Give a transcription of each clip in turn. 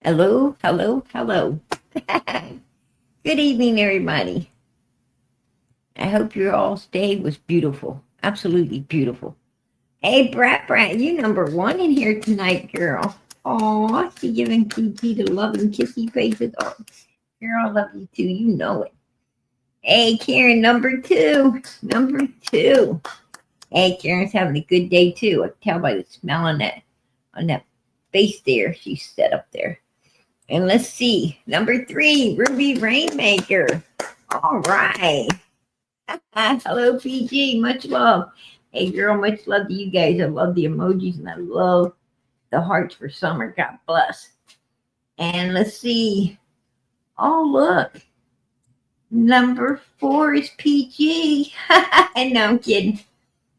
Hello, hello, hello. Good evening, everybody. I hope your all's day was beautiful. Absolutely beautiful. Hey, Brat, you number one in here tonight, girl. Aw, she giving PT the loving kissy faces. Oh, girl, I love you too. You know it. Hey, Karen, number two. Number two. Hey, Karen's having a good day too. I can tell by the smell on that face there. She's set up there. And let's see, number three, Ruby Rainmaker. All right. Hello, PG. Much love. Hey, girl, much love to you guys. I love the emojis and I love the hearts for summer. God bless. And let's see. Oh, look. Number four is PG. And no, I'm kidding.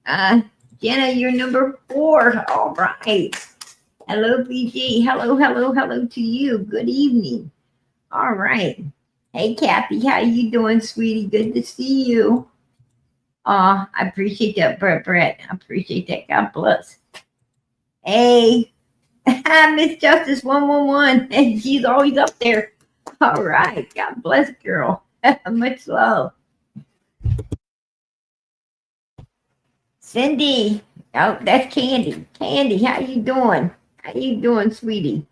Jenna, you're number four. All right. Hello, PG. Hello, hello, hello to you. Good evening. All right. Hey, Kathy, how you doing, sweetie? Good to see you. I appreciate that, Brett. I appreciate that. God bless. Hey, Miss Justice 111. And she's always up there. All right. God bless, girl. Much love. Cindy. Oh, that's Candy. Candy, how you doing? How you doing, sweetie?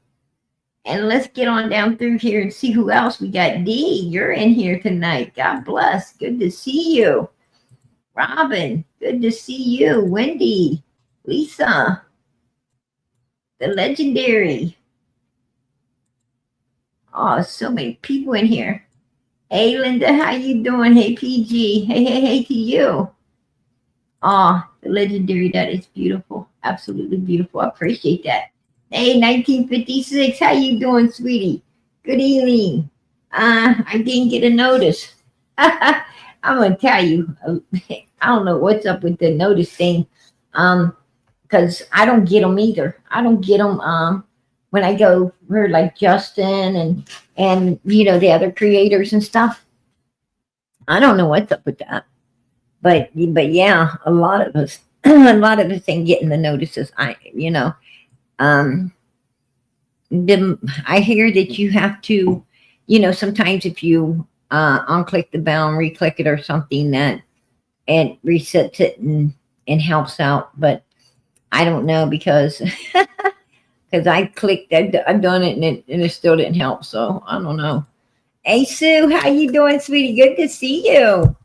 And let's get on down through here and see who else we got. D, you're in here tonight. God bless. Good to see you. Robin, good to see you. Wendy, Lisa, the legendary. Oh, so many people in here. Hey, Linda, how you doing? Hey, PG. Hey to you. Oh, the legendary. That is beautiful. Absolutely beautiful. I appreciate that. Hey, 1956. How you doing, sweetie? Good evening. I didn't get a notice. I'm gonna tell you. I don't know what's up with the notice thing. Because I don't get them either. I don't get them when I go where like Justin and the other creators and stuff. I don't know what's up with that. But yeah, a lot of us ain't getting the notices. Um I hear that you have to, sometimes if you unclick the bell and reclick it or something that it resets it and helps out. But I don't know because I clicked, I've done it and it still didn't help. So I don't know. Hey Sue, how you doing, sweetie? Good to see you.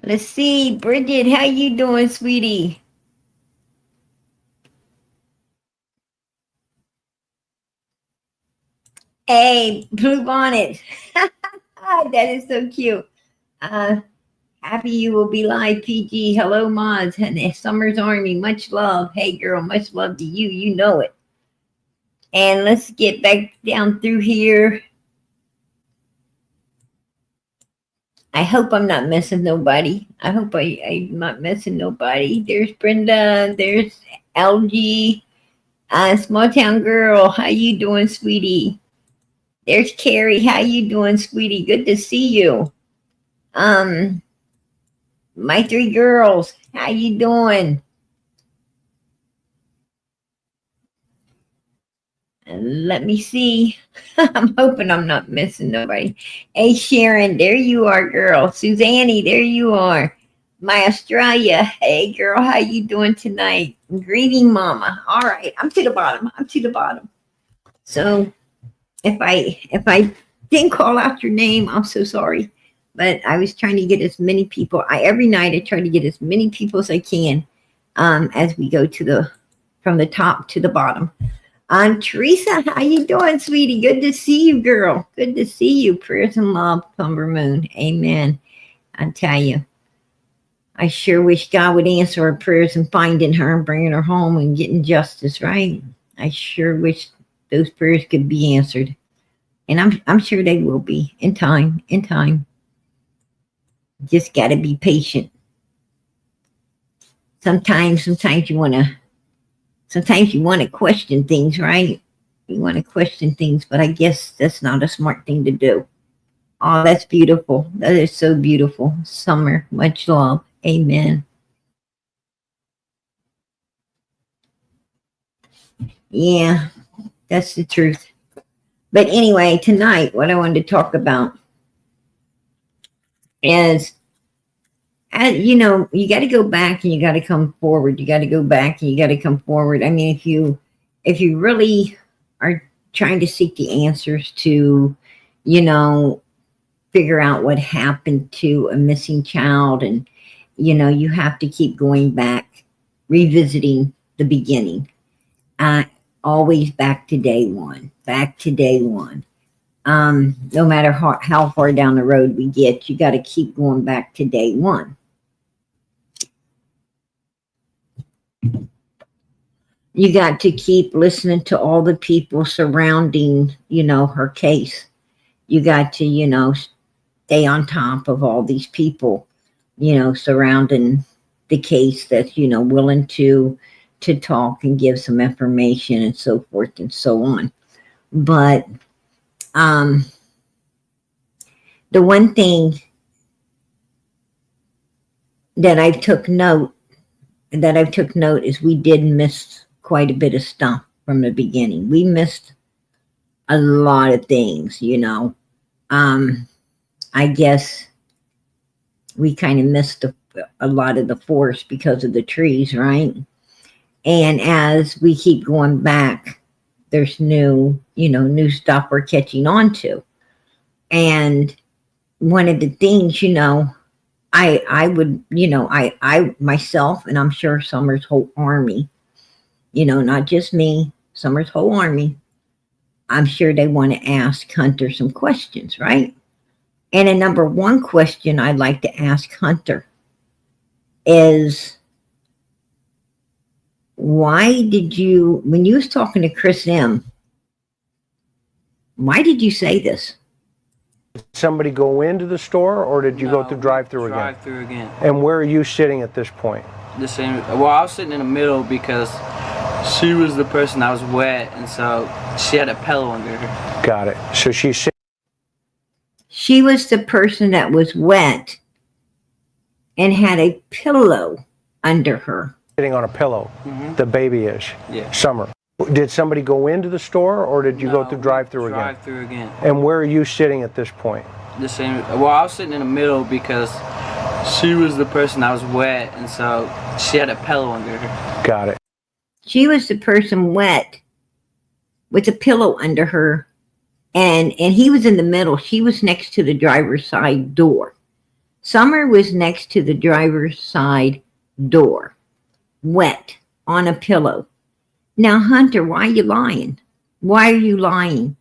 Let's see, Bridget, how you doing, sweetie? Hey, Blue Bonnet. That is so cute. Uh, Happy you will be live, PG. Hello, Mods and Summer's Army. Much love. Hey, girl, much love to you. You know it. And let's get back down through here. I hope I'm not missing nobody. I hope I'm not missing nobody. There's Brenda. There's LG. Small town girl. How you doing, sweetie? There's Carrie. How you doing, sweetie? Good to see you. Um, my three girls. How you doing? Let me see. I'm hoping I'm not missing nobody. Hey, Sharon, there you are, girl. Suzanne, there you are. My Australia. Hey, girl, how you doing tonight? Greeting, Mama. All right, I'm to the bottom. I'm to the bottom. So if I didn't call out your name, I'm so sorry. But I was trying to get as many people. Every night I try to get as many people as I can as we go from the top to the bottom. Teresa, how you doing, sweetie? Good to see you, girl. Good to see you. Prayers and love, Thumber Moon. Amen. I tell you, I sure wish God would answer our prayers and finding her and bringing her home and getting justice, right? I sure wish those prayers could be answered. And I'm sure they will be in time, in time. Just got to be patient. Sometimes you want to question things, right? You want to question things, but I guess that's not a smart thing to do. Oh, that's beautiful. That is so beautiful. Summer, much love. Amen. Yeah, that's the truth. But anyway, tonight, what I wanted to talk about is, you know, you got to go back and you got to come forward. You got to go back and you got to come forward. I mean, if you really are trying to seek the answers to, you know, figure out what happened to a missing child, and you know, you have to keep going back, revisiting the beginning. Always back to day one, back to day one. No matter how far down the road we get, you got to keep going back to day one. You got to keep listening to all the people surrounding, you know, her case. You got to, you know, stay on top of all these people, you know, surrounding the case that's, you know, willing to talk and give some information and so forth and so on. But the one thing that I took note is we did miss quite a bit of stuff from the beginning. We missed a lot of things, you know. I guess we kind of missed a lot of the forest because of the trees, right? And as we keep going back, there's new stuff we're catching on to. And one of the things, you know, I would, you know, I myself, and I'm sure Summer's whole army, you know, not just me, Summer's whole army, I'm sure they want to ask Hunter some questions, right? And a number one question I'd like to ask Hunter is, why did you, when you was talking to Chris M., why did you say this? Did somebody go into the store, or did you go through drive-through again? Drive-through again. And where are you sitting at this point? The same. Well, I was sitting in the middle because she was the person that was wet, and so she had a pillow under her. Got it. So she's sitting. She was the person that was wet and had a pillow under her. Sitting on a pillow. Mm-hmm. The baby is. Yeah. Summer. Did somebody go into the store, or did you go through drive-through again? Drive-through again. And where are you sitting at this point? The same. Well, I was sitting in the middle because she was the person that was wet, and so she had a pillow under her. Got it. She was the person wet with a pillow under her, and he was in the middle. She was next to the driver's side door. Summer was next to the driver's side door, wet on a pillow. Now, Hunter, why are you lying? Why are you lying?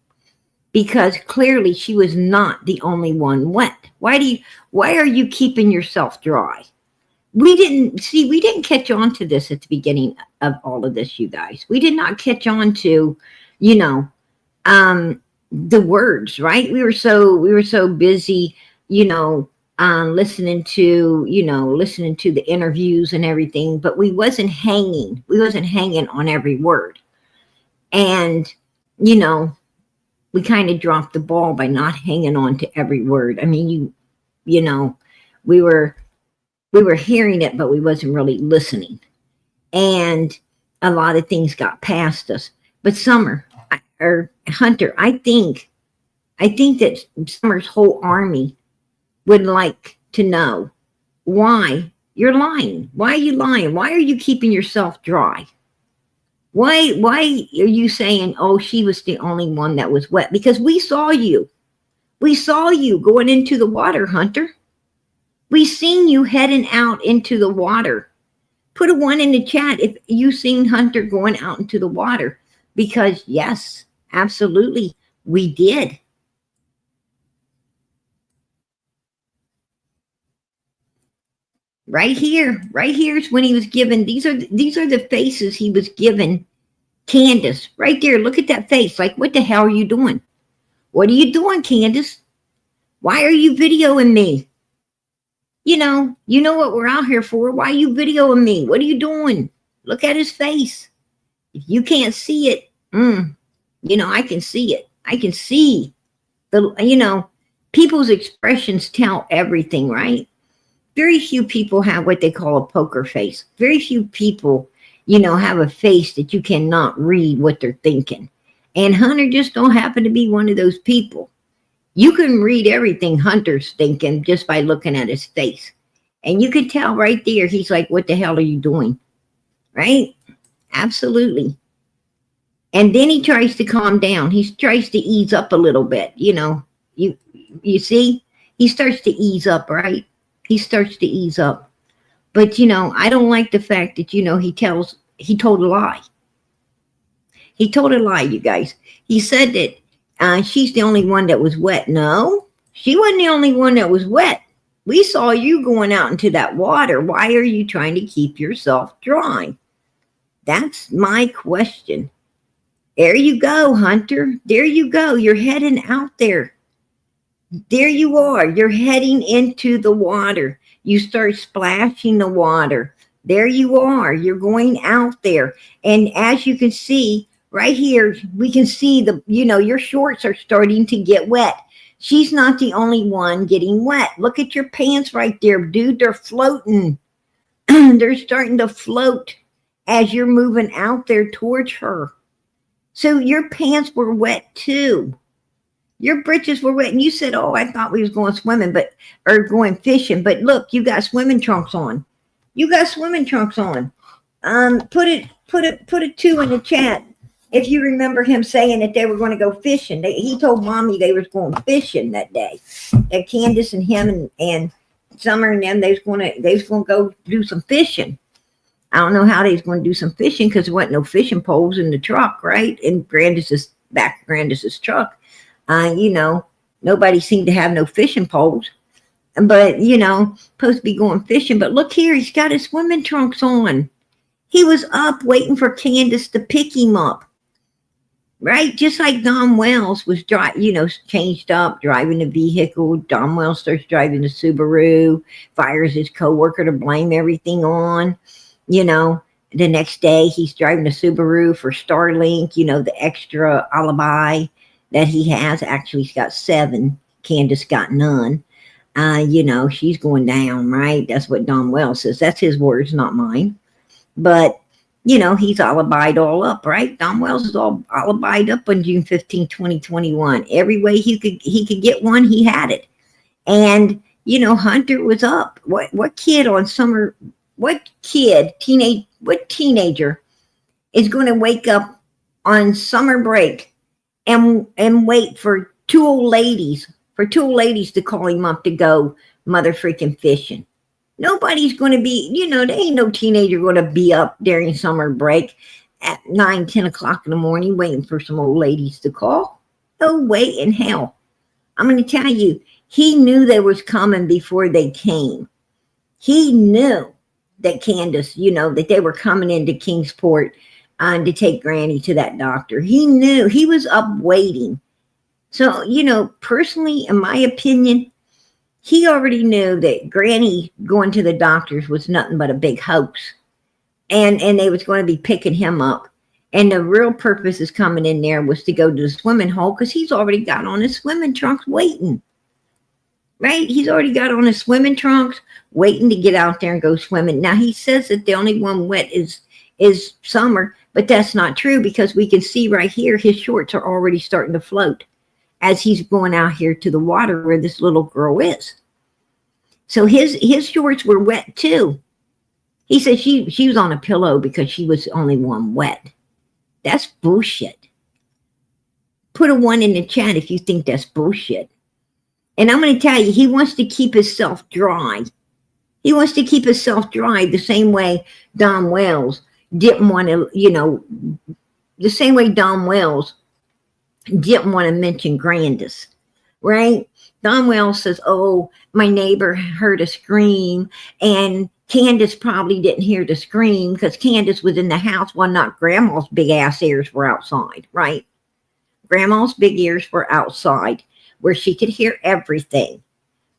Because clearly she was not the only one wet. Why are you keeping yourself dry? We didn't catch on to this at the beginning of all of this, you guys. We did not catch on to, you know, the words, right? We were so busy, you know, listening to the interviews and everything, but we wasn't hanging on every word. And, you know, we kind of dropped the ball by not hanging on to every word. I mean, you know, we were hearing it, but we wasn't really listening. And a lot of things got past us. But Hunter, I think that Summer's whole army would like to know why you're lying. Why are you lying? Why are you keeping yourself dry? Why are you saying, oh, she was the only one that was wet? Because we saw you. We saw you going into the water, Hunter. We seen you heading out into the water. Put a 1 in the chat if you seen Hunter going out into the water. Because yes, absolutely, we did. Right here is when he was given, these are the faces he was given Candace. Right there, look at that face. Like, what the hell are you doing? What are you doing, Candace? Why are you videoing me? You know what we're out here for. Why are you videoing me? What are you doing? Look at his face. If you can't see it, you know, I can see it. I can see people's expressions tell everything, right? Very few people have what they call a poker face. Very few people, have a face that you cannot read what they're thinking. And Hunter just don't happen to be one of those people. You can read everything Hunter's thinking just by looking at his face. And you can tell right there, he's like, what the hell are you doing? Right? Absolutely. And then he tries to calm down. He tries to ease up a little bit. You see, he starts to ease up, right? He starts to ease up. But, I don't like the fact that, he told a lie. He told a lie, you guys. He said that she's the only one that was wet. No, she wasn't the only one that was wet. We saw you going out into that water. Why are you trying to keep yourself dry? That's my question. There you go, Hunter. There you go. You're heading out there. There you are. You're heading into the water. You start splashing the water. There you are. You're going out there. And as you can see right here, we can see your shorts are starting to get wet. She's not the only one getting wet. Look at your pants right there, dude. They're floating. They're starting to float as you're moving out there towards her. So your pants were wet too. Your britches were wet. And you said, oh, I thought we was going swimming, or going fishing. But look, you got swimming trunks on. You got swimming trunks on. Put a 2 in the chat. If you remember him saying that they were going to go fishing. He told Mommy they was going fishing that day. That Candace and him and Summer and them, they was going to go do some fishing. I don't know how they was going to do some fishing because there wasn't no fishing poles in the truck, right? In Grandis's truck. Nobody seemed to have no fishing poles. But, supposed to be going fishing. But look here, he's got his swimming trunks on. He was up waiting for Candace to pick him up. Right? Just like Don Wells was, changed up, driving the vehicle. Don Wells starts driving the Subaru, fires his coworker to blame everything on. The next day he's driving the Subaru for Starlink, the extra alibi that he has. Actually, he's got 7. Candace got none. She's going down, right? That's what Don Wells says. That's his words, not mine. But, he's alibied all up, right? Don Wells is all alibied up on June 15, 2021. Every way he could get one, he had it. And, Hunter was up. What teenager is going to wake up on summer break and wait for two old ladies to call him up to go mother freaking fishing? Nobody's going to be, there ain't no teenager going to be up during summer break at 9, 10 o'clock in the morning waiting for some old ladies to call. No way in hell. I'm going to tell you, he knew they was coming before they came. He knew that Candace, that they were coming into Kingsport to take Granny to that doctor. He knew. He was up waiting. So, personally, in my opinion, he already knew that Granny going to the doctors was nothing but a big hoax. And they was going to be picking him up. And the real purpose is coming in there was to go to the swimming hole because he's already got on his swimming trunks waiting. Right? He's already got on his swimming trunks waiting to get out there and go swimming. Now, he says that the only one wet is Summer, but that's not true because we can see right here his shorts are already starting to float as he's going out here to the water where this little girl is. So his shorts were wet too. He said she was on a pillow because she was the only one wet. That's bullshit. Put a 1 in the chat if you think that's bullshit. And I'm going to tell you, he wants to keep himself dry. He wants to keep himself dry the same way Don Wells didn't want to, the same way Don Wells didn't want to mention Grandis, right? Don Wells says, oh, my neighbor heard a scream, and Candace probably didn't hear the scream because Candace was in the house while not Grandma's big ass ears were outside, right? Grandma's big ears were outside where she could hear everything.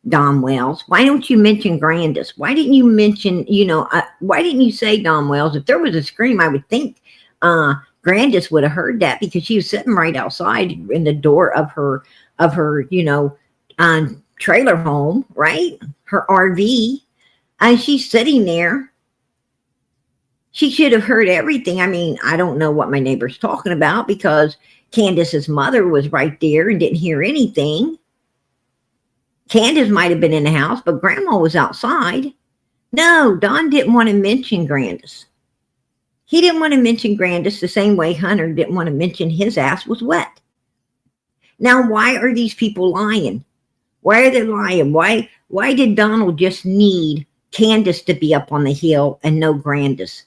Don Wells, why don't you mention Grandis? Why didn't you mention, why didn't you say Don Wells? If there was a scream, I would think Grandis would have heard that because she was sitting right outside in the door of her trailer home, right? Her RV. And she's sitting there. She should have heard everything. I mean, I don't know what my neighbor's talking about because Candace's mother was right there and didn't hear anything. Candace might have been in the house, but Grandma was outside. No, Don didn't want to mention Grandis. He didn't want to mention Grandis the same way Hunter didn't want to mention his ass was wet. Now, why are these people lying? Why are they lying? Why did Donald just need Candace to be up on the hill and no Grandis?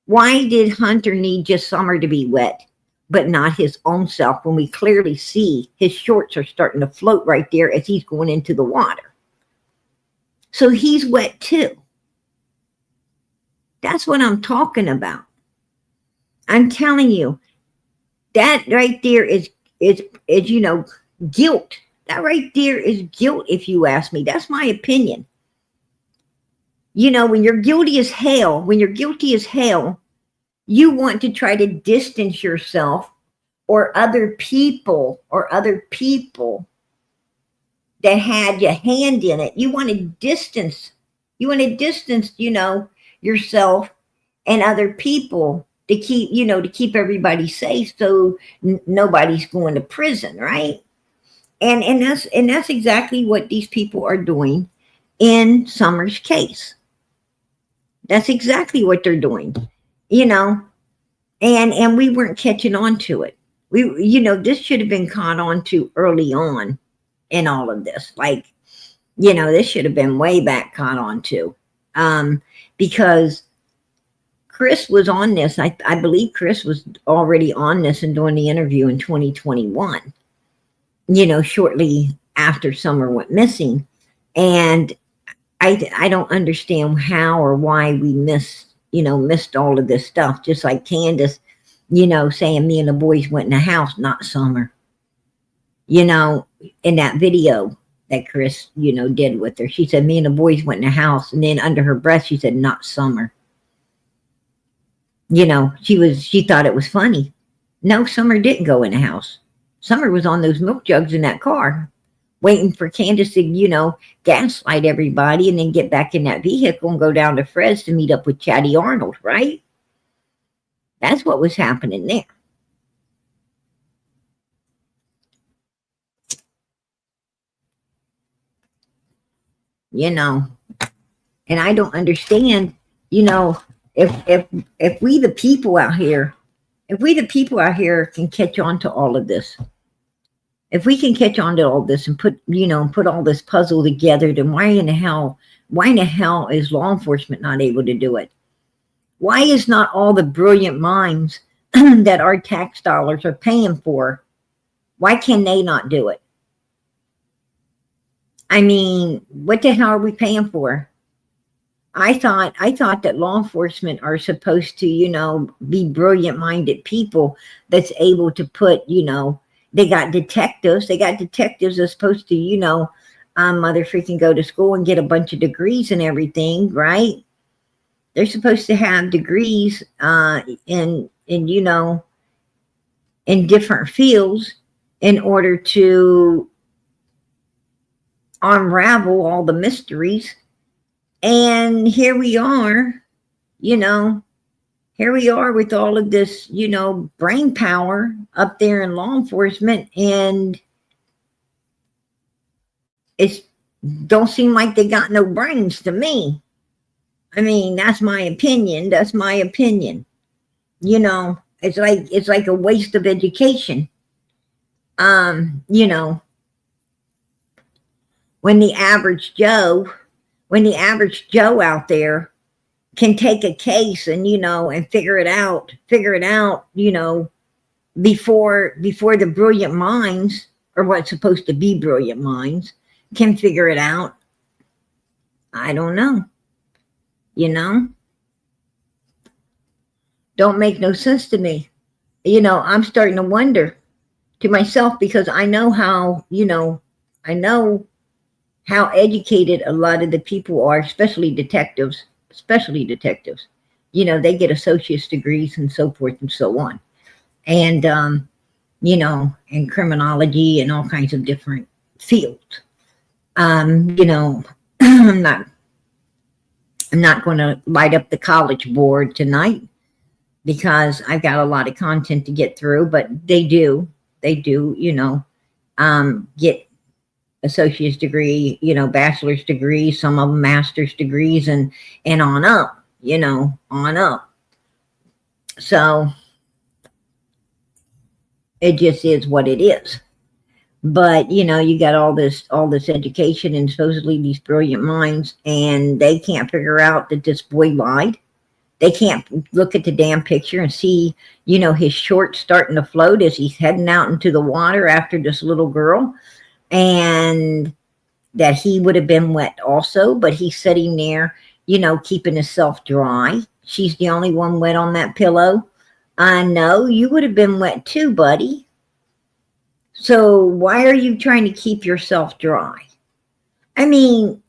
Why did Hunter need just Summer to be wet, but not his own self when we clearly see his shorts are starting to float right there as he's going into the water? So he's wet too. That's what I'm talking about. I'm telling you, that right there is guilt. That right there is guilt, if you ask me. That's my opinion. When you're guilty as hell, you want to try to distance yourself or other people that had your hand in it. You want to distance, yourself and other people to keep everybody safe so nobody's going to prison, right? And that's exactly what these people are doing in Summer's case. That's exactly what they're doing, and we weren't catching on to it. This should have been caught on to early on in all of this. This should have been way back caught on to, because Chris was on this. I believe Chris was already on this and doing the interview in 2021, shortly after Summer went missing. And I don't understand how or why we missed all of this stuff. Just like Candace, saying me and the boys went in the house, not Summer. In that video that Chris, did with her, she said me and the boys went in the house, and then under her breath she said, not Summer. She thought it was funny. No, Summer didn't go in the house. Summer was on those milk jugs in that car, waiting for Candace to, gaslight everybody and then get back in that vehicle and go down to Fred's to meet up with Chatty Arnold, right? That's what was happening there. And I don't understand, if we the people out here, can catch on to all of this, if we can catch on to all this and put all this puzzle together, then why in the hell is law enforcement not able to do it? Why is not all the brilliant minds that our tax dollars are paying for, why can they not do it? I mean, what the hell are we paying for? I thought that law enforcement are supposed to, be brilliant-minded people that's able to put, they got detectives. That's supposed to, mother freaking go to school and get a bunch of degrees and everything, right? They're supposed to have degrees in different fields in order to unravel all the mysteries. And here we are, with all of this, brain power up there in law enforcement, and it don't seem like they got no brains to me. I mean, that's my opinion. It's like a waste of education. When the average Joe out there can take a case and, and figure it out, before the brilliant minds, or what's supposed to be brilliant minds, can figure it out. I don't know. Don't make no sense to me. I'm starting to wonder to myself, because I know how educated a lot of the people are, especially detectives. They get associate's degrees and so forth and so on. And, in criminology and all kinds of different fields. I'm I'm not going to light up the college board tonight because I've got a lot of content to get through, but they do, get associate's degree, bachelor's degree, some of them master's degrees, and on up, on up. So it just is what it is. But you got all this education and supposedly these brilliant minds, and they can't figure out that this boy lied. They can't look at the damn picture and see, his shorts starting to float as he's heading out into the water after this little girl, and that he would have been wet also, but he's sitting there, keeping himself dry. She's the only one wet on that pillow. I know you would have been wet too, buddy. So why are you trying to keep yourself dry? I mean,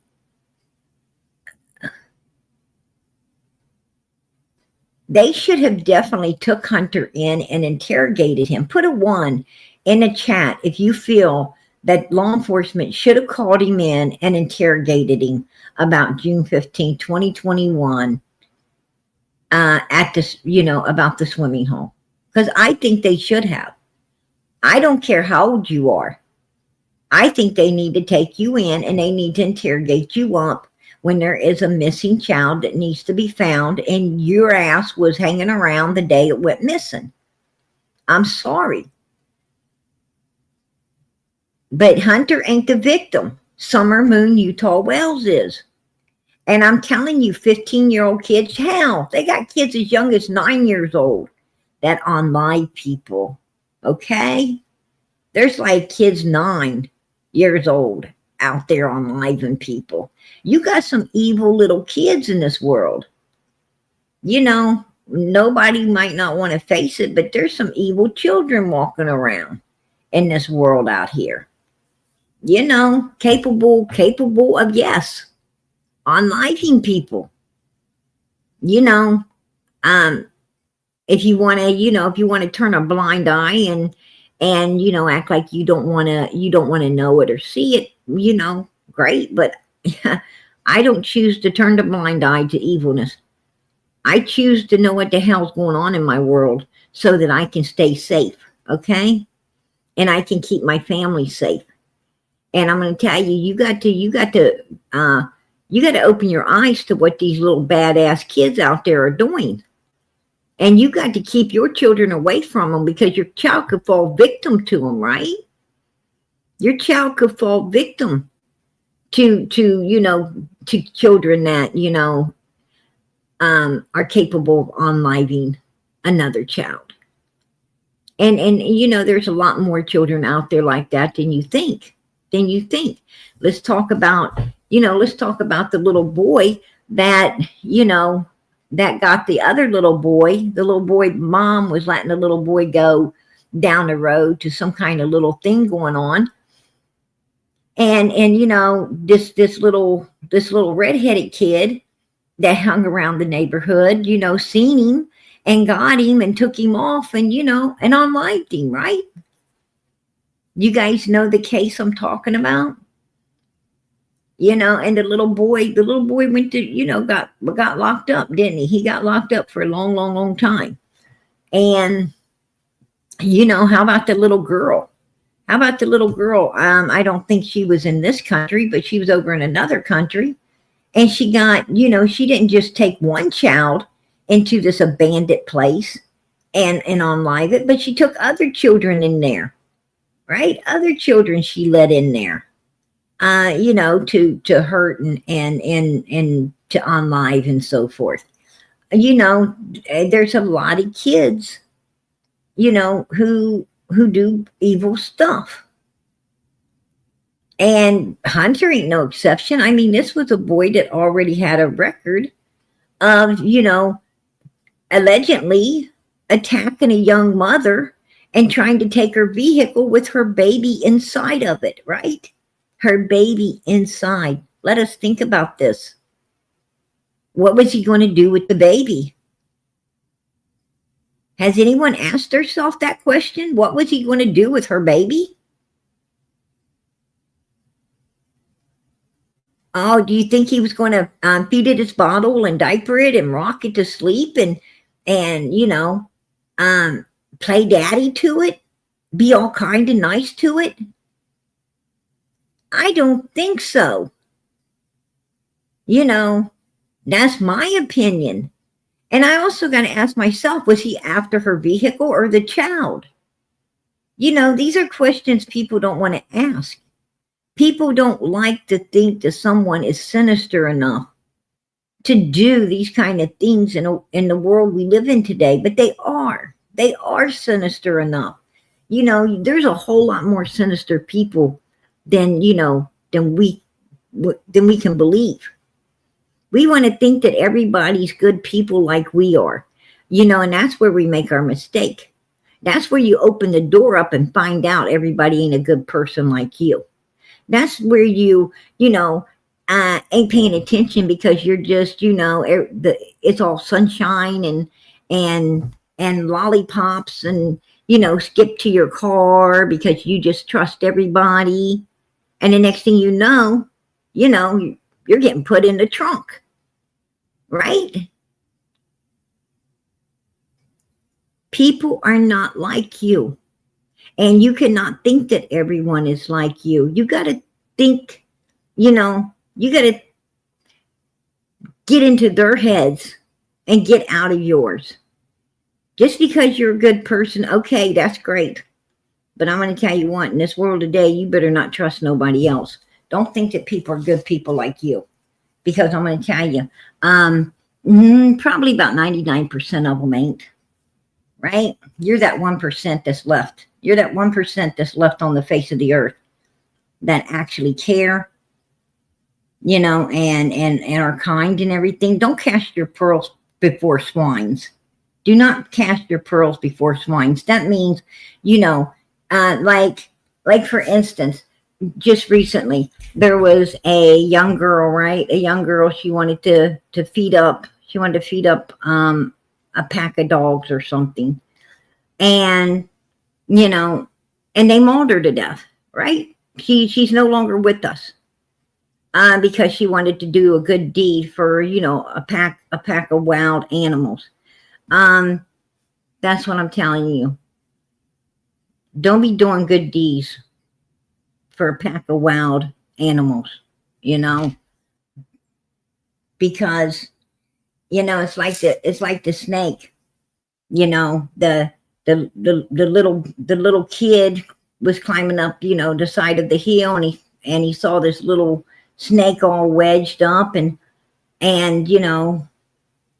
they should have definitely took Hunter in and interrogated him. Put a 1 in the chat if you feel that law enforcement should have called him in and interrogated him about June 15, 2021, at this, about the swimming hole. Because I think they should have. I don't care how old you are. I think they need to take you in and they need to interrogate you up when there is a missing child that needs to be found and your ass was hanging around the day it went missing. I'm sorry. But Hunter ain't the victim. Summer Moon Utah Wells is. And I'm telling you, 15-year-old kids, hell, they got kids as young as 9 years old that on live people. Okay? There's like kids 9 years old out there on live and people. You got some evil little kids in this world. Nobody might not want to face it, but there's some evil children walking around in this world out here. Capable of, yes, unliving people. If you want to turn a blind eye and act like you don't want to know it or see it, great, but I don't choose to turn the blind eye to evilness. I choose to know what the hell's going on in my world so that I can stay safe, okay? And I can keep my family safe. And I'm going to tell you, you got to open your eyes to what these little badass kids out there are doing. And you got to keep your children away from them because your child could fall victim to them, right? Your child could fall victim to children that, are capable of unliving another child. And there's a lot more children out there like that than you think. Let's talk about the little boy that, that got the other little boy. The little boy mom was letting the little boy go down the road to some kind of little thing going on. And this little redheaded kid that hung around the neighborhood, seen him and got him and took him off and unlived him, right? You guys know the case I'm talking about? And the little boy went to, got locked up, didn't he? He got locked up for a long, long, long time. And, how about the little girl? I don't think she was in this country, but she was over in another country. And she got, she didn't just take one child into this abandoned place and unlive it, but she took other children in there, right? Other children she let in there. To hurt and to unlive and so forth. There's a lot of kids, who do evil stuff. And Hunter ain't no exception. I mean, this was a boy that already had a record of, allegedly attacking a young mother and trying to take her vehicle with her baby inside of it, right? Her baby inside. Let us think about this. What was he going to do with the baby? Has anyone asked herself that question? What was he going to do with her baby? Oh, do you think he was going to feed it its bottle and diaper it and rock it to sleep and play daddy to it, be all kind and nice to it? I don't think so. That's my opinion. And I also got to ask myself, was he after her vehicle or the child? These are questions people don't want to ask. People don't like to think that someone is sinister enough to do these kind of things in the world we live in today, but they are. They are sinister enough. There's a whole lot more sinister people than we can believe. We want to think that everybody's good people like we are, and that's where we make our mistake. That's where you open the door up and find out everybody ain't a good person like you. That's where you ain't paying attention because you're just, it's all sunshine and lollipops and, skip to your car because you just trust everybody. And the next thing you know, you're getting put in the trunk, right? People are not like you. And you cannot think that everyone is like you. You got to think, you got to get into their heads and get out of yours. Just because you're a good person, okay, that's great. But I'm going to tell you what, in this world today, you better not trust nobody else. Don't think that people are good people like you. Because I'm going to tell you, probably about 99% of them ain't. Right? You're that 1% that's left. You're that 1% that's left on the face of the earth that actually care, and are kind and everything. Don't cast your pearls before swines. Do not cast your pearls before swines. That means, like for instance, just recently, there was a young girl, right? A young girl, she wanted to feed up a pack of dogs or something. And, and they mauled her to death, right? She's no longer with us because she wanted to do a good deed for, a pack of wild animals. That's what I'm telling you. Don't be doing good deeds for a pack of wild animals, because, it's like the snake. The little kid was climbing up, the side of the hill, and he saw this little snake all wedged up, and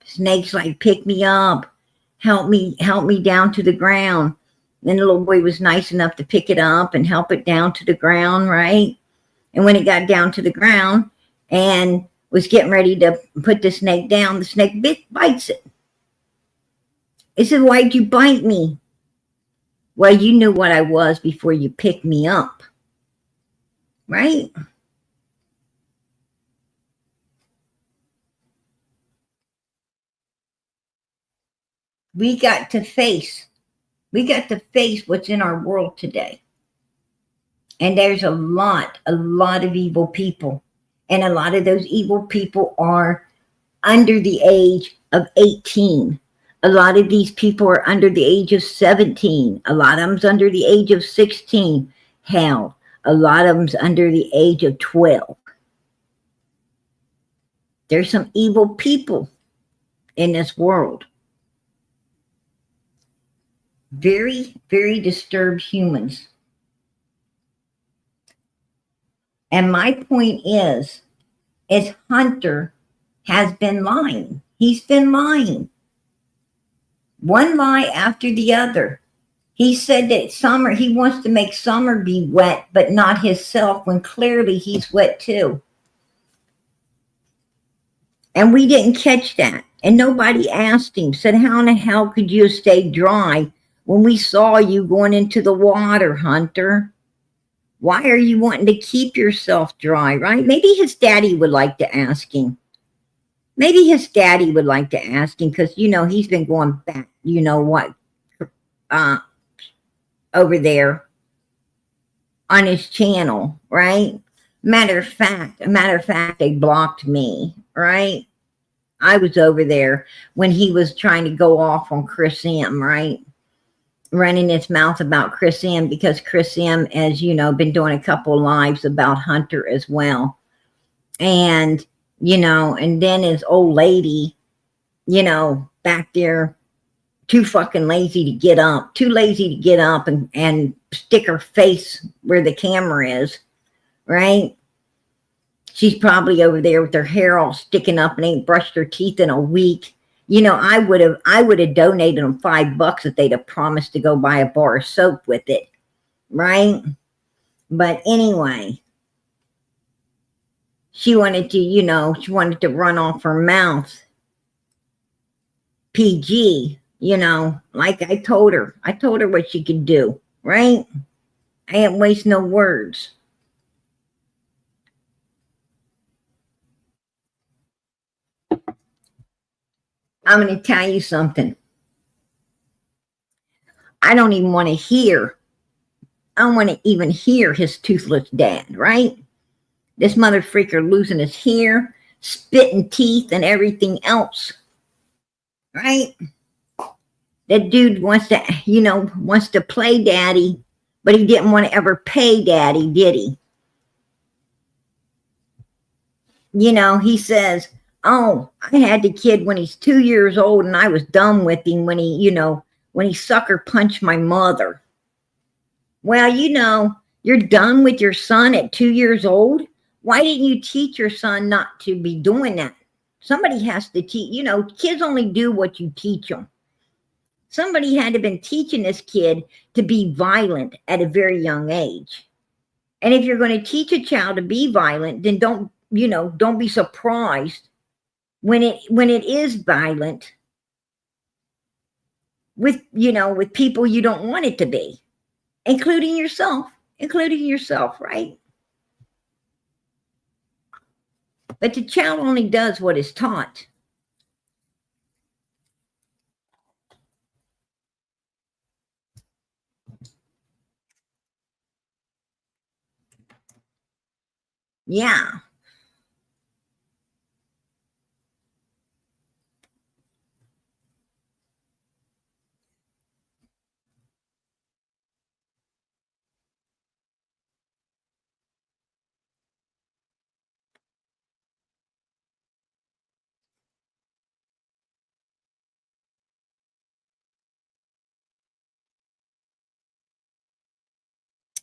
snake's like, pick me up, help me down to the ground. And the little boy was nice enough to pick it up and help it down to the ground, right? And when it got down to the ground and was getting ready to put the snake down, the snake bites it. It said, why'd you bite me? Well, you knew what I was before you picked me up. Right? We got to face what's in our world today. And there's a lot of evil people. And a lot of those evil people are under the age of 18. A lot of these people are under the age of 17. A lot of them's under the age of 16. Hell, a lot of them's under the age of 12. There's some evil people in this world. Very, very disturbed humans. And my point is Hunter has been lying. He's been lying. One lie after the other. He said that he wants to make Summer be wet, but not himself, when clearly he's wet too. And we didn't catch that. And nobody asked him, said, how in the hell could you stay dry when we saw you going into the water, Hunter? Why are you wanting to keep yourself dry, right? Maybe his daddy would like to ask him. Maybe his daddy would like to ask him because, he's been going back, over there on his channel, right? Matter of fact, they blocked me, right? I was over there when he was trying to go off on Chris M, right? Running his mouth about Chris M, because Chris M, as you know, been doing a couple lives about Hunter as well. And, you know, and then his old lady, you know, back there, too fucking lazy to get up, and stick her face where the camera is, right? She's probably over there with her hair all sticking up and ain't brushed her teeth in a week. You know, I would have donated them $5 if they'd have promised to go buy a bar of soap with it, right? But anyway, she wanted to run off her mouth. PG, you know, like I told her what she could do, right? I ain't waste no words. I'm going to tell you something. I don't even want to hear. I don't want to even hear his toothless dad, right? This mother freaker losing his hair, spitting teeth, and everything else, right? That dude wants to play daddy, but he didn't want to ever pay daddy, did he? You know, he says, oh, I had the kid when he's 2 years old and I was done with him when he sucker punched my mother. Well, you know, you're done with your son at 2 years old. Why didn't you teach your son not to be doing that? Somebody has to teach, you know, kids only do what you teach them. Somebody had to have been teaching this kid to be violent at a very young age. And if you're going to teach a child to be violent, then don't be surprised when it is violent with people you don't want it to be, including yourself, right? But the child only does what is taught. Yeah.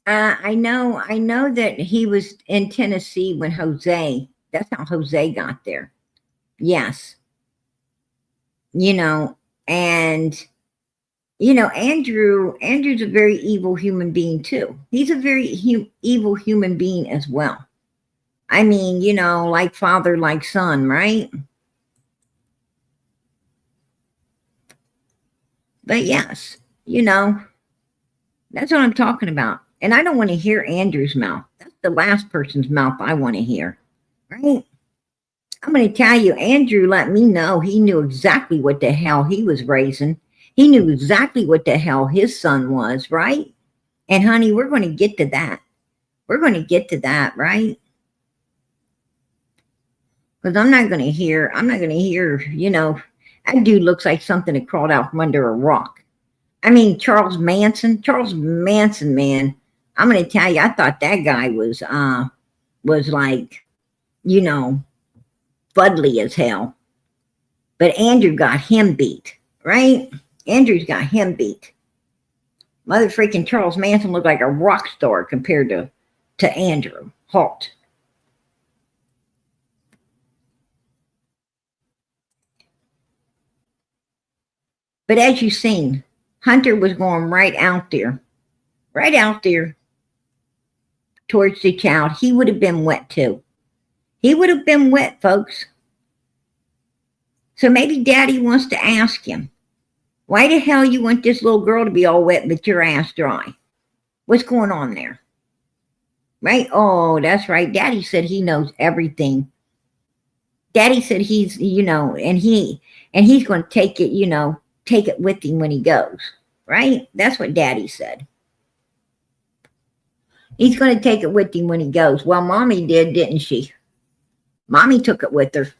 I know that he was in Tennessee when that's how Jose got there. Yes. You know, and, you know, Andrew's a very evil human being too. He's a very evil human being as well. I mean, you know, like father, like son, right? But yes, you know, that's what I'm talking about. And I don't want to hear Andrew's mouth. That's the last person's mouth I want to hear, right? I'm going to tell you, Andrew let me know he knew exactly what the hell he was raising. He knew exactly what the hell his son was, right? And honey, we're going to get to that. We're going to get to that, right? Because I'm not going to hear, you know, that dude looks like something that crawled out from under a rock. I mean, Charles Manson, man. I'm going to tell you, I thought that guy was like, you know, fuddly as hell. But Andrew got him beat, right? Andrew's got him beat. Mother freaking Charles Manson looked like a rock star compared to Andrew Holt. But as you've seen, Hunter was going right out there towards the child. He would have been wet too. He would have been wet, folks. So maybe daddy wants to ask him, why the hell you want this little girl to be all wet but your ass dry? What's going on there? Right? Oh, that's right. Daddy said he knows everything. Daddy said he's, you know, and he's going to take it, you know, take it with him when he goes. Right? That's what daddy said. He's going to take it with him when he goes. Well, Mommy did, didn't she? Mommy took it with her,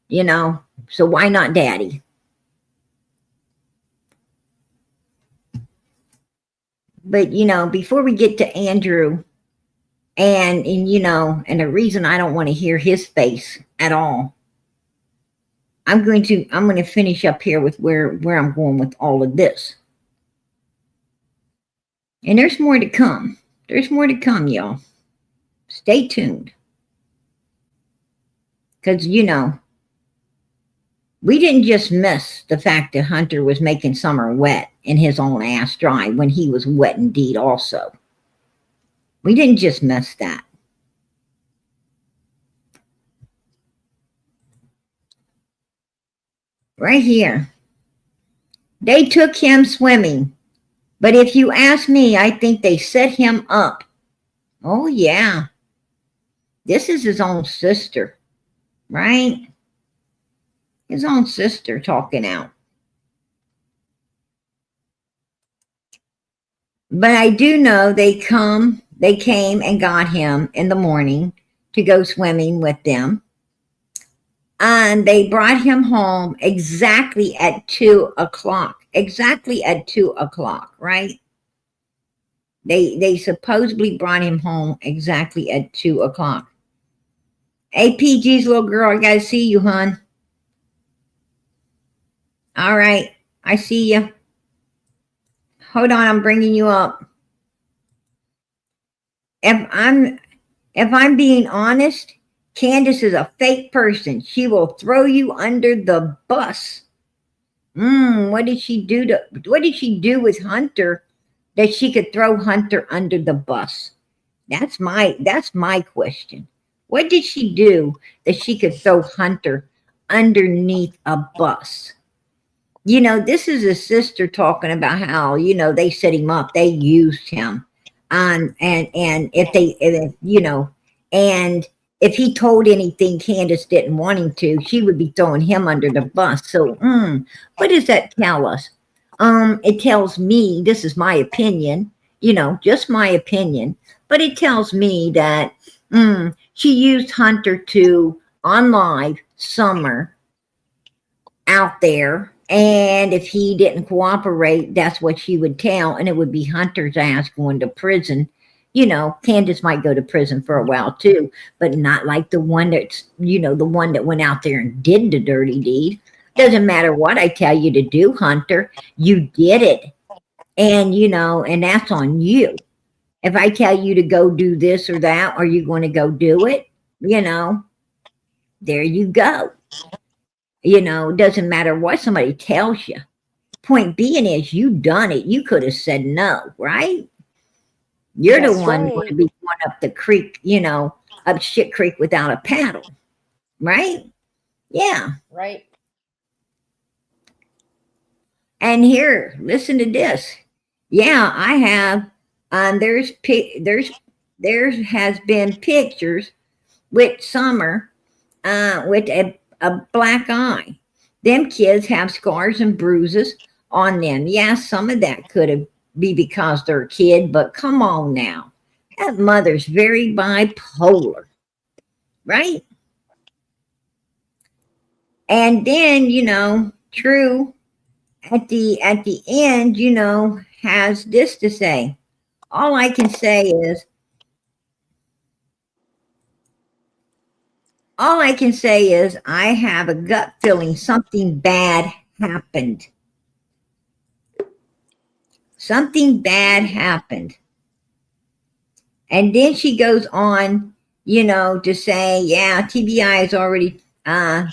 you know, so why not Daddy? But, you know, before we get to Andrew, and you know, and the reason I don't want to hear his face at all, I'm going to finish up here with where I'm going with all of this. And there's more to come. There's more to come, y'all. Stay tuned. Because, you know, we didn't just miss the fact that Hunter was making Summer wet and his own ass dry when he was wet indeed also. We didn't just miss that. Right here. They took him swimming. But if you ask me, I think they set him up. Oh, yeah. This is his own sister, right? His own sister talking out. But I do know they came and got him in the morning to go swimming with them. And they brought him home exactly at 2 o'clock. Exactly at 2 o'clock, right? They supposedly brought him home exactly at 2 o'clock. Hey, PG's little girl, I gotta see you, hon. All right, I see you. Hold on, I'm bringing you up. If I'm being honest, Candace is a fake person. She will throw you under the bus. What did she do with Hunter that she could throw Hunter under the bus? That's my question. What did she do that she could throw Hunter underneath a bus? You know, this is a sister talking about how, you know, they set him up, they used him. And if he told anything Candace didn't want him to, she would be throwing him under the bus. So, what does that tell us? It tells me, this is my opinion, you know, just my opinion, but it tells me that she used Hunter to unlive Summer out there. And if he didn't cooperate, that's what she would tell. And it would be Hunter's ass going to prison. You know, Candace might go to prison for a while too, but not like the one that's, you know, the one that went out there and did the dirty deed. Doesn't matter what I tell you to do, Hunter, you did it. And, you know, and that's on you. If I tell you to go do this or that, are you going to go do it? You know, there you go. You know, it doesn't matter what somebody tells you. Point being is you done it. You could have said no, right? You're the one going to be going up the creek, you know, up shit creek without a paddle, right? Yeah. Right. And here, listen to this. Yeah, I have. There has been pictures with Summer with a black eye. Them kids have scars and bruises on them. Yeah, some of that could be because they're a kid, but come on now. That mother's very bipolar, right? And then, you know, True at the end, you know, has this to say. All I can say is I have a gut feeling something bad happened. Something bad happened. And then she goes on, you know, to say, yeah, TBI has already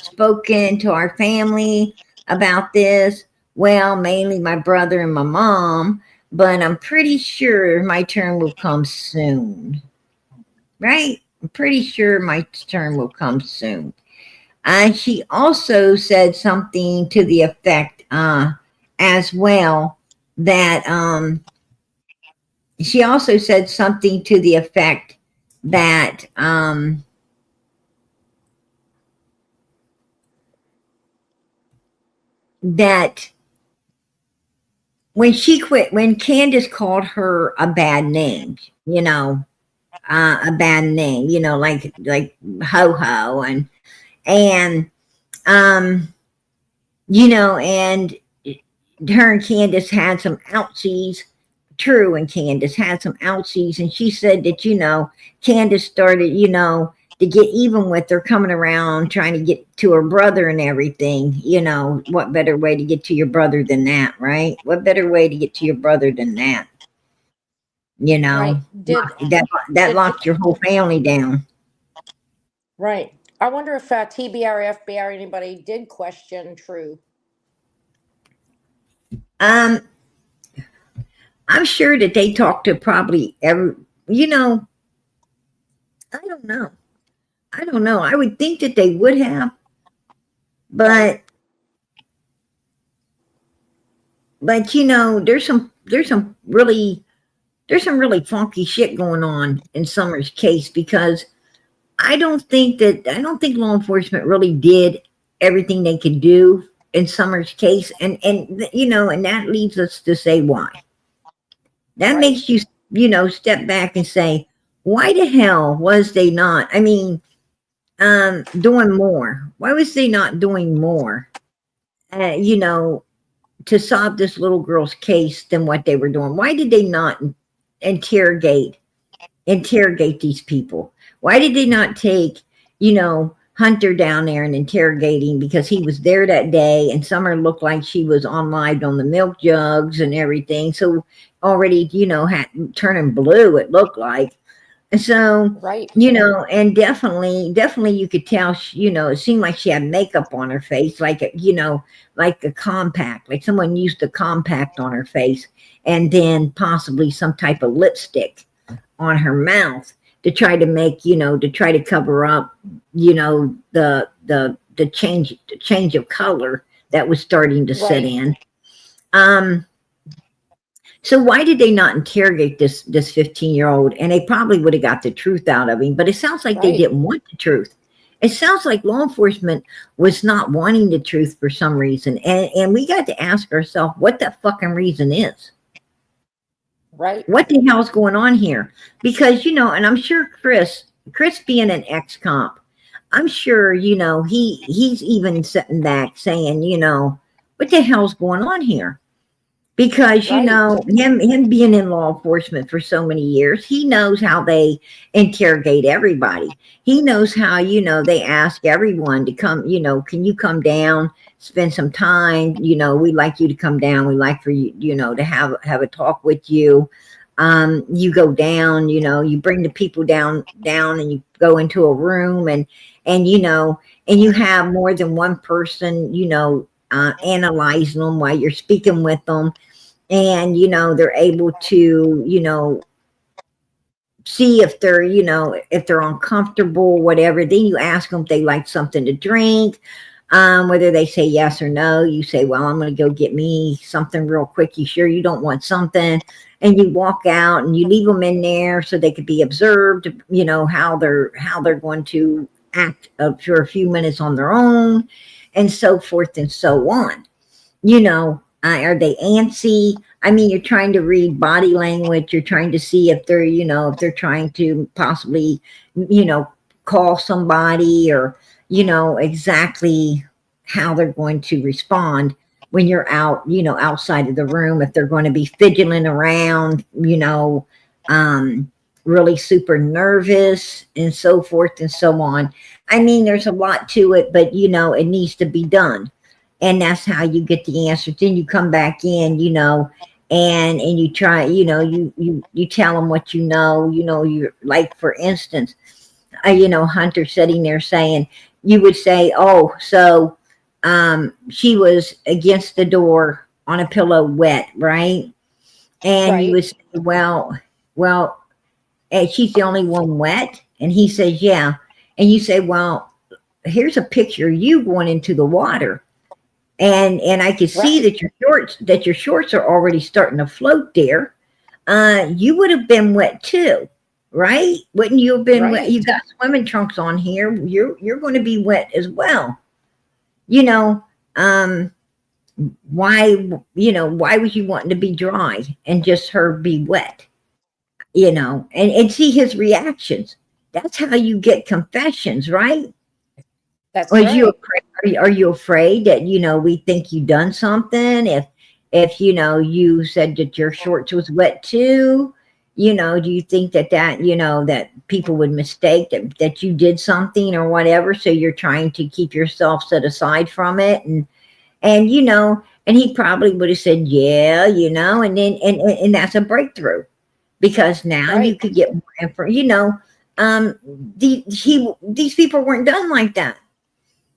spoken to our family about this. Well, mainly my brother and my mom, but I'm pretty sure my turn will come soon. Right? I'm pretty sure my turn will come soon. She also said something to the effect as well that she also said something to the effect that that when she quit, when Candace called her a bad name, you know, a bad name, you know, like ho ho and um you know, and her and Candace had some outsies. True, and Candace had some outsies, and she said that, you know, Candace started, you know, to get even with her, coming around trying to get to her brother and everything. You know, what better way to get to your brother than that, right? What better way to get to your brother than that? You know, Right. Did that did locked your whole family down. right. I wonder if TBR, FBR, anybody did question True. Um, I'm sure that they talked to probably every, you know, I don't know. I don't know. I would think that they would have, but you know, there's some really funky shit going on in Summer's case, because I don't think law enforcement really did everything they could do in Summer's case, and you know, and that leads us to say why. That Right. makes you, you know, step back and say, why the hell was they not? I mean, doing more. Why was they not doing more? You know, to solve this little girl's case than what they were doing. Why did they not interrogate these people? Why did they not take, you know, Hunter down there and interrogate him, because he was there that day, and Summer looked like she was on live on the milk jugs and everything. So already, you know, had turning blue, it looked like. And so, Right. you know, and definitely you could tell, you know, it seemed like she had makeup on her face, like a, you know, like a compact, like someone used a compact on her face, and then possibly some type of lipstick on her mouth to try to make, you know, to try to cover up, you know, the change of color that was starting to set Right. in. So why did they not interrogate this 15-year-old? And they probably would have got the truth out of him, but it sounds like they Right. didn't want the truth. It sounds like law enforcement was not wanting the truth for some reason. And we got to ask ourselves what that fucking reason is. Right. What the hell's going on here? Because, you know, and I'm sure Chris being an ex-comp, I'm sure, you know, he's even sitting back saying, you know, what the hell's going on here? Because, you Right. know, him being in law enforcement for so many years, he knows how they interrogate everybody. He knows how, you know, they ask everyone to come, you know, can you come down, spend some time? You know, we'd like you to come down. We'd like for you, you know, to have a talk with you. You go down, you know, you bring the people down and you go into a room, and, you know, and you have more than one person, you know, analyzing them while you're speaking with them, and, you know, they're able to, you know, see if they're, you know, if they're uncomfortable, whatever. Then you ask them if they like something to drink, whether they say yes or no. You say, well, I'm going to go get me something real quick. You sure you don't want something? And you walk out and you leave them in there so they could be observed, you know, how they're going to act for a few minutes on their own, and so forth and so on. You know, are they antsy? I mean, you're trying to read body language. You're trying to see if they're, you know, if they're trying to possibly, you know, call somebody, or, you know, exactly how they're going to respond when you're out, you know, outside of the room. If they're going to be fidgeting around, you know, really super nervous, and so forth and so on. I mean, there's a lot to it, but, you know, it needs to be done. And that's how you get the answers. Then you come back in, you know, and you try, you know, you tell them what you know, you're like, for instance, you know, Hunter sitting there saying, you would say, oh, so she was against the door on a pillow wet, right? And you Right. would say, well, she's the only one wet. And he says, yeah. And you say, well, here's a picture of you going into the water. And I can see Right. that your shorts are already starting to float there. You would have been wet too, right? Wouldn't you have been wet? Right. You got swimming trunks on here. You're going to be wet as well. You know, why would you want to be dry and just her be wet? and see his reactions. That's how you get confessions, right? That's Or right. are you afraid that, we think you done something? If, you said that your shorts was wet too, do you think that people would mistake that you did something or whatever? So you're trying to keep yourself set aside from it. And he probably would have said, yeah, and then, and that's a breakthrough, because now you Right. could get more info, these people weren't done like that.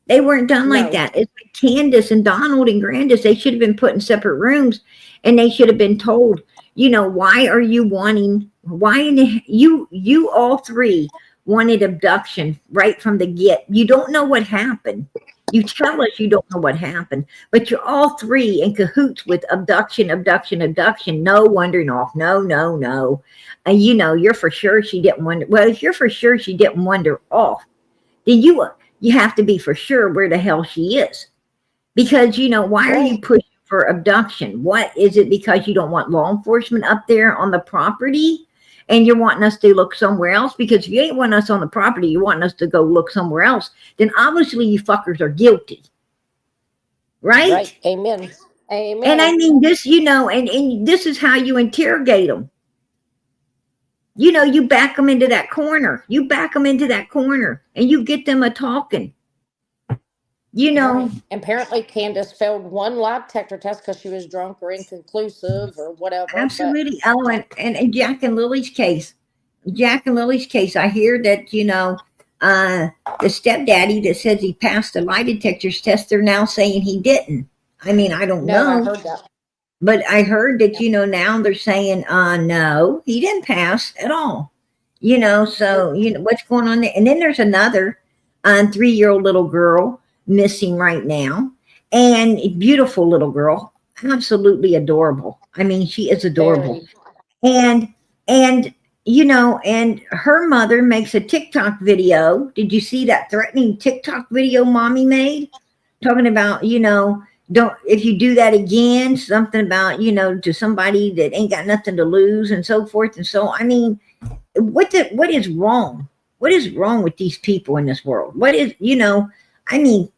They weren't done like No. that. It's like Candace and Donald and Grandis. They should have been put in separate rooms, and they should have been told, why are you wanting? Why you all three wanted abduction right from the get? You don't know what happened. You tell us you don't know what happened, but you're all three in cahoots with abduction, abduction, abduction. No wandering off. No, no, no. And you're for sure she didn't wander. Well, if you're for sure she didn't wander off, then you have to be for sure where the hell she is. Because, why are you Right. pushing for abduction? What is it? Because you don't want law enforcement up there on the property and you're wanting us to look somewhere else? Because if you ain't wanting us on the property, you want us to go look somewhere else, then obviously you fuckers are guilty. Right? Right. Amen. And I Amen. mean, this, and this is how you interrogate them. You back them into that corner. You back them into that corner and you get them a talking. Right. Apparently, Candace failed one lie detector test because she was drunk or inconclusive or whatever. But Absolutely. Oh, and Jack and Lily's case. I hear that, the stepdaddy that says he passed the lie detectors test, they're now saying he didn't. I mean, I don't no, I know. heard that. But I heard that, now they're saying, no, he didn't pass at all. So, what's going on there? And then there's another 3-year-old little girl missing right now. And a beautiful little girl, absolutely adorable. I mean, she is adorable. Very. And and her mother makes a TikTok video. Did you see that threatening TikTok video mommy made? Talking about, don't, if you do that again, something about, to somebody that ain't got nothing to lose and so forth. And so, I mean, what is wrong? What is wrong with these people in this world? What is, I mean,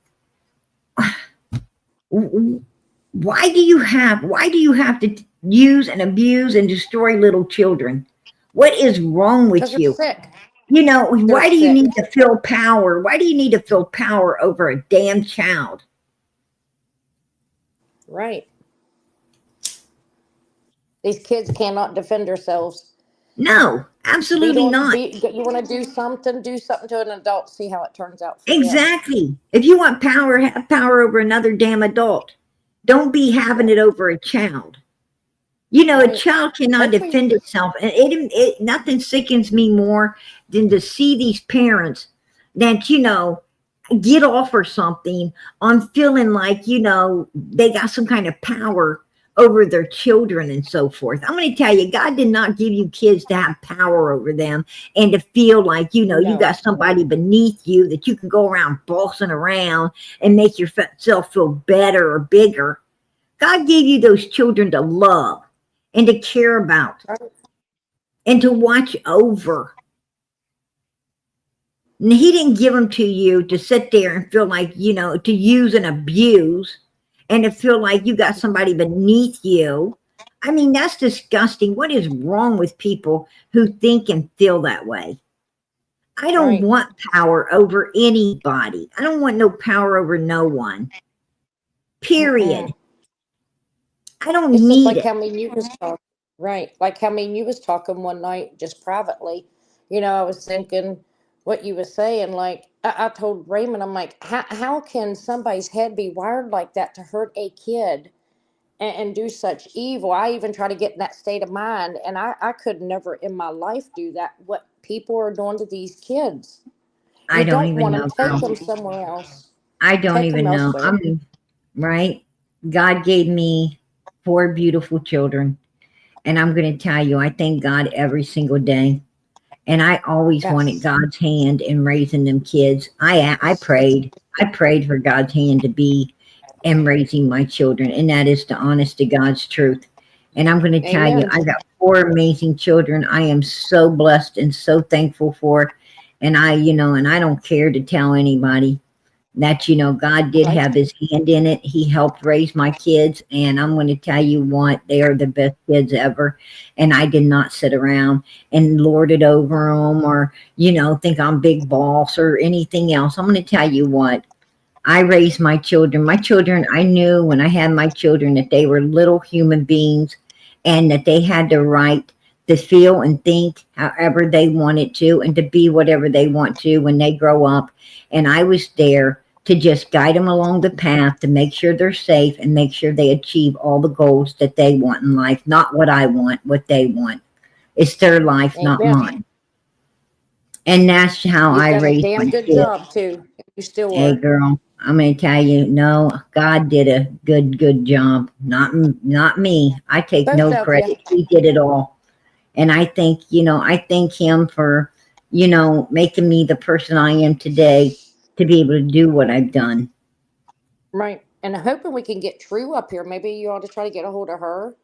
why do you have to use and abuse and destroy little children? What is wrong with Because they're you? sick. Why do you sick. need to feel power? Why do you need to feel power over a damn child? Right. These kids cannot defend themselves. No, absolutely not. You want to do something to an adult, see how it turns out for them. Exactly. If you want power, have power over another damn adult. Don't be having it over a child. A Right. child cannot Hopefully- defend itself. And it nothing sickens me more than to see these parents that, get off or something on feeling like, they got some kind of power over their children and so forth. I'm going to tell you, God did not give you kids to have power over them and to feel like, you No. got somebody beneath you that you can go around bossing around and make yourself feel better or bigger. God gave you those children to love and to care about Right. and to watch over. And he didn't give them to you to sit there and feel like, to use and abuse and to feel like you got somebody beneath you. I mean, that's disgusting. What is wrong with people who think and feel that way? I don't Right. want power over anybody. I don't want no power over no one. Period. I don't It's just need like it. how me and you was talking. Right. Like how me and you was talking one night just privately. I was thinking what you were saying. Like I told Raymond, I'm like, how can somebody's head be wired like that to hurt a kid and do such evil? I even try to get in that state of mind, and I could never in my life do that. What people are doing to these kids. I don't even want know. them, take How. them somewhere else. I don't Take even them know. elsewhere. Right? God gave me 4 beautiful children. And I'm going to tell you, I thank God every single day. And I always Yes. wanted God's hand in raising them kids. I prayed for God's hand to be in raising my children. And that is the honest to God's truth. And I'm going to tell you, Amen. I got 4 amazing children. I am so blessed and so thankful for. And and I don't care to tell anybody that, God did Right. have his hand in it. He helped raise my kids. And I'm going to tell you what, they are the best kids ever. And I did not sit around and lord it over them or, think I'm big boss or anything else. I'm going to tell you what, I raised my children. My children, I knew when I had my children that they were little human beings and that they had the right to feel and think however they wanted to and to be whatever they want to when they grow up. And I was there to just guide them along the path to make sure they're safe and make sure they achieve all the goals that they want in life. Not what I want, what they want. It's their life, not Amen. mine. And that's how You've I done a raised damn my good kids. job too. You still Hey, are. girl, I'm going to tell you, no, God did a good job. Not me. I take Both no of you. credit. He did it all. And I thank him for, making me the person I am today to be able to do what I've done. Right. And I'm hoping we can get True up here. Maybe you ought to try to get a hold of her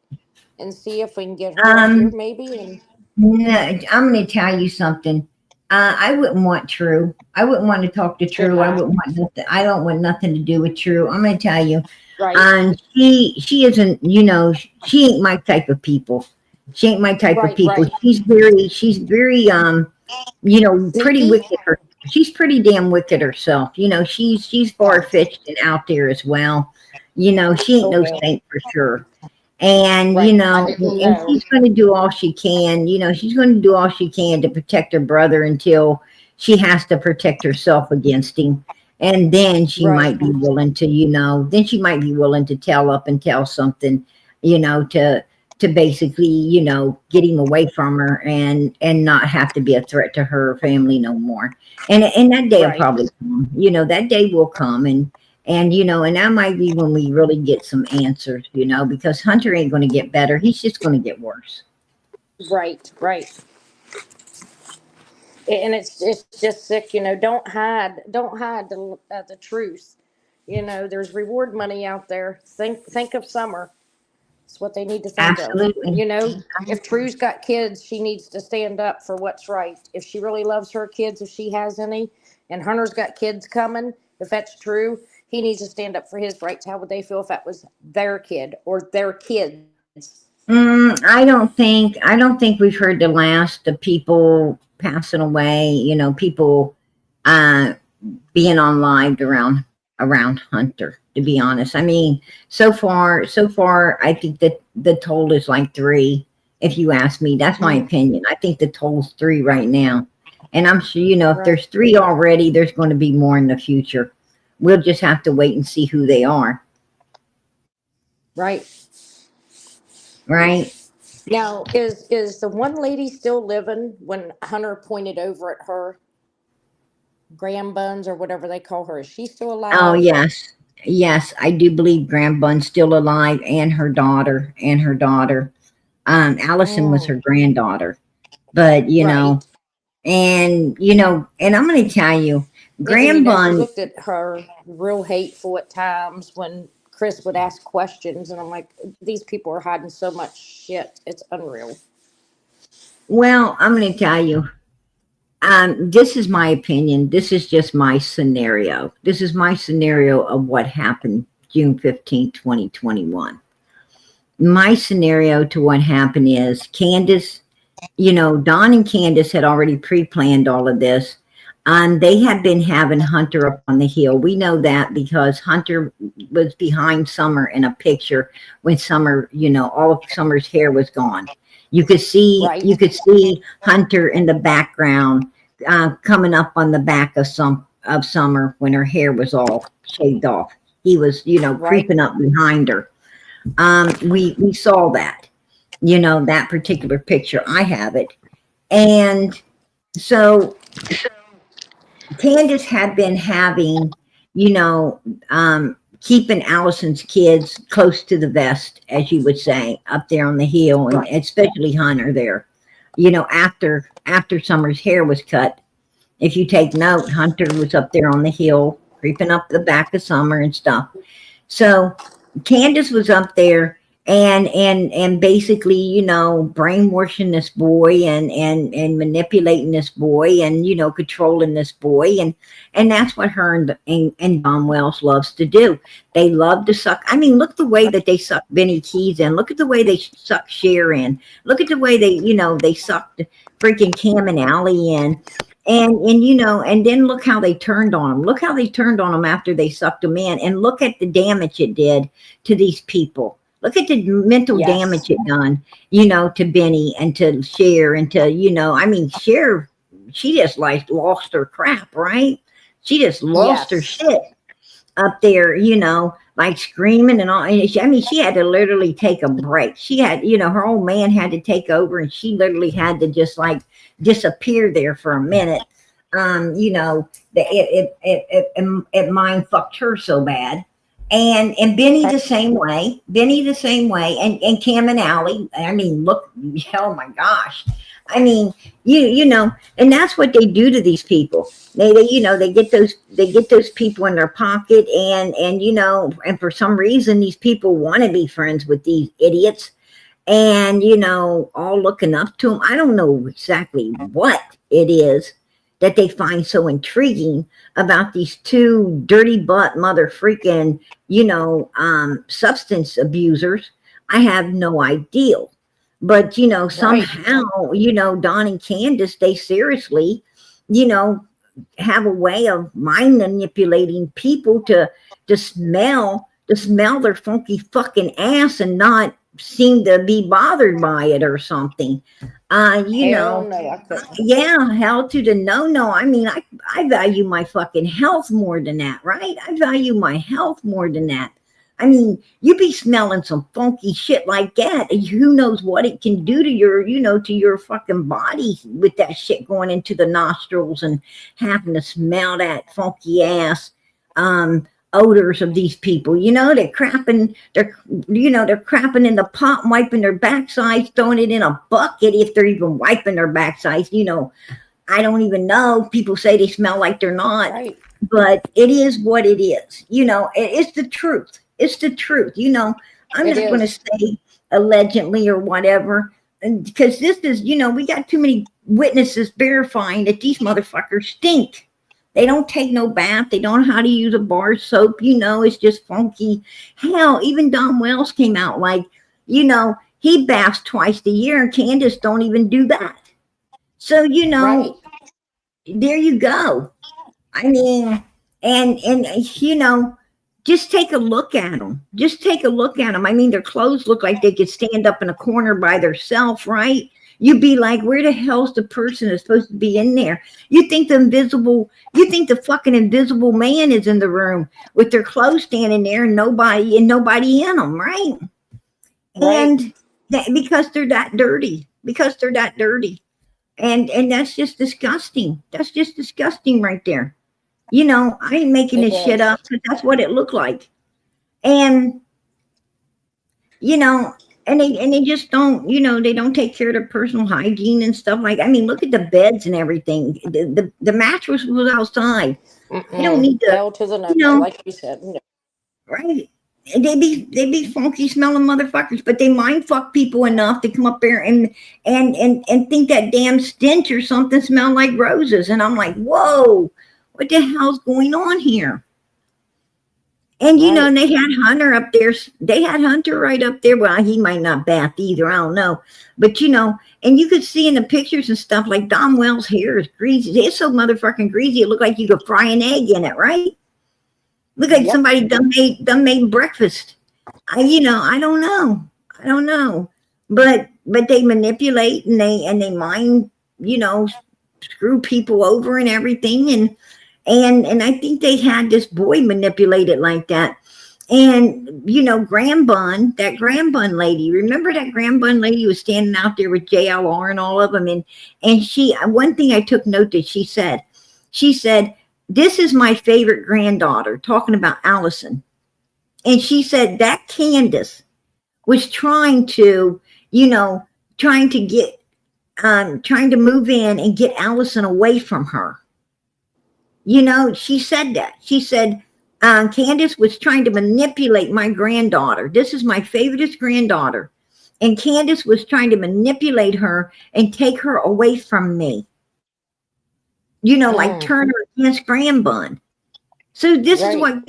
and see if we can get her up here, Um, maybe. And no, I'm going to tell you something. I wouldn't want True. I wouldn't want to talk to True. I wouldn't want nothing. I don't want nothing to do with True. I'm going to tell you. right, She isn't, she ain't my type of people. She ain't my type of right, people. right. She's very, pretty Sneaky. wicked. She's pretty damn wicked herself. She's far-fetched and out there as well. She ain't no Okay. saint for sure. And, Right. I didn't and know. she's going to do all she can. She's going to do all she can to protect her brother until she has to protect herself against him. And then she Right. might be willing to, then she might be willing to tell up and tell something, to basically, get him away from her and not have to be a threat to her family no more. And that day will Right. probably come. That day will come and that might be when we really get some answers, because Hunter ain't going to get better. He's just going to get worse. Right. Right. And it's just sick. Don't hide the truth. There's reward money out there. Think of Summer. It's what they need to think of. Absolutely. If True's got kids, she needs to stand up for what's right. If she really loves her kids, if she has any, and Hunter's got kids coming, if that's true, he needs to stand up for his rights. How would they feel if that was their kid or their kids? I don't think we've heard the last of people passing away, people, uh, being on live around Hunter, to be honest. I mean, so far, I think that the toll is like 3. If you ask me, that's my opinion. I think the toll's 3 right now. And I'm sure, if Right. there's 3 already, there's going to be more in the future. We'll just have to wait and see who they are. Right. Right. Now, is the one lady still living when Hunter pointed over at her? Graham Buns or whatever they call her. Is she still Oh, alive? yes. Yes, I do believe Graham Bun's still alive and her daughter. Allison was her Mm, granddaughter. But, right. and I'm going to tell you, And Graham she Bun, looked at her real hateful at times when Chris would ask questions, and I'm like, these people are hiding so much shit. It's unreal. well, I'm going to tell you, this is my opinion. This is just my scenario. This is my scenario of what happened June 15th, 2021. My scenario to what happened is Candace, Don and Candace had already pre-planned all of this. They had been having Hunter up on the hill. We know that because Hunter was behind Summer in a picture when Summer, all of Summer's hair was gone. You could see Right. Hunter in the background, coming up on the back of Summer when her hair was all shaved off. He was, Right. creeping up behind her. We saw that, that particular picture. I have it. And so Candace had been having, keeping Allison's kids close to the vest, as you would say, up there on the hill, and Right. especially Hunter there. After Summer's hair was cut, if you take note, Hunter was up there on the hill, creeping up the back of Summer and stuff. So Candace was up there, and basically, you know, brainwashing this boy and manipulating this boy and, you know, controlling this boy. And that's what her and Don Wells loves to do. They love to suck. I mean, look the way that they suck Benny Keys in. Look at the way they suck Cher in. Look at the way they, you know, they sucked freaking Cam and Allie in. And you know, and then look how they turned on them. Look how they turned on them after they sucked them in. And look at the damage it did to these people. Look at the mental Yes. damage it done, you know, to Benny and to Cher and to, you know, I mean, Cher, she just like lost her crap, right? She just lost her Yes. shit up there, you know, like screaming and all. And I mean, she had to literally take a break. She had, you know, her old man had to take over and she literally had to just like disappear there for a minute. You know, it mind fucked her so bad. And Benny the same way. Benny the same way. And Cam and Allie. I mean, look, oh my gosh. I mean, you know, and that's what they do to these people. They you know, they get those people in their pocket and you know, and for some reason these people want to be friends with these idiots and you know, all looking up to them. I don't know exactly what it is that they find so intriguing about these two dirty butt mother freaking, you know, substance abusers. I have no idea. But, you know, somehow, you know, Don and Candace, they seriously, you know, have a way of mind manipulating people to smell their funky fucking ass and not seem to be bothered by it or something. You Hell know, no, I couldn't. yeah, hell to the no. I mean, I value my fucking health more than that, right? I value my health more than that. I mean, you be smelling some funky shit like that, and who knows what it can do to your, you know, to your fucking body with that shit going into the nostrils and having to smell that funky ass odors of these people. You know, they're crapping in the pot, wiping their backsides, throwing it in a bucket if they're even wiping their backsides. You know, I don't even know. People say they smell like they're not, Right. but it is what it is. You know, it's the truth. It's the truth. You know, I'm It not going to is. say allegedly or whatever, because this is, you know, we got too many witnesses verifying that these motherfuckers stink. They don't take no bath. They don't know how to use a bar soap. You know, it's just funky. Hell, even Don Wells came out like, you know, he baths twice a year, and Candace don't even do that. So, you know, there you go. I mean, and you know, just take a look at them. Just take a look at them. I mean, their clothes look like they could stand up in a corner by themselves, right? You'd be like, where the hell's the person that's supposed to be in there? You think the fucking invisible man is in the room with their clothes standing there and nobody in them, right? And because they're that dirty. And that's just disgusting. That's just disgusting right there. You know, I ain't making It this shit is. up because that's what it looked like. And, you know, and they just don't, you know, they don't take care of their personal hygiene and stuff like. I mean, look at the beds and everything. The mattress was outside. You don't need to, Hell to the no, you know, like you said. No. right? And they be funky smelling motherfuckers, but they mind fuck people enough to come up there and think that damn stench or something smell like roses. And I'm like, whoa, what the hell's going on here? And you know, and they had Hunter up there. They had Hunter right up there. Well, he might not bath either. I don't know. But you know, and you could see in the pictures and stuff like Don Wells' hair is greasy. It's so motherfucking greasy. It looked like you could fry an egg in it, right? Look like somebody done made breakfast. You know, I don't know. But they manipulate and they mind, you know, screw people over and everything. And I think they had this boy manipulated like that. And, you know, that Graham Bun lady, remember that Graham Bun lady was standing out there with JLR and all of them. And one thing I took note that she said, this is my favorite granddaughter, talking about Allison. And she said that Candace was trying to move in and get Allison away from her. You know, she said that. She said, Candace was trying to manipulate my granddaughter. This is my favoriteest granddaughter. And Candace was trying to manipulate her and take her away from me. You know, like turn her against Grandbun. So this is what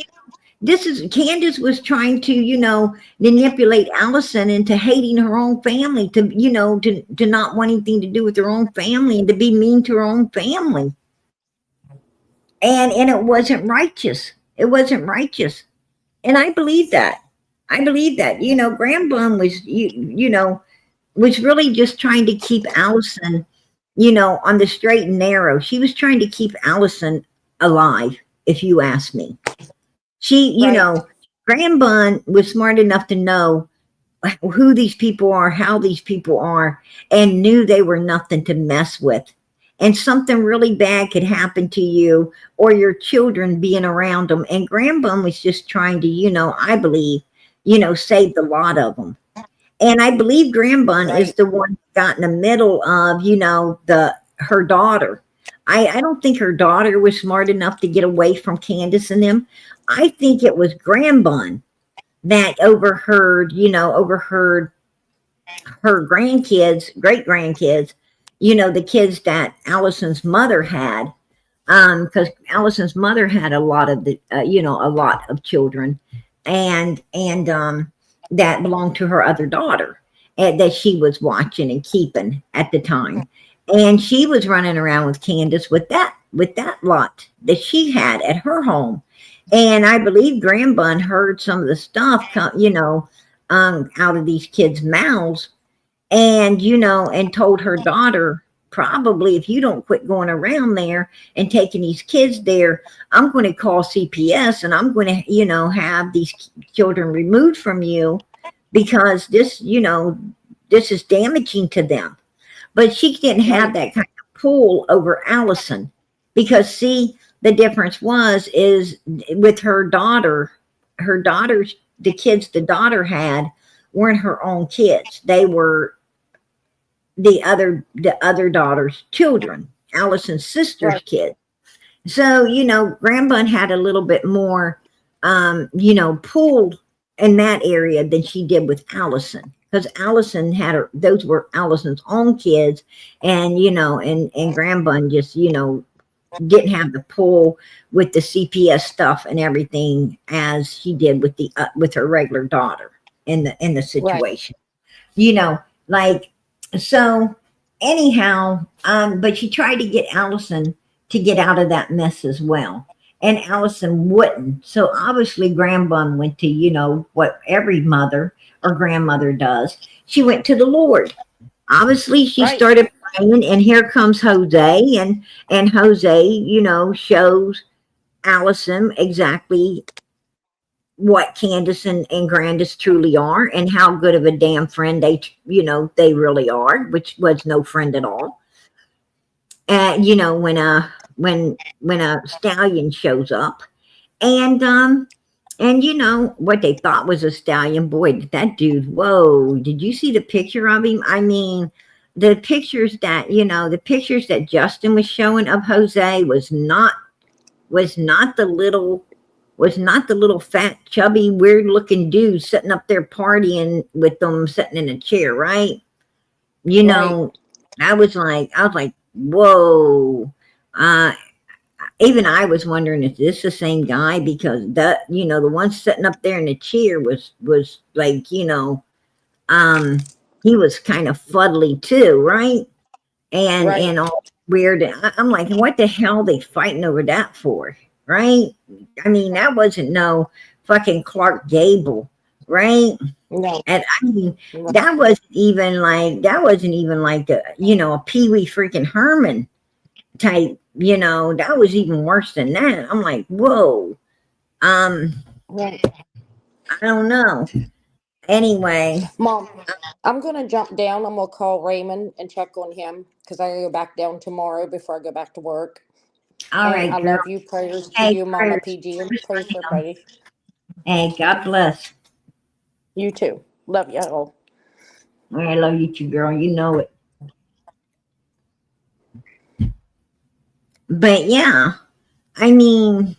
Candace was trying to, you know, manipulate Allison into hating her own family, to, you know, to not want anything to do with her own family and to be mean to her own family. And it wasn't righteous. It wasn't righteous. And I believe that. You know, Grandbun was, you know, was really just trying to keep Allison, you know, on the straight and narrow. She was trying to keep Allison alive, if you ask me. She, you know, Grandbun was smart enough to know who these people are, how these people are, and knew they were nothing to mess with. And something really bad could happen to you or your children being around them. And Grandbun was just trying to, you know, I believe, you know, save the lot of them. And I believe Grandbun is the one that got in the middle of, you know, her daughter. I don't think her daughter was smart enough to get away from Candace and them. I think it was Grandbun that overheard her grandkids, great grandkids, you know, the kids that Allison's mother had, because Allison's mother had a lot of a lot of children, and that belonged to her other daughter, and that she was watching and keeping at the time, and she was running around with Candace with that lot that she had at her home, and I believe Grandbun heard some of the stuff, you know, out of these kids' mouths. And, you know, and told her daughter, probably, if you don't quit going around there and taking these kids there, I'm going to call CPS and I'm going to, you know, have these children removed from you because this, you know, this is damaging to them. But she didn't have that kind of pull over Allison because, see, the difference is with her daughter, the kids the daughter had weren't her own kids. They were the other daughter's children, Allison's sister's kids. So, you know, Grandbun had a little bit more, you know, pulled in that area than she did with Allison, because Allison had those were Allison's own kids, and, you know, and Grandbun just, you know, didn't have the pull with the CPS stuff and everything as he did with her regular daughter in the situation, you know, like. So anyhow, but she tried to get Allison to get out of that mess as well. And Allison wouldn't. So obviously Grandbun went to, you know, what every mother or grandmother does. She went to the Lord. Obviously she started praying, and here comes Jose, and Jose, you know, shows Allison exactly what Candace and Grandis truly are, and how good of a damn friend they really are, which was no friend at all. You know, when a stallion shows up, and you know what they thought was a stallion, boy, that dude, whoa, did you see the picture of him? I mean, the pictures that Justin was showing of Jose was not the little fat, chubby, weird looking dude sitting up there partying with them, sitting in a chair, right? You know, I was like, whoa. Even I was wondering, is this the same guy? Because the one sitting up there in the chair was like, you know, he was kind of fuddly too, right? And all weird. I'm like, what the hell are they fighting over that for? Right? I mean, that wasn't no fucking Clark Gable, right? No. And I mean, that wasn't even like a, you know, a Pee Wee freaking Herman type, you know, that was even worse than that. I'm like, whoa. I don't know. Anyway. Mom, I'm going to jump down. I'm going to call Raymond and check on him because I go back down tomorrow before I go back to work. All right, I girl. love you. Prayers to you, Mama PG, and prayers for everybody. Hey, God bless. You too. Love you all. I love you too, girl. You know it. But yeah, I mean,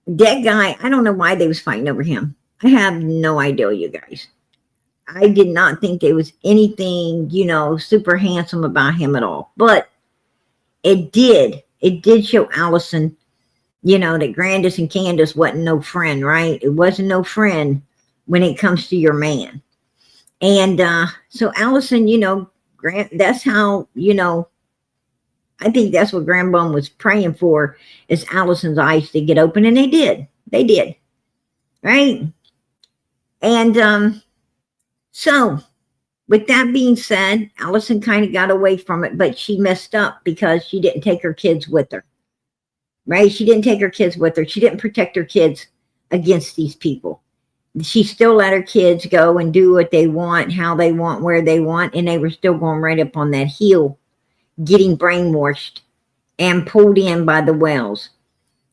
that guy, I don't know why they was fighting over him. I have no idea, you guys. I did not think there was anything, you know, super handsome about him at all. But it did show Allison, you know, that Grandis and Candace wasn't no friend, right? It wasn't no friend when it comes to your man. And so Allison, you know, that's how, you know, I think that's what Grandbum was praying for, is Allison's eyes to get open, and they did. They did. Right? And so with that being said, Allison kind of got away from it, but she messed up because she didn't take her kids with her. Right? She didn't take her kids with her. She didn't protect her kids against these people. She still let her kids go and do what they want, how they want, where they want, and they were still going right up on that hill, getting brainwashed and pulled in by the Wells.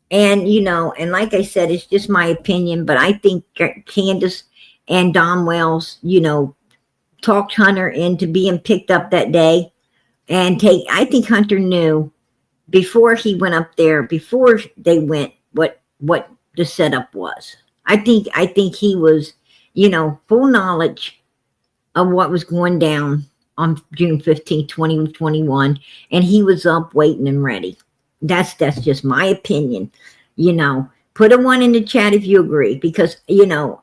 And, you know, and like I said, it's just my opinion, but I think Candace and Don Wells, you know, talked Hunter into being picked up that day. And I think Hunter knew before he went up there, before they went, what the setup was. I think he was, you know, full knowledge of what was going down on June 15th, 2021, and he was up waiting and ready. That's just my opinion. You know, put a 1 in the chat if you agree, because, you know,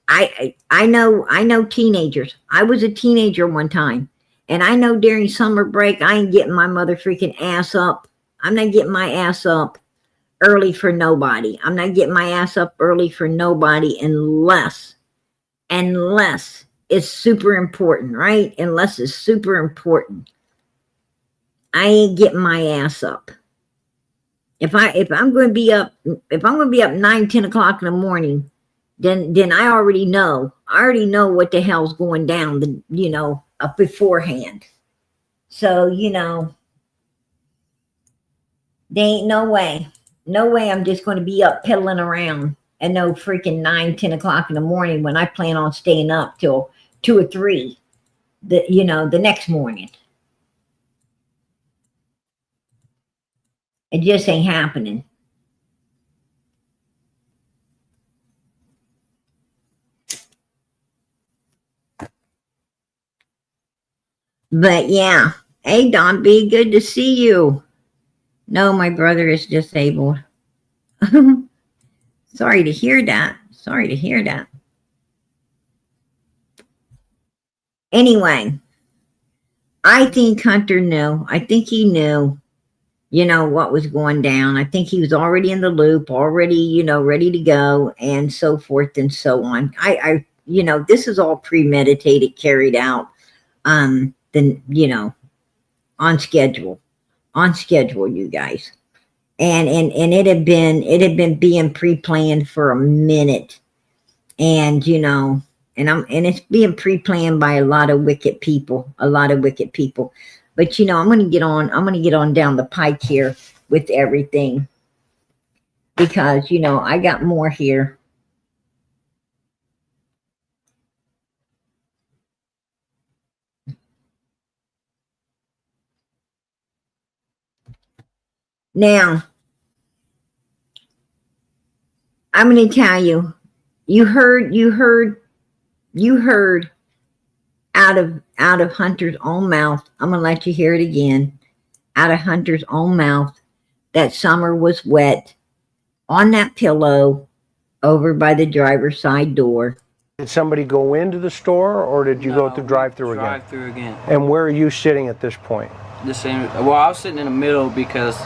I know teenagers. I was a teenager one time, and I know during summer break I ain't getting my mother freaking ass up. I'm not getting my ass up early for nobody. I'm not getting my ass up early for nobody unless it's super important, right? Unless it's super important. I ain't getting my ass up. If I'm going to be up 9, 10 o'clock in the morning, then I already know what the hell's going down, you know, up beforehand. So, you know, there ain't no way I'm just going to be up pedaling around at no freaking 9, 10 o'clock in the morning when I plan on staying up till 2 or 3, the next morning. It just ain't happening. But yeah. Hey, Don B, good to see you. No, my brother is disabled. Sorry to hear that. Sorry to hear that. Anyway, I think Hunter knew. I think he knew, you know, what was going down. I think he was already in the loop, already, you know, ready to go, and so forth and so on. I you know, this is all premeditated, carried out, then, you know, on schedule, you guys. And it had been being pre-planned for a minute. And, you know, and it's being pre-planned by a lot of wicked people. But, you know, I'm going to get on down the pike here with everything, because, you know, I got more here. Now, I'm going to tell you, you heard out of Hunter's own mouth. I'm going to let you hear it again. Out of Hunter's own mouth, that Summer was wet on that pillow over by the driver's side door. Did somebody go into the store, or did you go through drive-through again? Drive-through again. And where are you sitting at this point? The same. Well, I was sitting in the middle because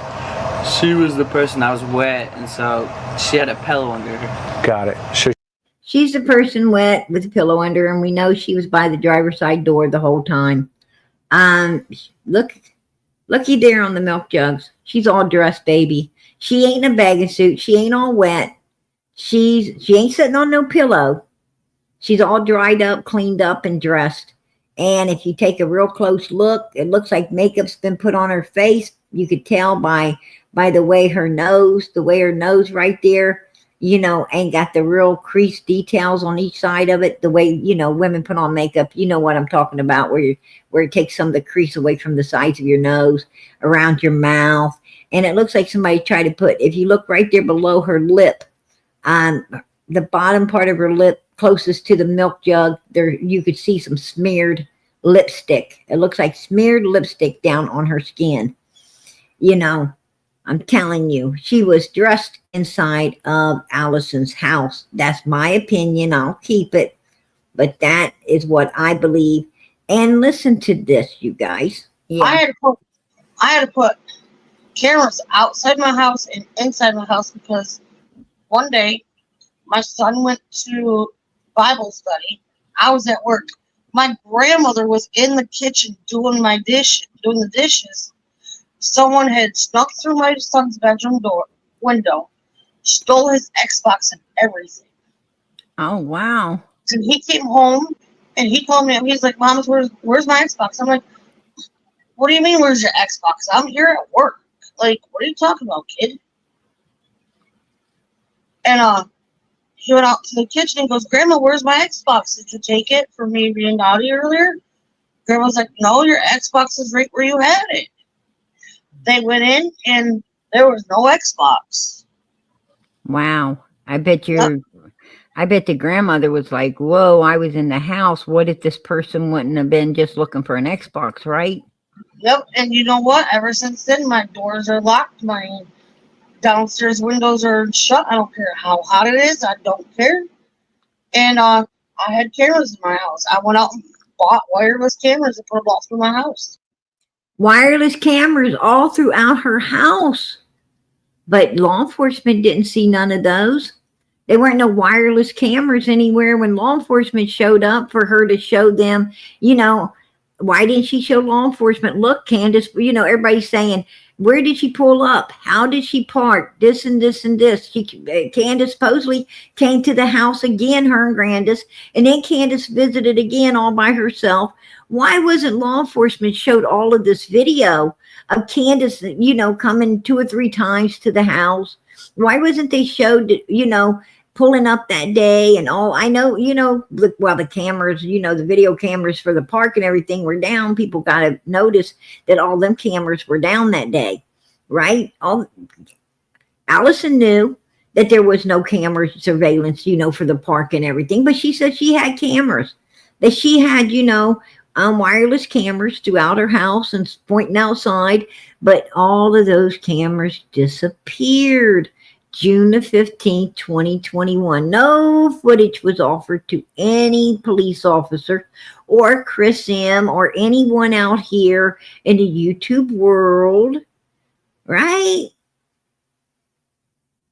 she was the person that was wet, and so she had a pillow under her. Got it. So she's the person wet with a pillow under her, and we know she was by the driver's side door the whole time. Looky there on the milk jugs. She's all dressed, baby. She ain't in a bathing suit. She ain't all wet. She ain't sitting on no pillow. She's all dried up, cleaned up, and dressed. And if you take a real close look, it looks like makeup's been put on her face. You could tell by the way her nose right there, you know, ain't got the real crease details on each side of it. The way, you know, women put on makeup, you know what I'm talking about, where it takes some of the crease away from the sides of your nose, around your mouth. And it looks like somebody tried to put, if you look right there below her lip, The bottom part of her lip closest to the milk jug, there you could see some smeared lipstick. It looks like smeared lipstick down on her skin. You know, I'm telling you, she was dressed inside of Allison's house. That's my opinion. I'll keep it. But that is what I believe. And listen to this, you guys. Yeah. I had to put cameras outside my house and inside my house because one day my son went to Bible study. I was at work. My grandmother was in the kitchen doing the dishes. Someone had snuck through my son's bedroom window, stole his Xbox and everything. Oh, wow. And he came home and he called me up. He's like, "Mom, where's my Xbox?" I'm like, "What do you mean, where's your Xbox? I'm here at work. Like, what are you talking about, kid?" And he went out to the kitchen and goes, "Grandma, where's my Xbox? Did you take it for me being naughty earlier?" Grandma's like, "No, your Xbox is right where you had it." They went in and there was no Xbox. Wow. I bet the grandmother was like, whoa, I was in the house. What if this person wouldn't have been just looking for an Xbox, right? Yep, and you know what? Ever since then, my doors are locked. My downstairs windows are shut. I don't care how hot it is. I don't care. And I had cameras in my house. I went out and bought wireless cameras and put them all through my house. Wireless cameras all throughout her house. But law enforcement didn't see none of those. There weren't no wireless cameras anywhere when law enforcement showed up for her to show them, why didn't she show law enforcement? Look, Candace, everybody's saying, where did she pull up? How did she park? This and this and this. Candace supposedly came to the house again, her and Grandis, and then Candace visited again all by herself. Why wasn't law enforcement showed all of this video of Candace, coming 2 or 3 times to the house? Why wasn't they showed, pulling up that day and all? I know, the cameras, the video cameras for the park and everything were down. People got to notice that all them cameras were down that day, right? Allison knew that there was no camera surveillance, for the park and everything, but she said she had cameras, that she had, wireless cameras throughout her house and pointing outside, but all of those cameras disappeared. June the 15th, 2021. No footage was offered to any police officer or Chris M. or anyone out here in the YouTube world, right?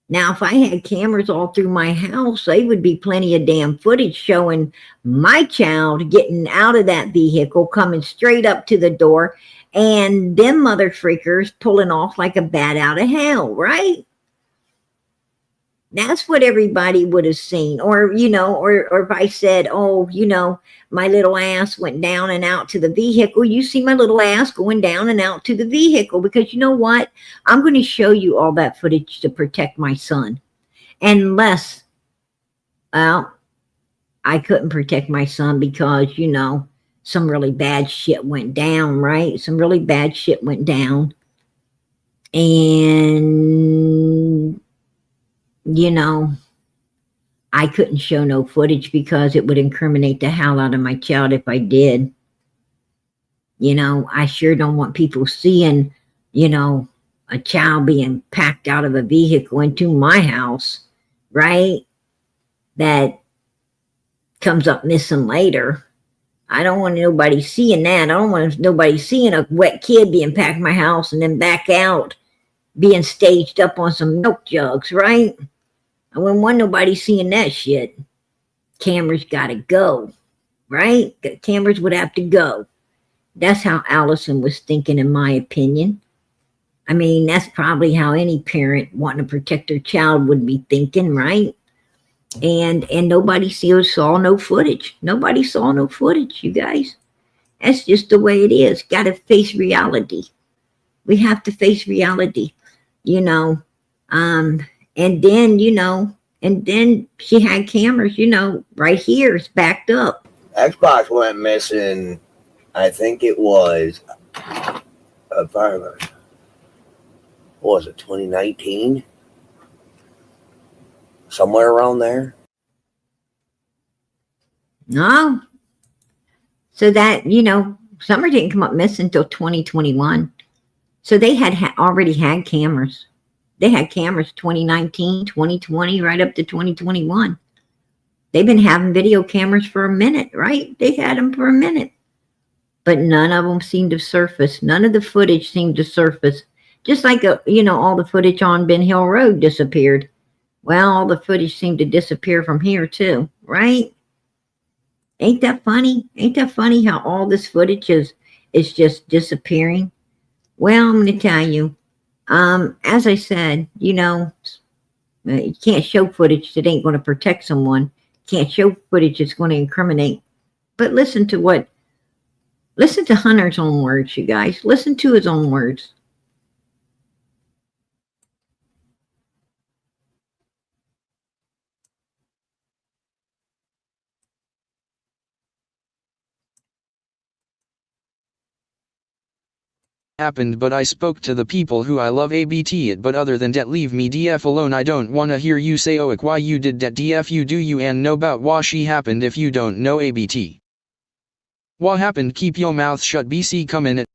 Now, if I had cameras all through my house, there would be plenty of damn footage showing my child getting out of that vehicle, coming straight up to the door, and them mother freakers pulling off like a bat out of hell, right? That's what everybody would have seen. Or, or if I said, oh, my little ass went down and out to the vehicle, you see my little ass going down and out to the vehicle, because you know what? I'm going to show you all that footage to protect my son. Unless, well, I couldn't protect my son because, some really bad shit went down, right? Some really bad shit went down. And I couldn't show no footage because it would incriminate the hell out of my child if I did. I sure don't want people seeing, a child being packed out of a vehicle into my house, right? That comes up missing later. I don't want nobody seeing that. I don't want nobody seeing a wet kid being packed in my house and then back out, being staged up on some milk jugs, right? I wouldn't want nobody seeing that shit. Cameras gotta go, right? The cameras would have to go. That's how Allison was thinking, in my opinion. I mean, that's probably how any parent wanting to protect their child would be thinking, right? And nobody saw no footage. Nobody saw no footage, you guys. That's just the way it is. Gotta face reality. We have to face reality, and then she had cameras, right here. It's backed up. Xbox went missing, I think it was, what was it, 2019? somewhere around there. No. So that, Summer didn't come up missing until 2021. So they had already had cameras. They had cameras 2019, 2020, right up to 2021. They've been having video cameras for a minute, right? They had them for a minute. But none of them seemed to surface. None of the footage seemed to surface. Just like, all the footage on Ben Hill Road disappeared. Well, all the footage seemed to disappear from here too, right? Ain't that funny? Ain't that funny how all this footage is just disappearing? Well, I'm going to tell you, as I said, you can't show footage that ain't going to protect someone. Can't show footage that's going to incriminate. But listen to Hunter's own words, you guys. Listen to his own words. Happened, but I spoke to the people who I love ABT it, but other than that leave me DF alone. I don't wanna hear you say oik why you did that DF you do you and know about why she happened if you don't know ABT. What happened? Keep your mouth shut. BC come in it.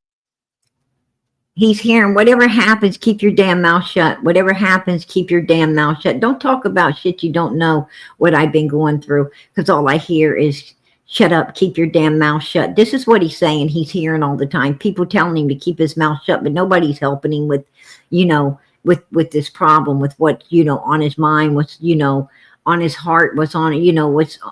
He's hearing whatever happens, keep your damn mouth shut. Whatever happens, keep your damn mouth shut. Don't talk about shit you don't know what I've been going through, because all I hear is shut up, keep your damn mouth shut. This is what he's saying. He's hearing all the time. People telling him to keep his mouth shut, but nobody's helping him with, with this problem, with what, on his mind, what's, on his heart, what's on,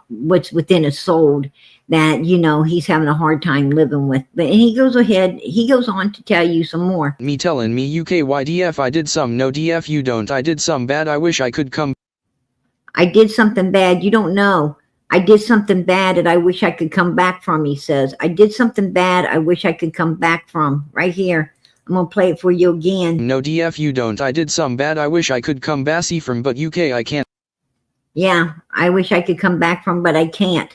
what's within his soul that, he's having a hard time living with. But he goes on to tell you some more. Me telling me UKYDF I did some, no DF you don't. I did some bad, I wish I could come. I did something bad, you don't know. I did something bad that I wish I could come back from, he says. I did something bad I wish I could come back from. Right here. I'm going to play it for you again. No DF you don't. I did some bad I wish I could come bassy from, but UK I can't. Yeah, I wish I could come back from, but I can't.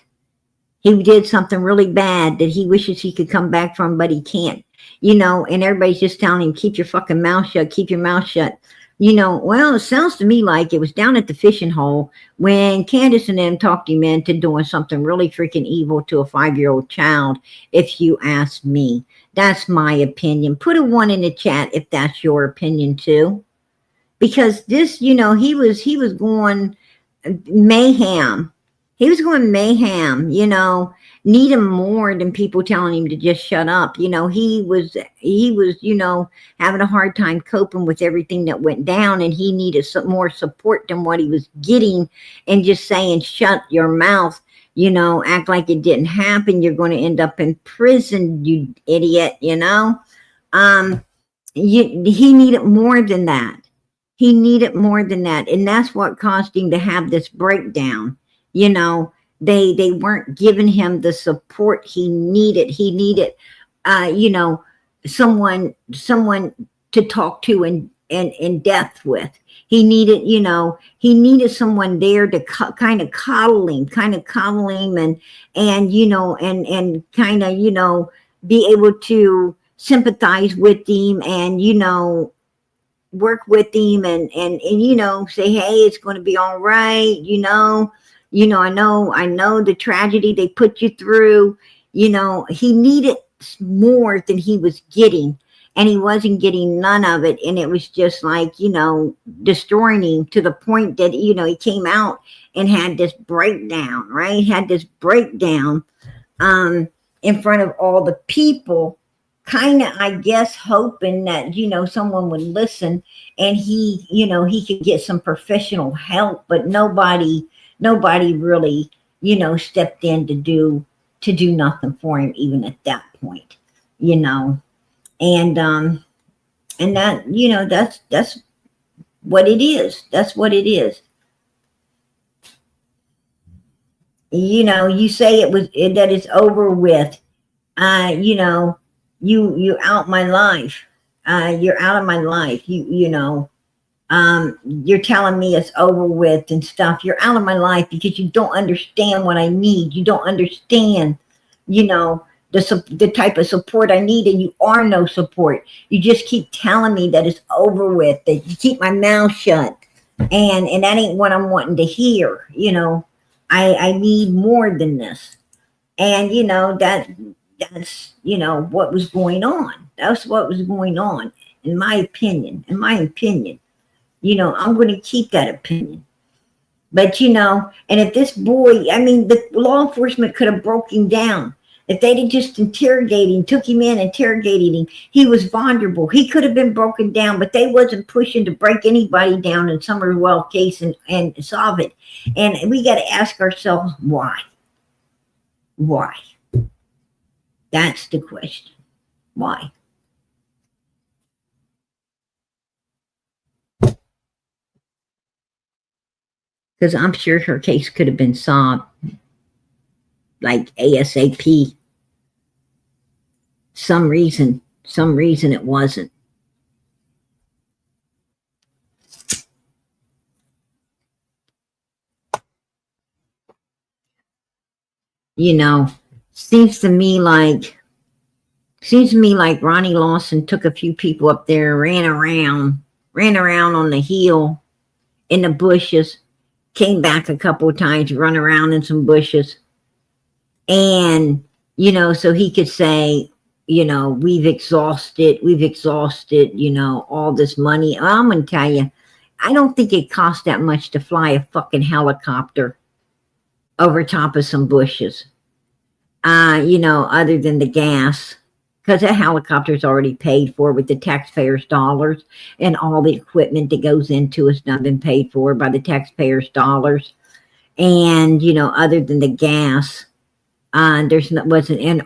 He did something really bad that he wishes he could come back from, but he can't. And everybody's just telling him, keep your fucking mouth shut, keep your mouth shut. Well, it sounds to me like it was down at the fishing hole when Candace and them talked him into doing something really freaking evil to a 5-year-old child, if you ask me. That's my opinion. Put a 1 in the chat if that's your opinion too. Because this, he was going mayhem. He was going mayhem, need him more than people telling him to just shut up. He was, having a hard time coping with everything that went down, and he needed some more support than what he was getting, and just saying, shut your mouth, act like it didn't happen. You're going to end up in prison, you idiot, he needed more than that. He needed more than that. And that's what caused him to have this breakdown. They weren't giving him the support he needed. He needed, someone to talk to in depth with. He needed someone there to kind of coddle him and kind of, be able to sympathize with him and, work with him and say, hey, it's going to be all right. I know the tragedy they put you through. He needed more than he was getting, and he wasn't getting none of it. And it was just like, destroying him to the point that, he came out and had this breakdown, right? Had this breakdown in front of all the people, kind of, I guess, hoping that, someone would listen and he could get some professional help, but nobody really, stepped in to do nothing for him, even at that point, and that, that's what it is. That's what it is. You say that it's over with, you out my life. You're out of my life. You're telling me it's over with and stuff. You're out of my life because you don't understand what I need. You don't understand, the type of support I need, and you are no support. You just keep telling me that it's over with, that you keep my mouth shut. And that ain't what I'm wanting to hear. You know, I need more than this. And you know, that's, you know, what was going on. That's what was going on, in my opinion. In my opinion. You know, I'm going to keep that opinion. But, you know, and if this boy, I mean, the law enforcement could have broke him down. If they'd have just interrogated him, took him in, interrogated him, he was vulnerable. He could have been broken down, but they wasn't pushing to break anybody down in Somerville case and solve it. And we got to ask ourselves, why? Why? That's the question. Why? Because I'm sure her case could have been solved like ASAP. Some reason it wasn't. You know, seems to me like Ronnie Lawson took a few people up there, ran around on the hill in the bushes, came back a couple of times, run around in some bushes. And, you know, so he could say, you know, we've exhausted, you know, all this money. I'm going to tell you, I don't think it cost that much to fly a fucking helicopter over top of some bushes. You know, other than the gas, because that helicopter's already paid for with the taxpayers' dollars, and all the equipment that goes into it's not been paid for by the taxpayers' dollars. And, you know, other than the gas, and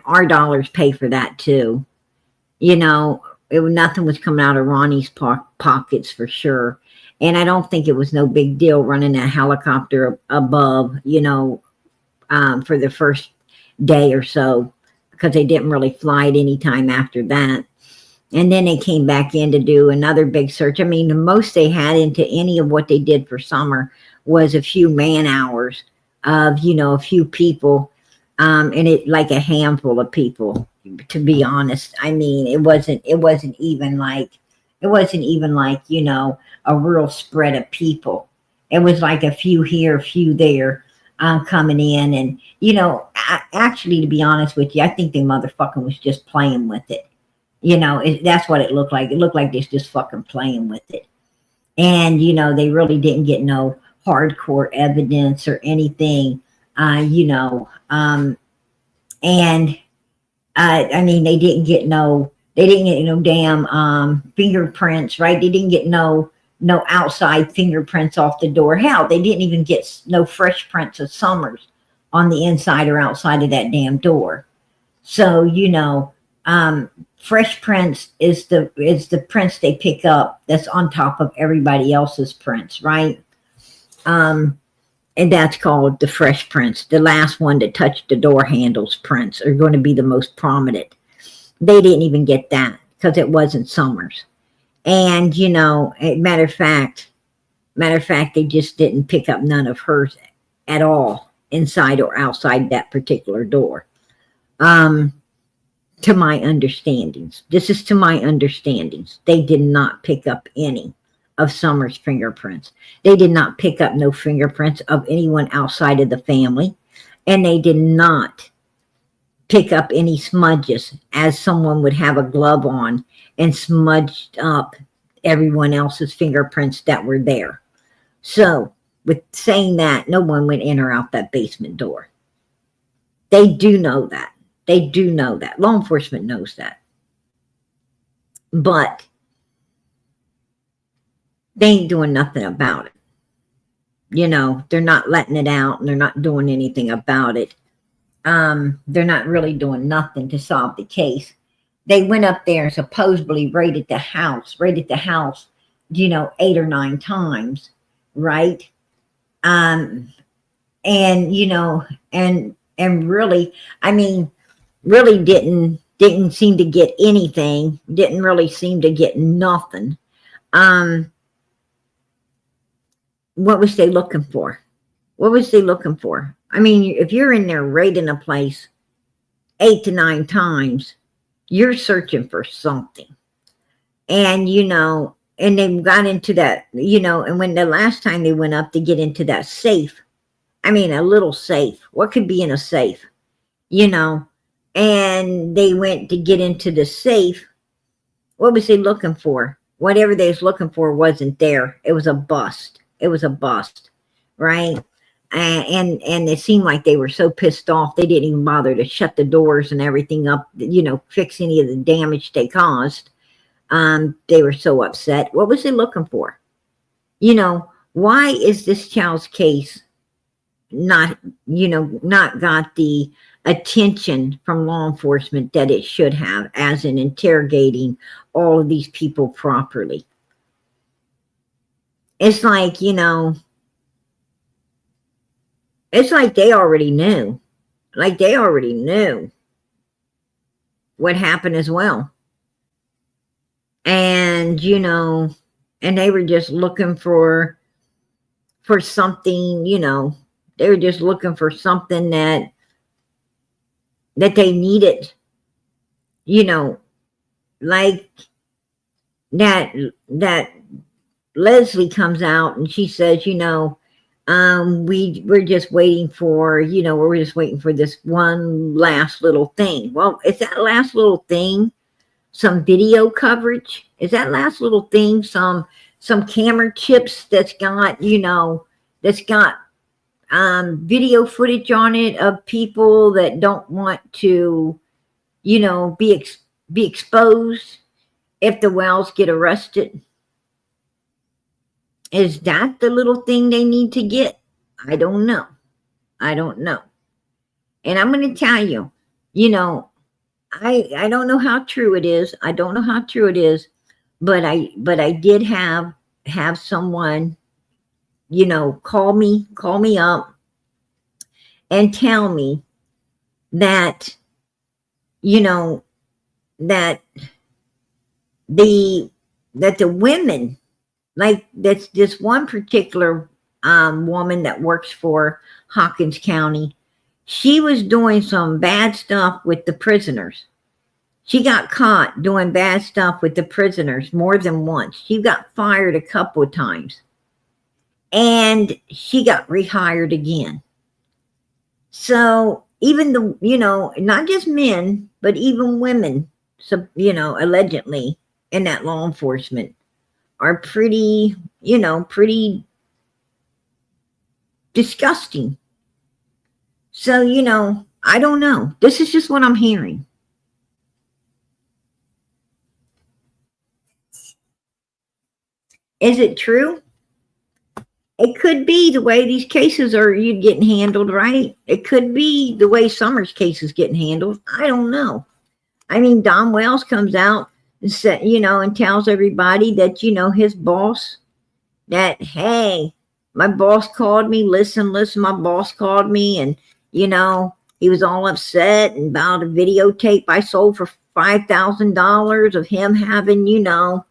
our dollars pay for that too. You know, nothing was coming out of Ronnie's pockets for sure. And I don't think it was no big deal running that helicopter above, you know, for the first day or so, because they didn't really fly it any time after that. And then they came back in to do another big search. I mean, the most they had into any of what they did for summer was a few man hours of, you know, a few people. And it like a handful of people, to be honest. I mean, it wasn't even like, you know, a real spread of people. It was like a few here, a few there, coming in. And, you know, actually, to be honest with you, I think the motherfucker was just playing with it. You know, that's what it looked like. It looked like they're just fucking playing with it. And, you know, they really didn't get no hardcore evidence or anything, you know. And I mean, they didn't get no damn fingerprints, right? They didn't get no outside fingerprints off the door. Hell, they didn't even get no fresh prints of Summers on the inside or outside of that damn door. So, you know, fresh prints is the prints they pick up that's on top of everybody else's prints, right? And that's called the fresh prints. The last one that touched the door handles prints are going to be the most prominent. They didn't even get that because it wasn't Summers. And, you know, matter of fact, they just didn't pick up none of hers at all inside or outside that particular door. To my understandings. This is to my understandings. They did not pick up any of Summers' fingerprints. They did not pick up no fingerprints of anyone outside of the family. And they did not pick up any smudges, as someone would have a glove on and smudged up everyone else's fingerprints that were there. So, with saying that, no one went in or out that basement door. They do know that. They do know that. Law enforcement knows that. But they ain't doing nothing about it. You know, they're not letting it out and they're not doing anything about it. They're not really doing nothing to solve the case. They went up there and supposedly raided the house, you know, 8 or 9 times, right? And, you know, and really, I mean, really didn't seem to get anything, didn't really seem to get nothing. What was they looking for? What was they looking for? I mean, if you're in there raiding a place 8 to 9 times, you're searching for something. And, you know, and they got into that, you know, and when the last time they went up to get into that safe, I mean, a little safe. What could be in a safe, you know? And they went to get into the safe. What was they looking for? Whatever they was looking for wasn't there. It was a bust. It was a bust, right? And it seemed like they were so pissed off they didn't even bother to shut the doors and everything up, you know, fix any of the damage they caused. They were so upset. What was they looking for? You know, why is this child's case not, you know, not got the attention from law enforcement that it should have, as in interrogating all of these people properly? It's like, you know, it's like they already knew. Like they already knew what happened as well. And, you know, and they were just looking for something, you know, they were just looking for something that they needed, you know, like that Leslie comes out and she says, you know, we're just waiting for, you know, we're just waiting for this one last little thing. Well, is that last little thing some video coverage? Is that last little thing some camera chips that's got, you know, that's got video footage on it of people that don't want to, you know, be exposed if the Wells get arrested? Is that the little thing they need to get? I don't know. I don't know. And I'm going to tell you, you know, I don't know how true it is. I don't know how true it is, but I did have someone, you know, call me up and tell me that, you know, that the women, like that's this one particular woman that works for Hawkins County, she was doing some bad stuff with the prisoners. She got caught doing bad stuff with the prisoners more than once. She got fired a couple of times. And she got rehired again. So even the, you know, not just men, but even women, so, you know, allegedly in that law enforcement are pretty, you know, pretty disgusting. So, you know, I don't know. This is just what I'm hearing. Is it true? It could be the way these cases are you getting handled, right? It could be the way Summer's case is getting handled. I don't know. I mean, Don Wells comes out and said, you know, and tells everybody that, you know, his boss, that, hey, my boss called me, listen, my boss called me, and, you know, he was all upset and about a videotape I sold for $5,000 of him having, you know,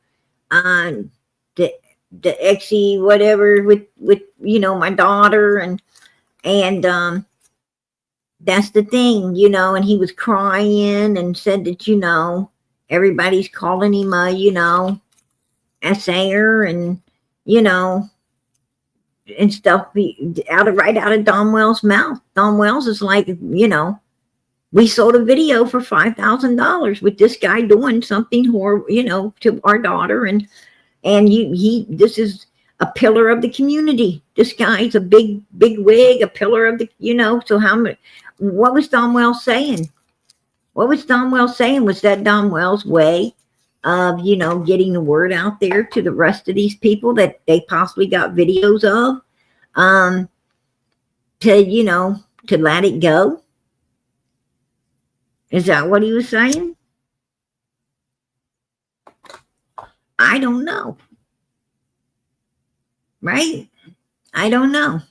the exy whatever with you know, my daughter, and that's the thing, you know, and he was crying and said that, you know, everybody's calling him a, you know, assayer and, you know, and stuff right out of Don Wells' mouth. Don Wells is like, you know, we sold a video for $5,000 with this guy doing something horrible, you know, to our daughter, and this is a pillar of the community. This guy's a big wig, a pillar of the, you know, so how much, what was Don Wells saying? What was Don Wells saying? Was that Don Wells' way of, you know, getting the word out there to the rest of these people that they possibly got videos of, to, you know, to let it go? Is that what he was saying? I don't know. Right? I don't know.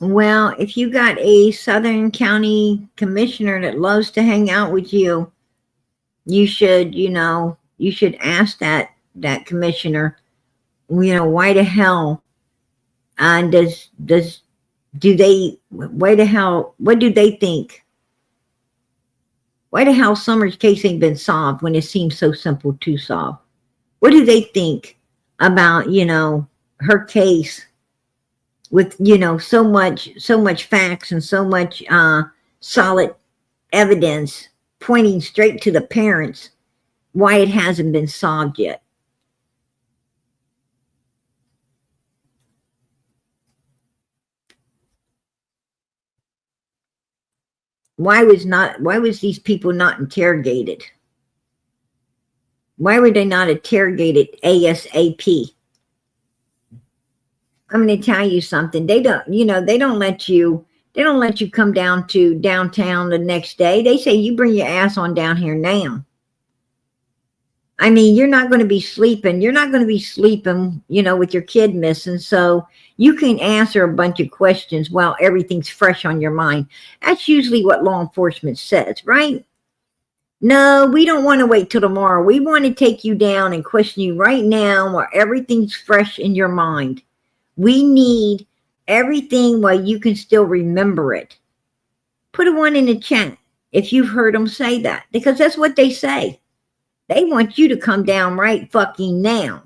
Well, if you got a Southern County commissioner that loves to hang out with you, you should, you should ask that commissioner, why the hell what do they think? Why the hell Summer's case ain't been solved when it seems so simple to solve? What do they think about, her case with, so much facts and so much solid evidence pointing straight to the parents, why it hasn't been solved yet? Why was these people not interrogated? Why were they not interrogated ASAP? I'm going to tell you something. They don't let you come down to downtown the next day. They say you bring your ass on down here now. I mean, you're not going to be sleeping. You're not going to be sleeping, with your kid missing. So you can answer a bunch of questions while everything's fresh on your mind. That's usually what law enforcement says, right? No, we don't want to wait till tomorrow. We want to take you down and question you right now while everything's fresh in your mind. We need everything while you can still remember it. Put a 1 in the chat if you've heard them say that, because that's what they say. They want you to come down right fucking now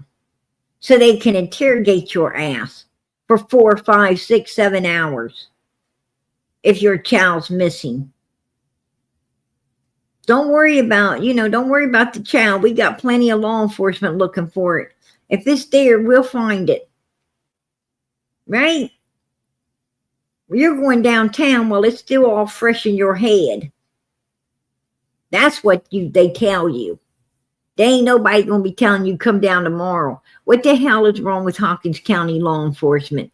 so they can interrogate your ass for 4, 5, 6, 7 hours if your child's missing. Don't worry about the child. We got plenty of law enforcement looking for it. If it's there, we'll find it. Right? You're going downtown while it's still all fresh in your head. That's what they tell you. There ain't nobody going to be telling you come down tomorrow. What the hell is wrong with Hawkins County law enforcement?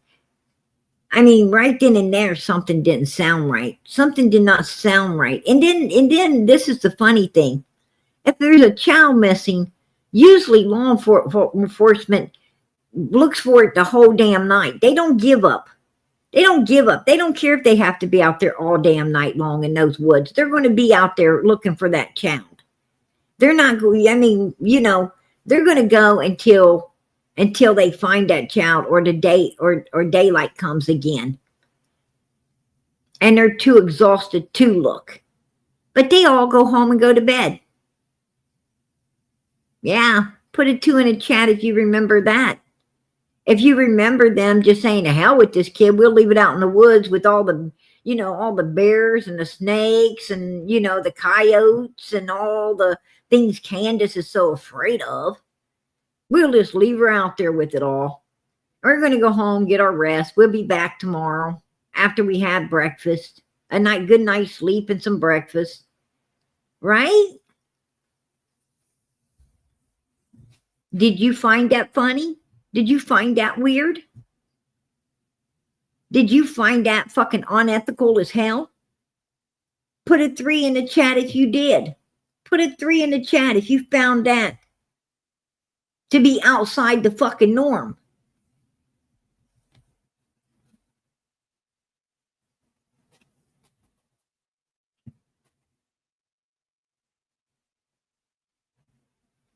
I mean, right then and there, something didn't sound right. Something did not sound right. And then this is the funny thing. If there's a child missing, usually law enforcement looks for it the whole damn night. They don't give up. They don't give up. They don't care if they have to be out there all damn night long in those woods. They're going to be out there looking for that child. They're not going, they're going to go until they find that child or the day or daylight comes again. And they're too exhausted to look. But they all go home and go to bed. Yeah, put a 2 in the chat if you remember that. If you remember them just saying, to hell with this kid, we'll leave it out in the woods with all the, all the bears and the snakes and, the coyotes and all the things Candace is so afraid of. We'll just leave her out there with it all. We're going to go home, get our rest. We'll be back tomorrow after we have breakfast. Good night's sleep and some breakfast. Right? Did you find that funny? Did you find that weird? Did you find that fucking unethical as hell? Put a 3 in the chat if you did. Put a 3 in the chat if you found that to be outside the fucking norm.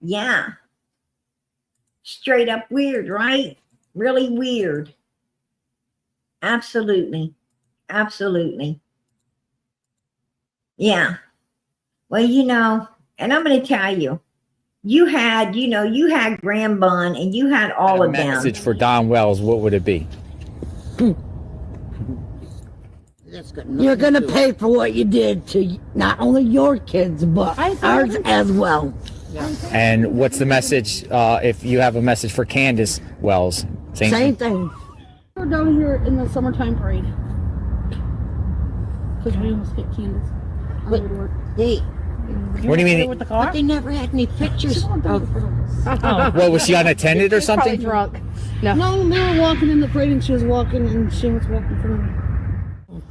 Yeah. Straight up weird, right? Really weird. Absolutely. Absolutely. Yeah. Well, and I'm going to tell you, you had Graham Bunn and you had all of them. Message for Don Wells, what would it be? You're going to pay for what you did to not only your kids, but ours as well. And what's the message, if you have a message for Candace Wells? Same thing. We're down here in the summertime parade. Because we almost hit Candace. What do you mean? With the car? But they never had any pictures of her. What, was she unattended or something? Drunk. No, they were walking in the parade and she was walking from.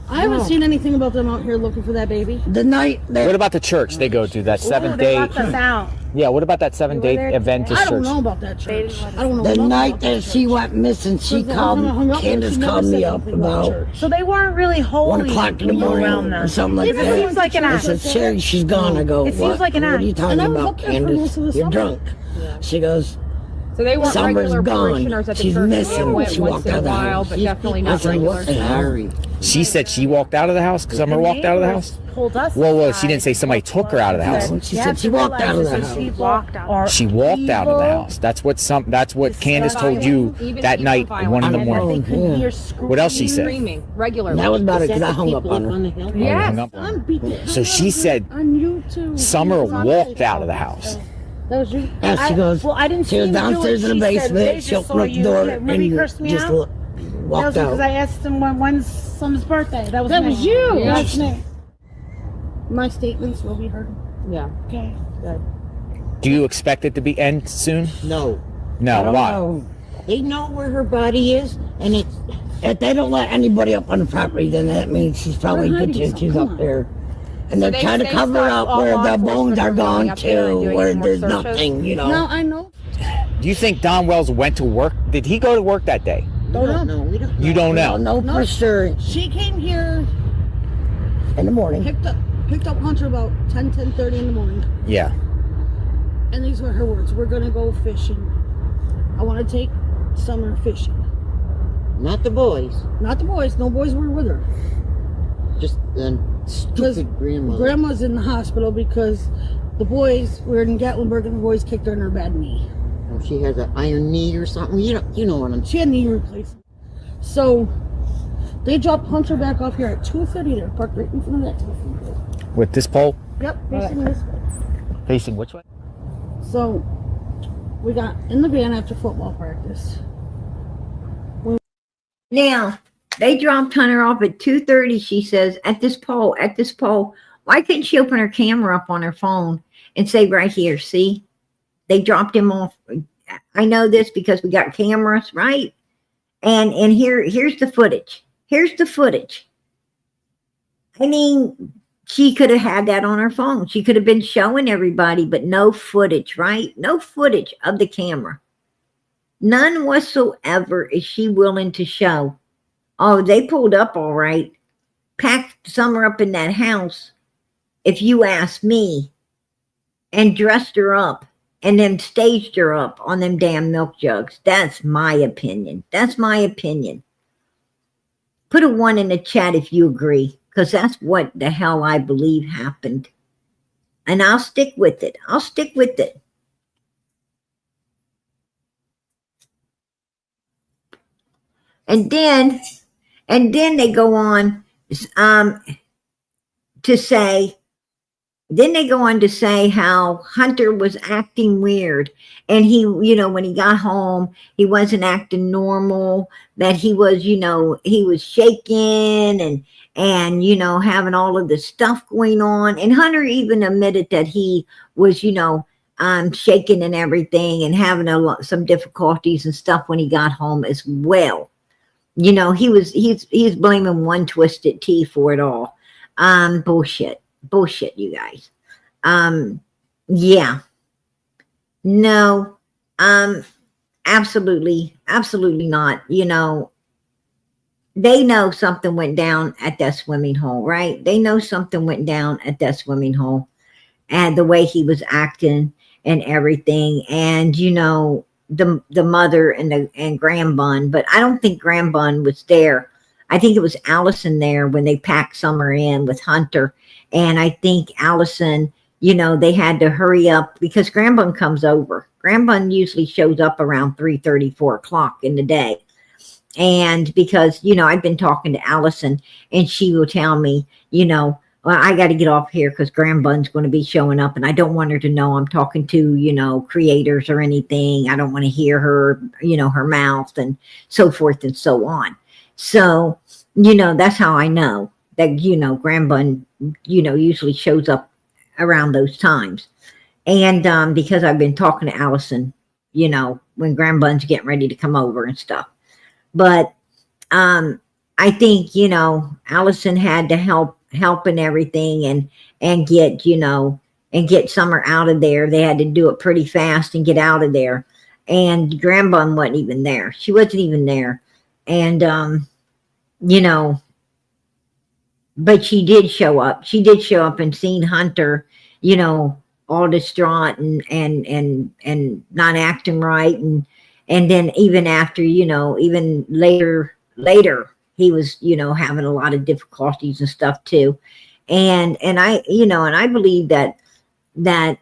I haven't seen anything about them out here looking for that baby. The night. What about the church they go to? That 7th day. They locked us out. Yeah, what about that 7-day Adventist I don't church? know about that church. I don't know. The nothing night about that she went missing, she called me. Candace called me up about So they weren't really 1 holy o'clock in the morning around or then. something like It that. seems like an I act. said, Sherry, she's gone. I go, It seems what? like an What are you act. talking And I was about, up there for Candace? most of the You're summer. drunk. She goes, So they weren't Summer's regular gone. parishioners at the She's church. missing. They went She once walked in a out of the while, house. but definitely I not said, regular. what the hell? She said she walked out of the house because Summer walked out of the house? Told us Well, she didn't say somebody took her out of the house. She said she walked out of the house. She walked out. She walked out of the house. That's what Candace told you that night at 1 in the morning. Yeah. What else she said? Screaming regularly. That was about it because I hung up on her. Oh, you Yes. hung up on her. I'm beat So she said on YouTube. Summer walked out of the house. That was you. Yeah, she goes, Well, I didn't she see was him do it. downstairs in the She said, basement. "They She just opened saw up the you." door Remember you and cursed me just out? walked That was because I out. asked him when's Sum's birthday. That was That me. was you. Yeah. That's me. My statements will be heard. Yeah. Okay. Do you expect it to be end soon? No. No, why? No. They know where her body is, and it's if they don't let anybody up on the property, then that means she's probably We're good hiding to she's some. up there. And they're they trying to say cover stop up all where law the bones enforcement are from going gone up there and to, doing where any more there's searches? nothing, you know. No, I know. Do you think Don Wells went to work? Did he go to work that day? Don't know. We don't You don't We know. don't know No. for sure She came here, in the morning. picked up Hunter about 10:30 in the morning. Yeah. And these were her words. We're gonna go fishing. I want to take Summer fishing. Not the boys. Not the boys. No boys were with her. Just the stupid Grandma's in the hospital because the boys were in Gatlinburg and the boys kicked her in her bad knee. She has an iron knee or something. You know what I'm She had knee replacement. So they dropped Hunter back off here at 2:30. They're parked right in front of that telephone pole. With this pole Yep, facing this way. facing which way? So we got in the van after football practice. Now, they dropped Hunter off at 2:30, she says, at this pole. Why couldn't she open her camera up on her phone and say right here, see? They dropped him off. I know this because we got cameras, right? And here's the footage. Here's the footage. I mean, she could have had that on her phone. She could have been showing everybody, but no footage, right? No footage of the camera. None whatsoever is she willing to show. Oh, they pulled up all right, packed Summer up in that house, if you ask me, and dressed her up and then staged her up on them damn milk jugs. That's my opinion. That's my opinion. Put a 1 in the chat if you agree, because that's what the hell I believe happened. And I'll stick with it. I'll stick with it. And then they go on to say, how Hunter was acting weird. And he, when he got home, he wasn't acting normal, that he was, he was shaking and having all of this stuff going on. And Hunter even admitted that he was, shaking and everything and having some difficulties and stuff when he got home as well. He's blaming one twisted T for it all. Bullshit, you guys. Yeah. No, absolutely not. They know something went down at that swimming hole, right? They know something went down at that swimming hole and the way he was acting and everything. And, the mother and Grandbun, but I don't think Grandbun was there. I think it was Allison there when they packed Summer in with Hunter. And I think Allison, they had to hurry up because Grandbun comes over. Grandbun usually shows up around 3:30, 4 o'clock in the day. And because, I've been talking to Allison and she will tell me, well, I got to get off here because Grandbun's going to be showing up and I don't want her to know I'm talking to, creators or anything. I don't want to hear her, her mouth and so forth and so on. So, that's how I know that, Grandbun, usually shows up around those times. And because I've been talking to Allison, when Grandbun's getting ready to come over and stuff. But I think, Allison had to help and everything and get, and get Summer out of there. They had to do it pretty fast and get out of there. And Grandma wasn't even there. She wasn't even there. And, you know, but she did show up. She did show up and seen Hunter, you know, all distraught and not acting right. And then even after, you know, even later, he was, you know, having a lot of difficulties and stuff too. And I, you know, and I believe that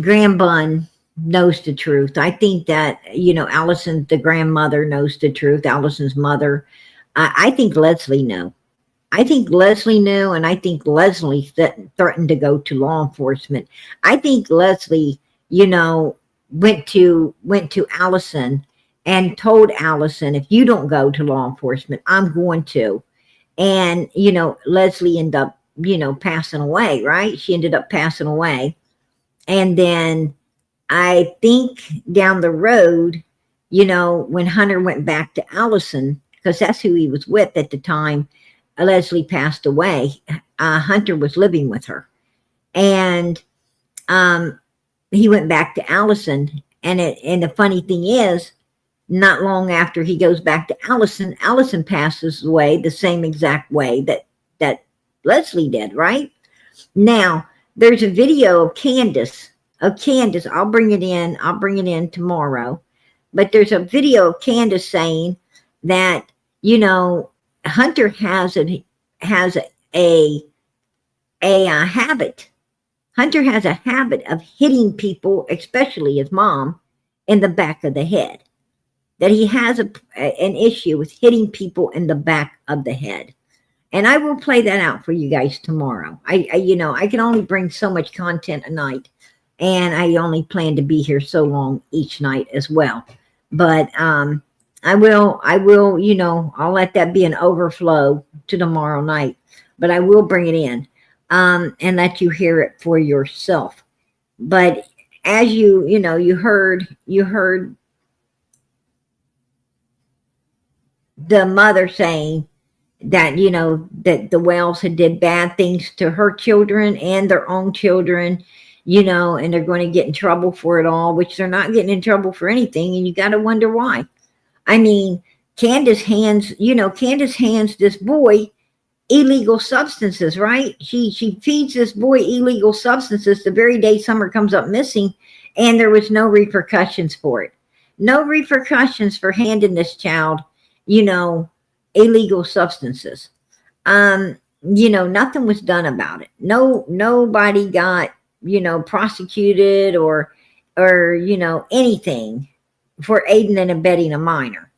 Grandma knows the truth. I think that, you know, Allison, the grandmother, knows the truth. Allison's mother. I think Leslie knew. I think Leslie knew, and I think Leslie threatened to go to law enforcement. I think Leslie, you know, went to Allison and told Allison, if you don't go to law enforcement, I'm going to. And, you know, Leslie ended up, you know, passing away, right? She ended up passing away. And then I think down the road, you know, when Hunter went back to Allison, because that's who he was with at the time, Leslie passed away. Hunter was living with her. And he went back to Allison. And the funny thing is, not long after he goes back to Allison, Allison passes away the same exact way that Leslie did, right? Now, there's a video of Candace. I'll bring it in tomorrow. But there's a video of Candace saying that, you know, Hunter has a habit. Hunter has a habit of hitting people, especially his mom, in the back of the head. That he has an issue with hitting people in the back of the head. And I will play that out for you guys tomorrow. You know, I can only bring so much content a night, and I only plan to be here so long each night as well. But I will, you know, I'll let that be an overflow to tomorrow night, but I will bring it in and let you hear it for yourself. But as you know, you heard the mother saying that, you know, that the Wells had did bad things to her children and their own children, you know, and they're going to get in trouble for it all, which they're not getting in trouble for anything. And you got to wonder why. I mean, Candace hands this boy illegal substances, right? She feeds this boy illegal substances the very day Summer comes up missing, and there was no repercussions for it. No repercussions for handing this child, you know, illegal substances. You know, nothing was done about it. Nobody got, you know, prosecuted or, you know, anything for aiding and abetting a minor.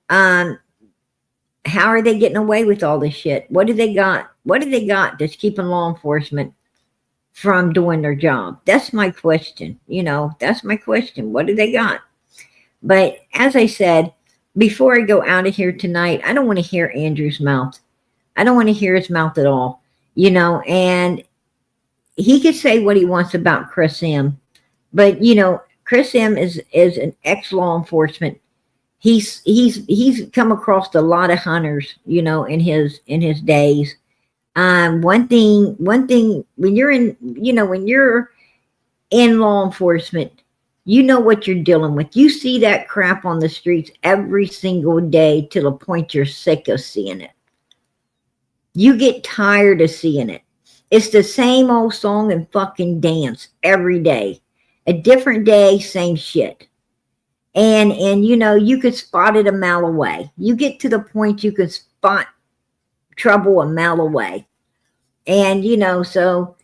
How are they getting away with all this shit? What do they got? What do they got that's keeping law enforcement from doing their job? That's my question. You know, that's my question. What do they got? But as I said, before I go out of here tonight, I don't want to hear Andrew's mouth. I don't want to hear his mouth at all. You know, and he could say what he wants about Chris M. But, you know, Chris M is an ex-law enforcement. He's come across a lot of hunters, you know, in his days. One thing when you're in law enforcement, you know what you're dealing with. You see that crap on the streets every single day to the point you're sick of seeing it. You get tired of seeing it. It's the same old song and fucking dance every day. A different day, same shit. And you know, you could spot it a mile away. You get to the point you can spot trouble a mile away. And, you know, so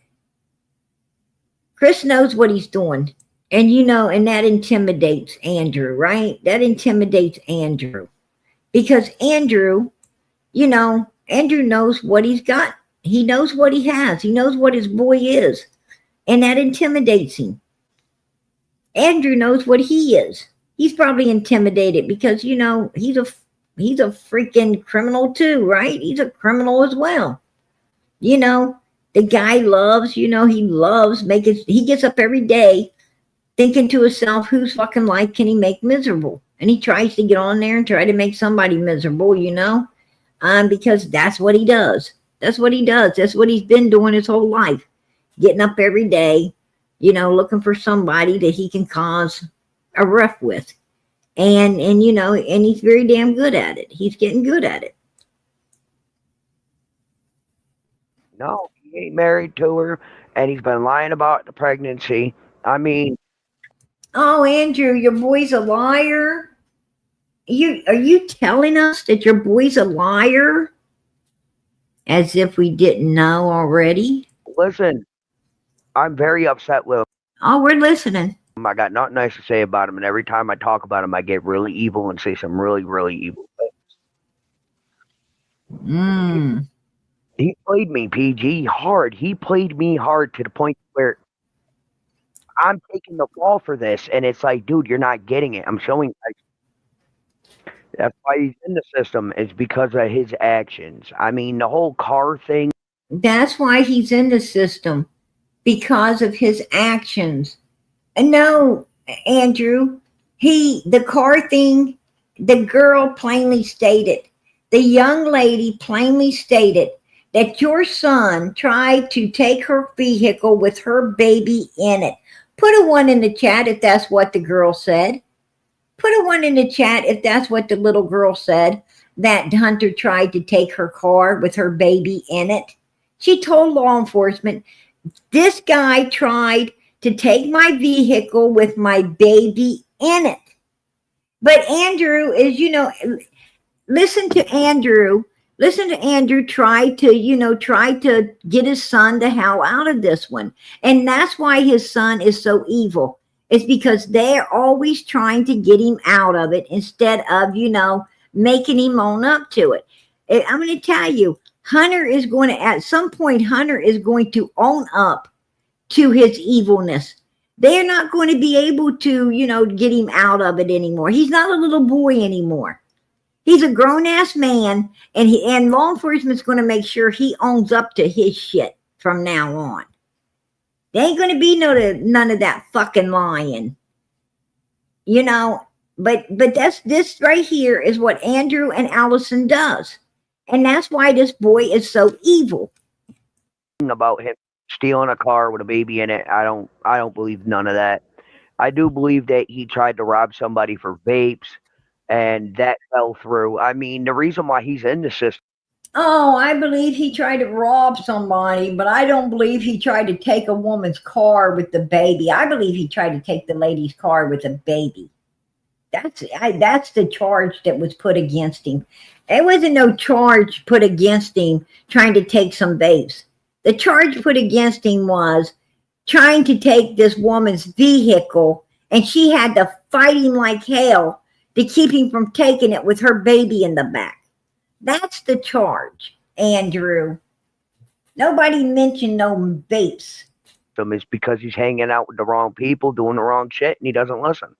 Chris knows what he's doing. And, you know, and that intimidates Andrew, right? That intimidates Andrew. Because Andrew, you know, Andrew knows what he's got. He knows what he has. He knows what his boy is. And that intimidates him. Andrew knows what he is. He's probably intimidated because, you know, he's a freaking criminal too, right? He's a criminal as well. You know, the guy loves, you know, he gets up every day thinking to himself, whose fucking life can he make miserable? And he tries to get on there and try to make somebody miserable, you know, because that's what he does. That's what he does. That's what he's been doing his whole life. getting up every day, you know, looking for somebody that he can cause a rough with. And you know, and he's very damn good at it. He's getting good at it. No, he ain't married to her, and he's been lying about the pregnancy. I mean, Oh, Andrew, your boy's a liar. Are you telling us that your boy's a liar? As if we didn't know already. listen, I'm very upset with Oh, we're listening. him. I got nothing nice to say about him, and every time I talk about him, I get really evil and say some really, really evil things. He played me, PG, hard. He played me hard to the point where I'm taking the fall for this, and it's like, dude, you're not getting it. I'm showing. That's why he's in the system, is because of his actions. I mean, the whole car thing. That's why he's in the system, because of his actions. And no, Andrew, the car thing, the girl plainly stated, the young lady plainly stated that your son tried to take her vehicle with her baby in it. Put a 1 in the chat if that's what the girl said. Put a 1 in the chat if that's what the little girl said, that Hunter tried to take her car with her baby in it. She told law enforcement, this guy tried to take my vehicle with my baby in it. But Andrew is, you know, listen to Andrew try to get his son the hell out of this one. And that's why his son is so evil. It's because they're always trying to get him out of it instead of, you know, making him own up to it. I'm going to tell you, at some point, Hunter is going to own up to his evilness. They're not going to be able to, you know, get him out of it anymore. He's not a little boy anymore. He's a grown-ass man, and law enforcement's going to make sure he owns up to his shit from now on. There ain't going to be none of that fucking lying. You know, but this right here is what Andrew and Allison does. And that's why this boy is so evil. About him stealing a car with a baby in it, I don't believe none of that. I do believe that he tried to rob somebody for vapes, and that fell through. I mean, the reason why he's in the system. Oh, I believe he tried to rob somebody, but I don't believe he tried to take a woman's car with the baby. I believe he tried to take the lady's car with a baby. That's the charge that was put against him. There wasn't no charge put against him trying to take some vapes. The charge put against him was trying to take this woman's vehicle, and she had to fight him like hell to keep him from taking it with her baby in the back. That's the charge, Andrew. Nobody mentioned no vapes. It's because he's hanging out with the wrong people, doing the wrong shit, and he doesn't listen.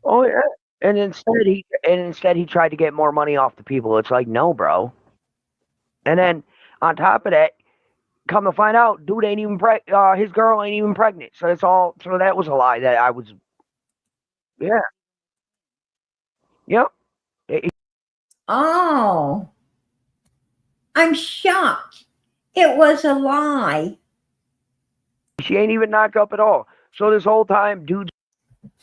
Oh yeah. And instead he tried to get more money off the people. It's like, no, bro. And then on top of that, come to find out, dude ain't even his girl ain't even pregnant. So that was a lie that I was. Yeah. Yep. Oh, I'm shocked. It was a lie. She ain't even knocked up at all. So this whole time, dude.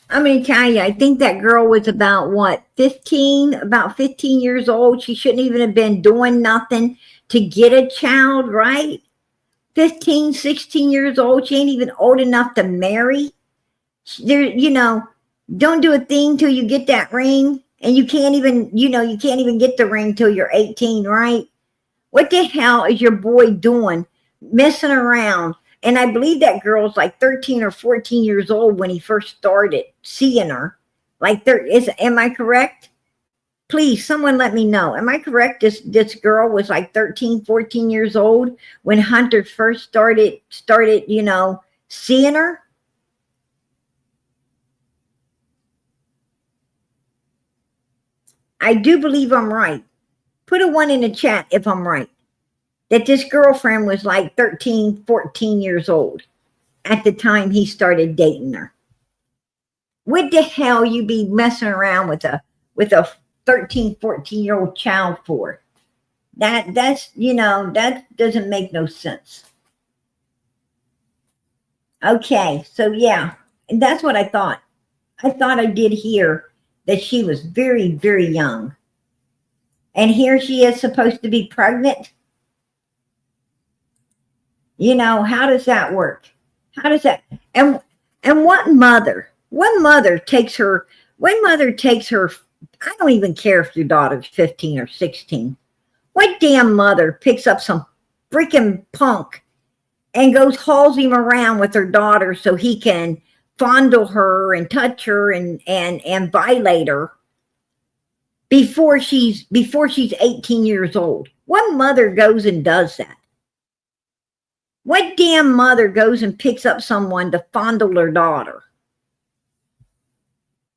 I'm going to tell you, I think that girl was about 15 years old. She shouldn't even have been doing nothing to get a child, right? 15, 16 years old. She ain't even old enough to marry. There, you know, don't do a thing till you get that ring. And you can't even get the ring till you're 18, right? What the hell is your boy doing messing around? And I believe that girl's like 13 or 14 years old when he first started seeing her. Am I correct? Please, someone let me know. Am I correct? This girl was like 13, 14 years old when Hunter first started, you know, seeing her? I do believe I'm right. Put a 1 in the chat if I'm right. That this girlfriend was like 13, 14 years old at the time he started dating her. What the hell you be messing around with a 13, 14-year-old child for? That's, you know, that doesn't make no sense. Okay, so yeah, and that's what I thought. I thought I did hear that she was very, very young. And here she is supposed to be pregnant. You know, how does that work? How does that, and what mother takes her, I don't even care if your daughter's 15 or 16. What damn mother picks up some freaking punk and goes hauls him around with her daughter so he can fondle her and touch her and violate her before she's 18 years old? What mother goes and does that? What damn mother goes and picks up someone to fondle her daughter?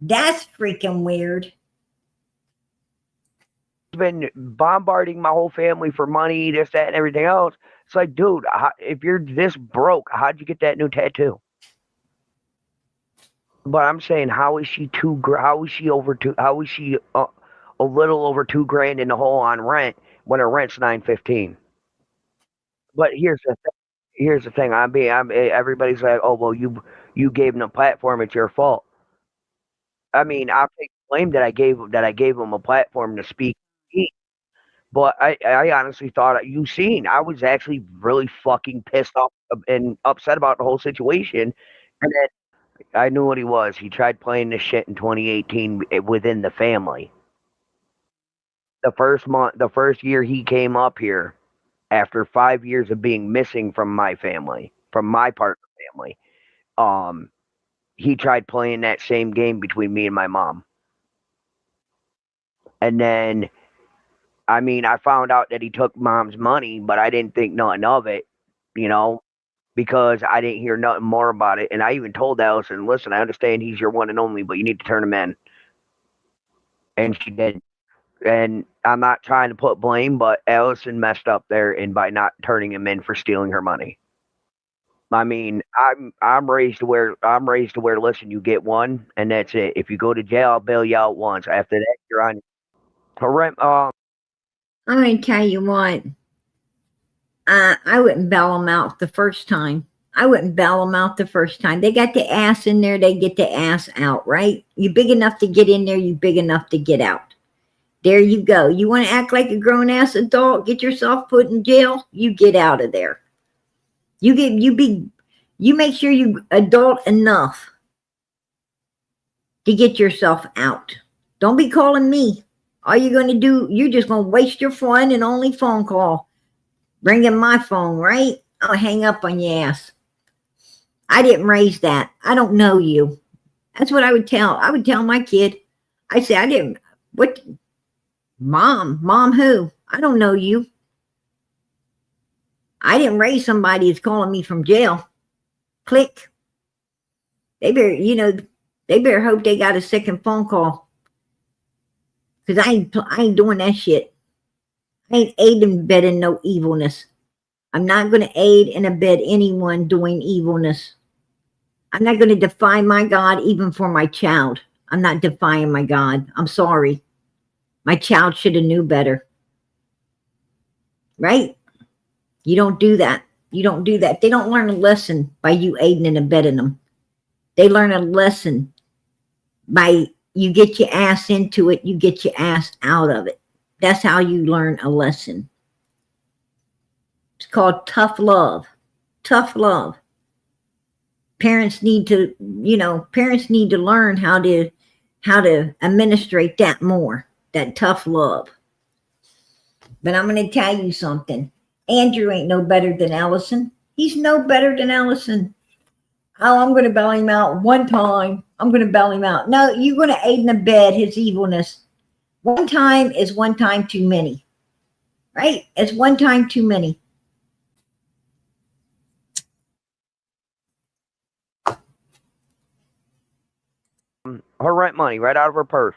That's freaking weird. Been bombarding my whole family for money, this, that, and everything else. It's like, dude, if you're this broke, how'd you get that new tattoo? But I'm saying, how is she a little over $2,000 in the hole on rent when her rent's $915? But here's the thing. Everybody's like, oh well, you gave them a platform. It's your fault. I mean, I'll take blame that I gave them a platform to speak. But I honestly thought I was actually really fucking pissed off and upset about the whole situation. And then I knew what he was. He tried playing this shit in 2018 within the family. The first year he came up here, after 5 years of being missing from my family, from my part of the family, he tried playing that same game between me and my mom. And then, I mean, I found out that he took mom's money, but I didn't think nothing of it, because I didn't hear nothing more about it. And I even told Allison, listen, I understand he's your one and only, but you need to turn him in. And she did. And I'm not trying to put blame, but Allison messed up there by not turning him in for stealing her money. I mean, I'm raised to where listen, you get one and that's it. If you go to jail, I'll bail you out once. After that, you're on rent. I'm going to tell you what. I wouldn't bail them out the first time. They got the ass in there, they get the ass out, right? You big enough to get in there, you big enough to get out. There you go. You want to act like a grown-ass adult, get yourself put in jail, you get out of there. You make sure you adult enough to get yourself out. Don't be calling me. All you're going to do, you're just going to waste your fun and only phone call. Ringing my phone, right? I'll hang up on your ass. I didn't raise that. I don't know you. That's what I would tell. I would tell my kid. I say, I didn't, what? Mom who? I don't know you. I didn't raise somebody who's calling me from jail. Click. They better hope they got a second phone call. Because I ain't doing that shit. I ain't aiding and abetting no evilness. I'm not going to aid and abet anyone doing evilness. I'm not going to defy my God even for my child. I'm not defying my God. I'm sorry. My child should have knew better. Right? You don't do that. You don't do that. They don't learn a lesson by you aiding and abetting them. They learn a lesson by you get your ass into it, you get your ass out of it. That's how you learn a lesson. It's called tough love. Tough love. Parents need to learn how to administrate that more. That tough love. But I'm going to tell you something. Andrew ain't no better than Allison. He's no better than Allison. Oh, I'm going to bail him out one time. I'm going to bail him out. No, you're going to aid and abet his evilness. One time is one time too many. Right? It's one time too many. Her rent money right out of her purse.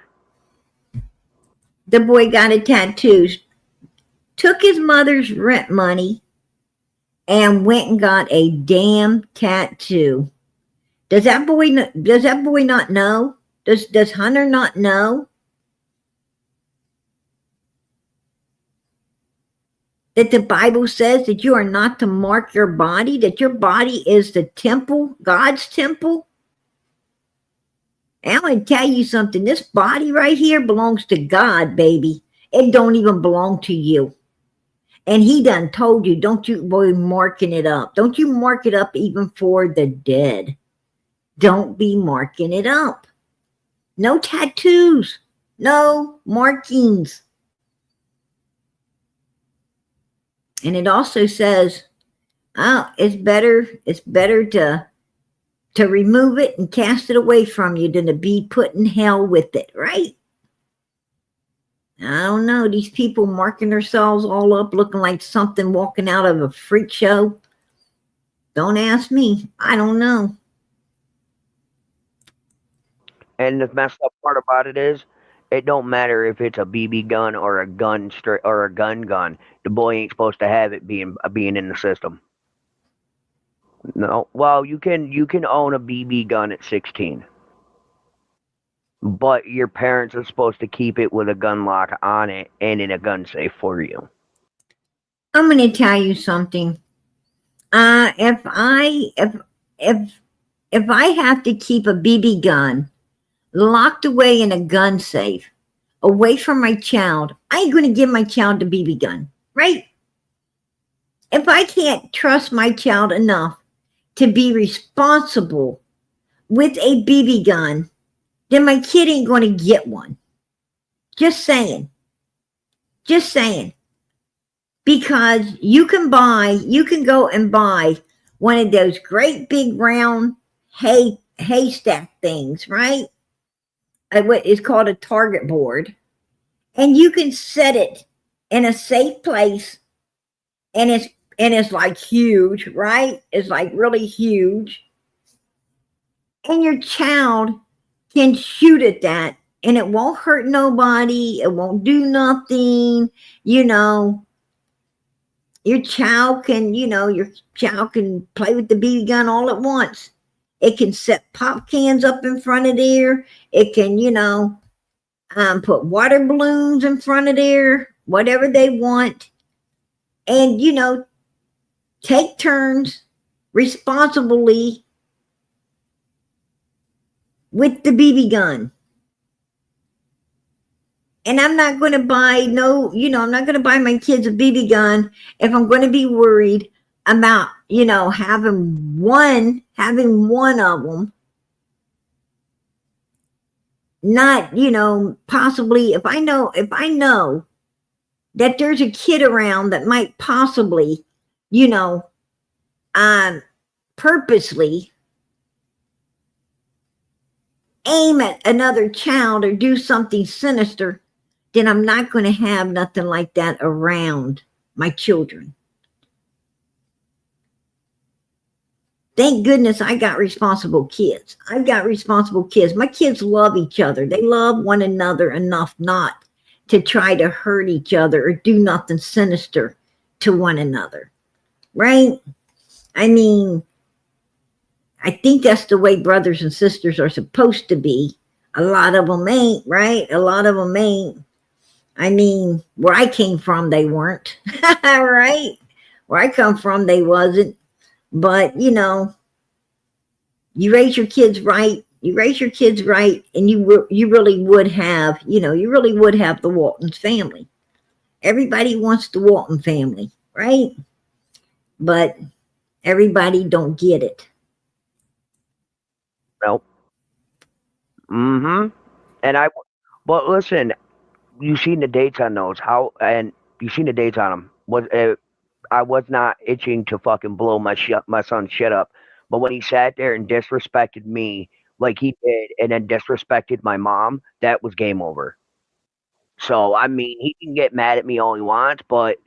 The boy got a tattoo, took his mother's rent money, and went and got a damn tattoo. Does that boy not know? Does Hunter not know that the Bible says that you are not to mark your body, that your body is the temple, God's temple? And I'm going to tell you something. This body right here belongs to God, baby. It don't even belong to you. And he done told you, don't you be marking it up. Don't you mark it up even for the dead. Don't be marking it up. No tattoos. No markings. And it also says, oh, it's better to remove it and cast it away from you than to be put in hell with it, right? I don't know. These people marking themselves all up looking like something walking out of a freak show. Don't ask me. I don't know. And the messed up part about it is, it don't matter if it's a BB gun or a gun or a gun. The boy ain't supposed to have it being in the system. No. Well, you can own a BB gun at 16. But your parents are supposed to keep it with a gun lock on it and in a gun safe for you. I'm going to tell you something. If I have to keep a BB gun locked away in a gun safe, away from my child, I ain't going to give my child a BB gun, right? If I can't trust my child enough to be responsible with a BB gun, then my kid ain't going to get one. Just saying. Just saying. Because you can go and buy one of those great big round haystack things, right? What is called a target board. And you can set it in a safe place, and it's like huge, right? It's like really huge. And your child can shoot at that, and it won't hurt nobody. It won't do nothing. Your child can play with the BB gun all at once. It can set pop cans up in front of there. It can, put water balloons in front of there, whatever they want. And, take turns responsibly with the BB gun. And I'm not going to buy I'm not going to buy my kids a BB gun if I'm going to be worried about, having one of them. Not, possibly if I know that there's a kid around that might possibly, purposely aim at another child or do something sinister, then I'm not going to have nothing like that around my children. Thank goodness I got responsible kids. I've got responsible kids. My kids love each other. They love one another enough not to try to hurt each other or do nothing sinister to one another. Right? I mean, I think that's the way brothers and sisters are supposed to be. A lot of them ain't, right? A lot of them ain't. I mean, where I came from, they weren't. Right? Where I come from, they wasn't. But, you raise your kids right. And you really would have, the Waltons family. Everybody wants the Walton family, right? But everybody don't get it. Nope. Mm-hmm. But listen, you seen the dates on those? You seen the dates on them? I was not itching to fucking blow my son's shit up, but when he sat there and disrespected me like he did, and then disrespected my mom, that was game over. So I mean, he can get mad at me all he wants, but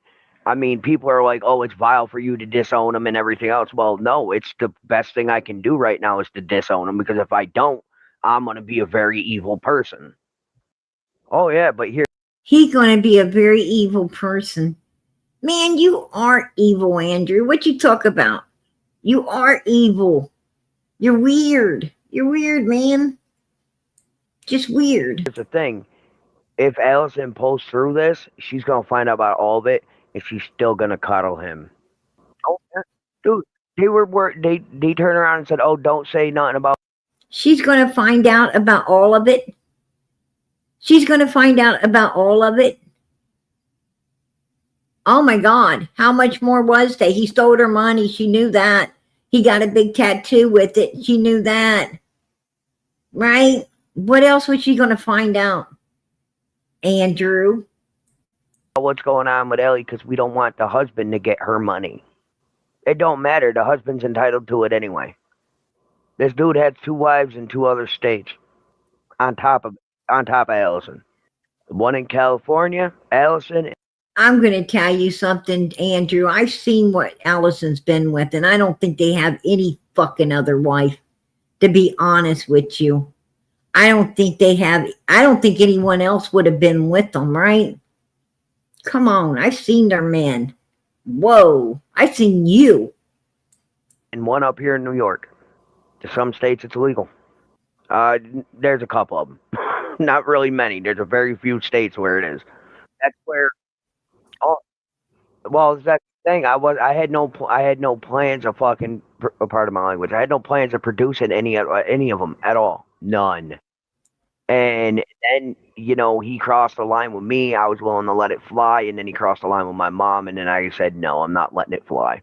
I mean, people are like, "Oh, it's vile for you to disown him and everything else." Well, no, it's the best thing I can do right now is to disown him, because if I don't, I'm gonna be a very evil person. Oh yeah, but He's gonna be a very evil person. Man, you are evil, Andrew. What you talk about? You are evil. You're weird. You're weird, man. Just weird. Here's the thing. If Allison pulls through this, she's going to find out about all of it. and she's still gonna cuddle him. Oh, yeah. Dude, they turned around and said, "Oh, don't say nothing about." She's going to find out about all of it. She's going to find out about all of it. Oh my God. How much more was there? He stole her money. She knew that. He got a big tattoo with it. She knew that. Right? What else was she going to find out? Andrew? What's going on with Ellie, because we don't want the husband to get her money. It don't matter. The husband's entitled to it anyway. This dude had 2 wives in 2 other states on top of Allison. One in California, Allison. I'm going to tell you something, Andrew. I've seen what Allison's been with, and I don't think they have any fucking other wife, to be honest with you. I don't think anyone else would have been with them, right? Come on, I've seen their men. Whoa, I've seen you. And one up here in New York. To some states, it's illegal. There's a couple of them. Not really many. There's a very few states where it is. That's where. Oh, well, that's the thing. I had no plans of fucking. Part of my language. I had no plans of producing any of them at all. None. And then, he crossed the line with me. I was willing to let it fly, and then he crossed the line with my mom, and then I said, no, I'm not letting it fly.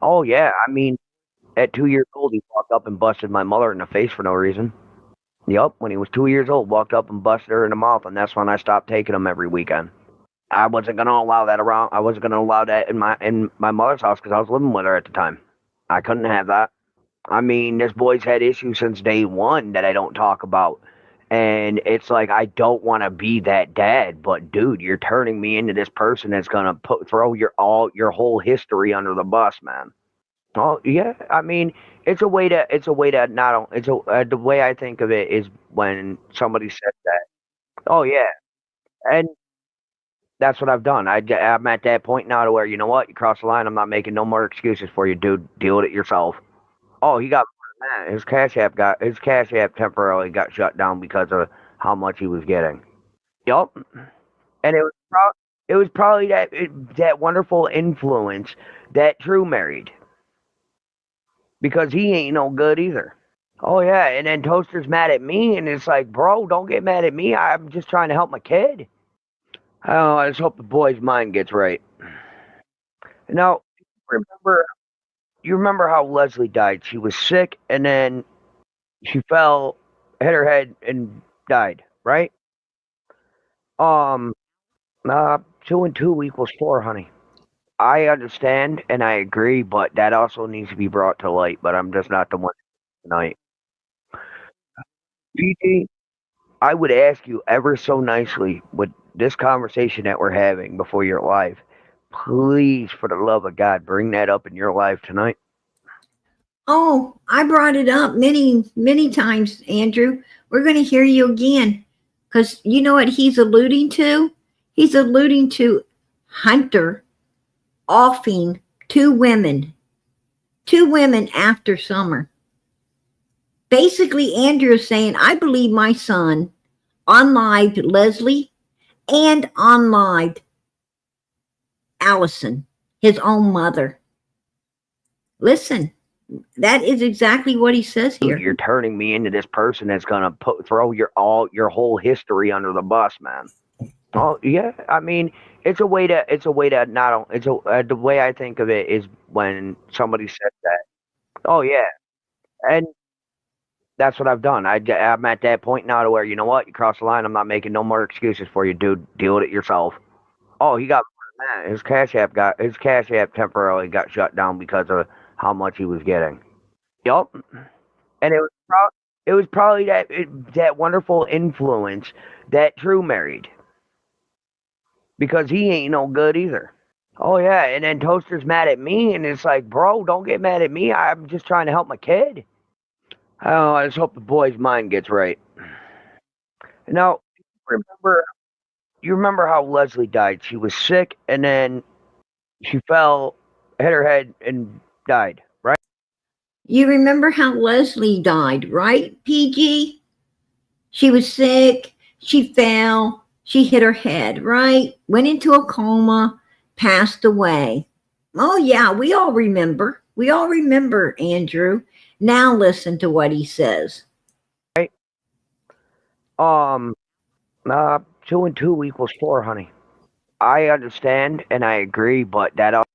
Oh yeah, I mean. At 2 years old, he walked up and busted my mother in the face for no reason. Yup, when he was 2 years old, walked up and busted her in the mouth, and that's when I stopped taking him every weekend. I wasn't gonna allow that around. I wasn't gonna allow that in my mother's house because I was living with her at the time. I couldn't have that. I mean, this boy's had issues since day one that I don't talk about, and it's like I don't want to be that dad, but dude, you're turning me into this person that's gonna throw your whole history under the bus, man. Oh yeah, I mean, the way I think of it is when somebody says that. Oh yeah, and that's what I've done. I'm at that point now to where, you know what, you cross the line. I'm not making no more excuses for you, dude. Deal with it yourself. Oh, he got his Cash App temporarily got shut down because of how much he was getting. Yup, and it was probably that wonderful influence that Drew married. Because he ain't no good either. Oh, yeah, and then Toaster's mad at me, and it's like, bro, don't get mad at me. I'm just trying to help my kid. Oh, I just hope the boy's mind gets right. Now, you remember how Leslie died? She was sick, and then she fell, hit her head, and died, right? 2 and 2 equals 4, honey. I understand and I agree, but that also needs to be brought to light. But I'm just not the one tonight. PG, I would ask you ever so nicely with this conversation that we're having before your live, please, for the love of God, bring that up in your life tonight. Oh, I brought it up many, many times, Andrew. We're going to hear you again. Because you know what he's alluding to? He's alluding to Hunter offing 2 women after summer. Basically, Andrew is saying, I believe my son unlived Leslie and unlived Allison, his own mother. Listen, that is exactly what he says here. You're turning me into this person that's gonna throw your whole history under the bus, man. Oh yeah, I mean, the way I think of it is when somebody says that. Oh yeah, and that's what I've done. I'm at that point now to where, you know what, you cross the line. I'm not making no more excuses for you, dude. Deal with it yourself. Oh, he got his Cash App temporarily got shut down because of how much he was getting. Yup, and it was probably that wonderful influence that Drew married. Because he ain't no good either. Oh, yeah, and then Toaster's mad at me, and it's like, bro, don't get mad at me. I'm just trying to help my kid. Oh, I just hope the boy's mind gets right. Now, you remember how Leslie died? She was sick, and then she fell, hit her head, and died, right? You remember how Leslie died, right, PG? She was sick, she fell, she hit her head, right? Went into a coma, passed away. Oh, yeah, we all remember. We all remember, Andrew. Now listen to what he says. Right? 2 and 2 equals 4, honey. I understand and I agree, but that.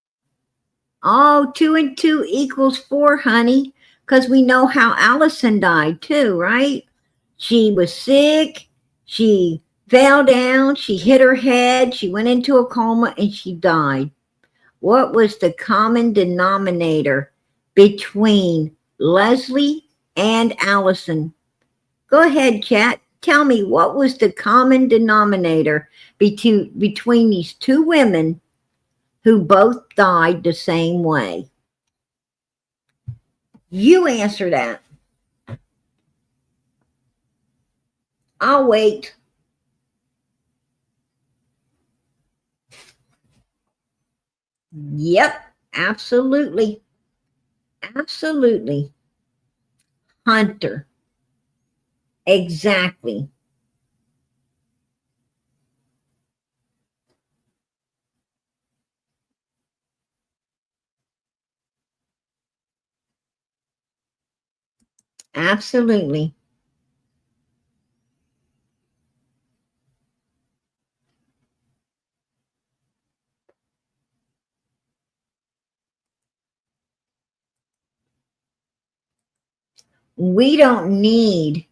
Oh, 2 and 2 equals 4, honey. Because we know how Allison died too, right? She was sick. She fell down. She hit her head. She went into a coma and she died. What was the common denominator between Leslie and Allison? Go ahead, chat. Tell me, what was the common denominator between these two women who both died the same way? You answer that. I'll wait. Yep, absolutely. Absolutely. Hunter. Exactly. Absolutely. We don't need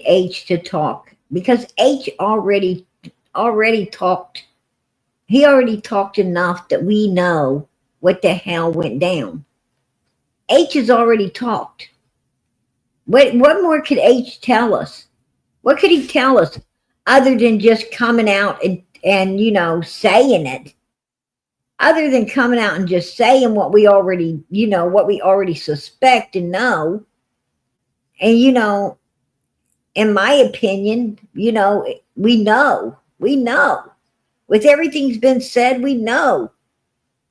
H to talk, because H already talked. He already talked enough that we know what the hell went down. H has already talked. What more could H tell us? What could he tell us other than just coming out and you know, saying it? Other than coming out and just saying what we already, you know, what we already suspect and know. And, you know, in my opinion, you know, we know. With everything's been said, we know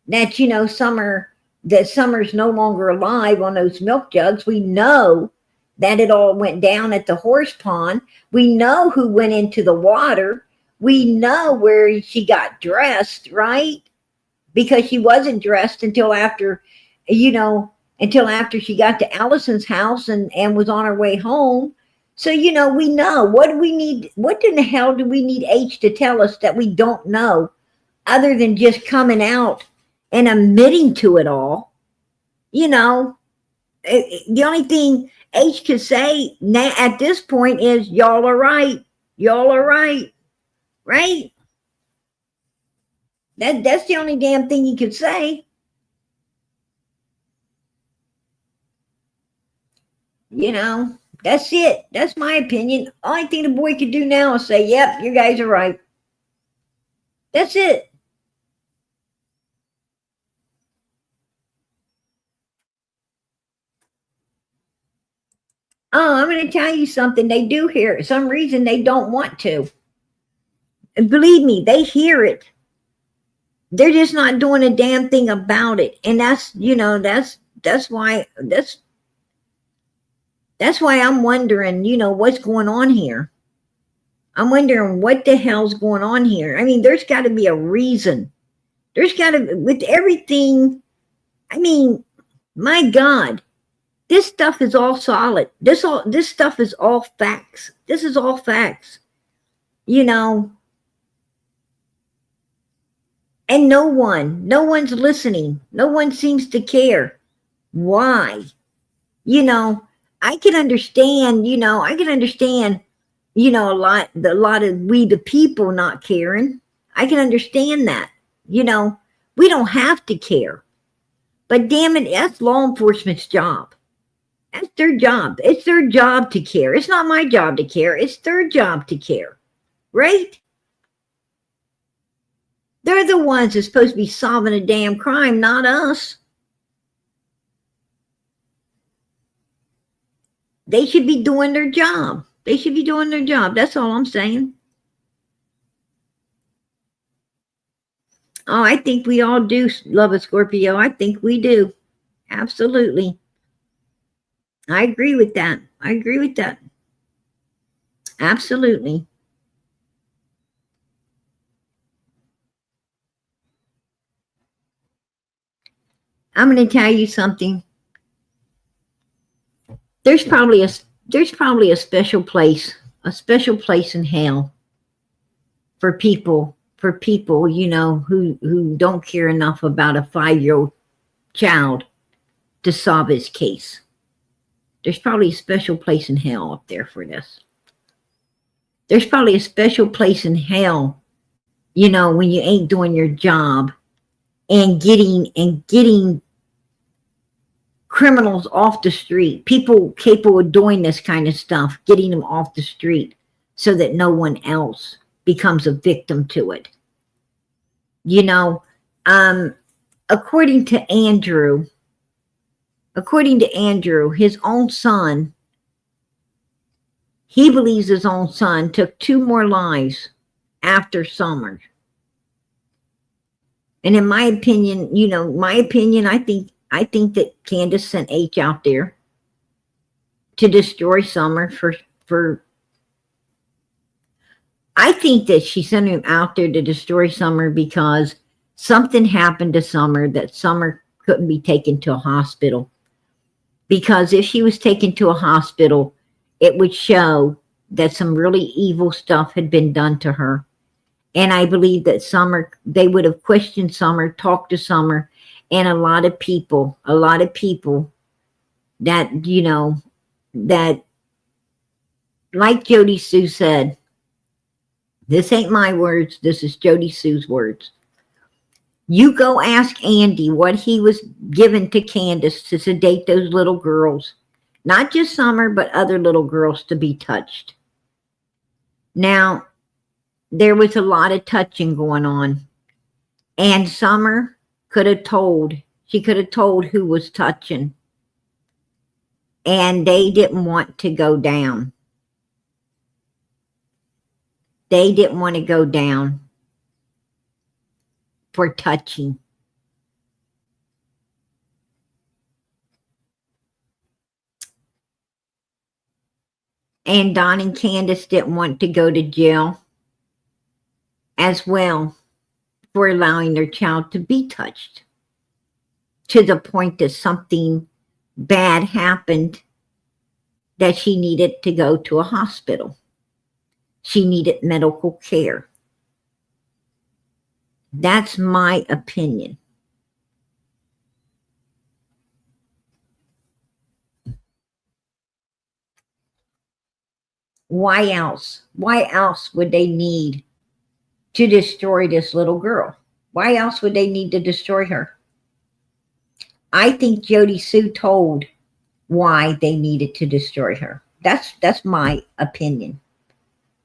that, you know, Summer's no longer alive on those milk jugs. We know that it all went down at the horse pond. We know who went into the water. We know where she got dressed, right? Because she wasn't dressed until after, you know, until after she got to Allison's house and was on her way home. So, you know, we know. What do we need? What in the hell do we need H to tell us that we don't know, other than just coming out and admitting to it all? You know, the only thing H could say now at this point is, y'all are right. Y'all are right. Right? That's the only damn thing he could say. You know, that's it. That's my opinion. Only thing the boy could do now is say, yep, you guys are right. That's it. Oh, I'm going to tell you something. They do hear it. For some reason, they don't want to. And believe me, they hear it. They're just not doing a damn thing about it. And that's, you know, that's why I'm wondering, you know, what's going on here. I'm wondering what the hell's going on here. I mean, there's got to be a reason. There's got to, with everything. I mean, my God, this stuff is all solid. This stuff is all facts. This is all facts. You know, and no one's listening. No one seems to care. Why? You know, I can understand, a lot of we the people not caring. I can understand that. You know, we don't have to care. But damn it, that's law enforcement's job. That's their job. It's their job to care. It's not my job to care. It's their job to care. Right? They're the ones that's supposed to be solving a damn crime, not us. They should be doing their job. They should be doing their job. That's all I'm saying. Oh, I think we all do love a Scorpio. I think we do. Absolutely. I agree with that. Absolutely. I'm going to tell you something. There's probably a special place in hell for people, you know, who don't care enough about a 5-year-old child to solve his case. There's probably a special place in hell up there for this. There's probably a special place in hell, you know, when you ain't doing your job and getting criminals off the street, people capable of doing this kind of stuff, getting them off the street so that no one else becomes a victim to it. You know, according to Andrew, his own son, he believes his own son took 2 more lives after Summer. And in my opinion, you know, I think that Candace sent H out there to destroy Summer I think that she sent him out there to destroy Summer because something happened to Summer that Summer couldn't be taken to a hospital. Because if she was taken to a hospital, it would show that some really evil stuff had been done to her. And I believe that Summer, they would have questioned Summer, talked to Summer, and a lot of people that, you know, that, like Jody Sue said, this ain't my words, this is Jody Sue's words. You go ask Andy what he was given to Candace to sedate those little girls. Not just Summer, but other little girls to be touched. Now, there was a lot of touching going on. And Summer could have told who was touching. And they didn't want to go down. They didn't want to go down for touching. And Don and Candace didn't want to go to jail as well for allowing their child to be touched to the point that something bad happened that she needed to go to a hospital. She needed medical care. That's my opinion. Why else? Why else would they need to destroy this little girl? Why else would they need to destroy her? I think Jody Sue told why they needed to destroy her. That's my opinion.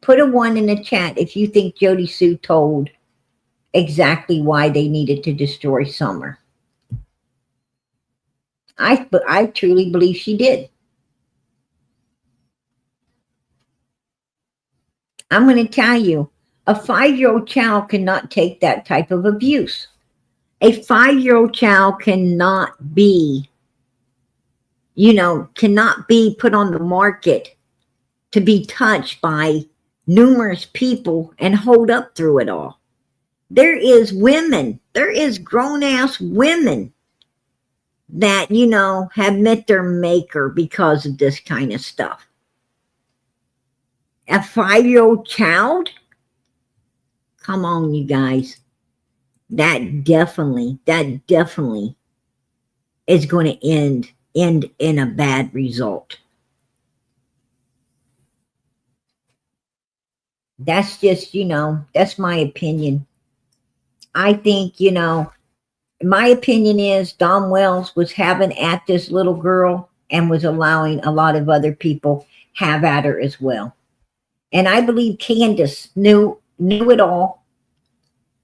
Put a 1 in the chat if you think Jody Sue told exactly why they needed to destroy Summer. I truly believe she did. I'm going to tell you, a 5-year-old child cannot take that type of abuse. A 5-year-old child cannot be, you know, cannot be put on the market to be touched by numerous people and hold up through it all. There is grown-ass women that, you know, have met their maker because of this kind of stuff. A 5-year-old child? Come on, you guys. That definitely is going to end in a bad result. That's just, you know, that's my opinion. I think, you know, my opinion is Don Wells was having at this little girl and was allowing a lot of other people have at her as well. And I believe Candace knew it all,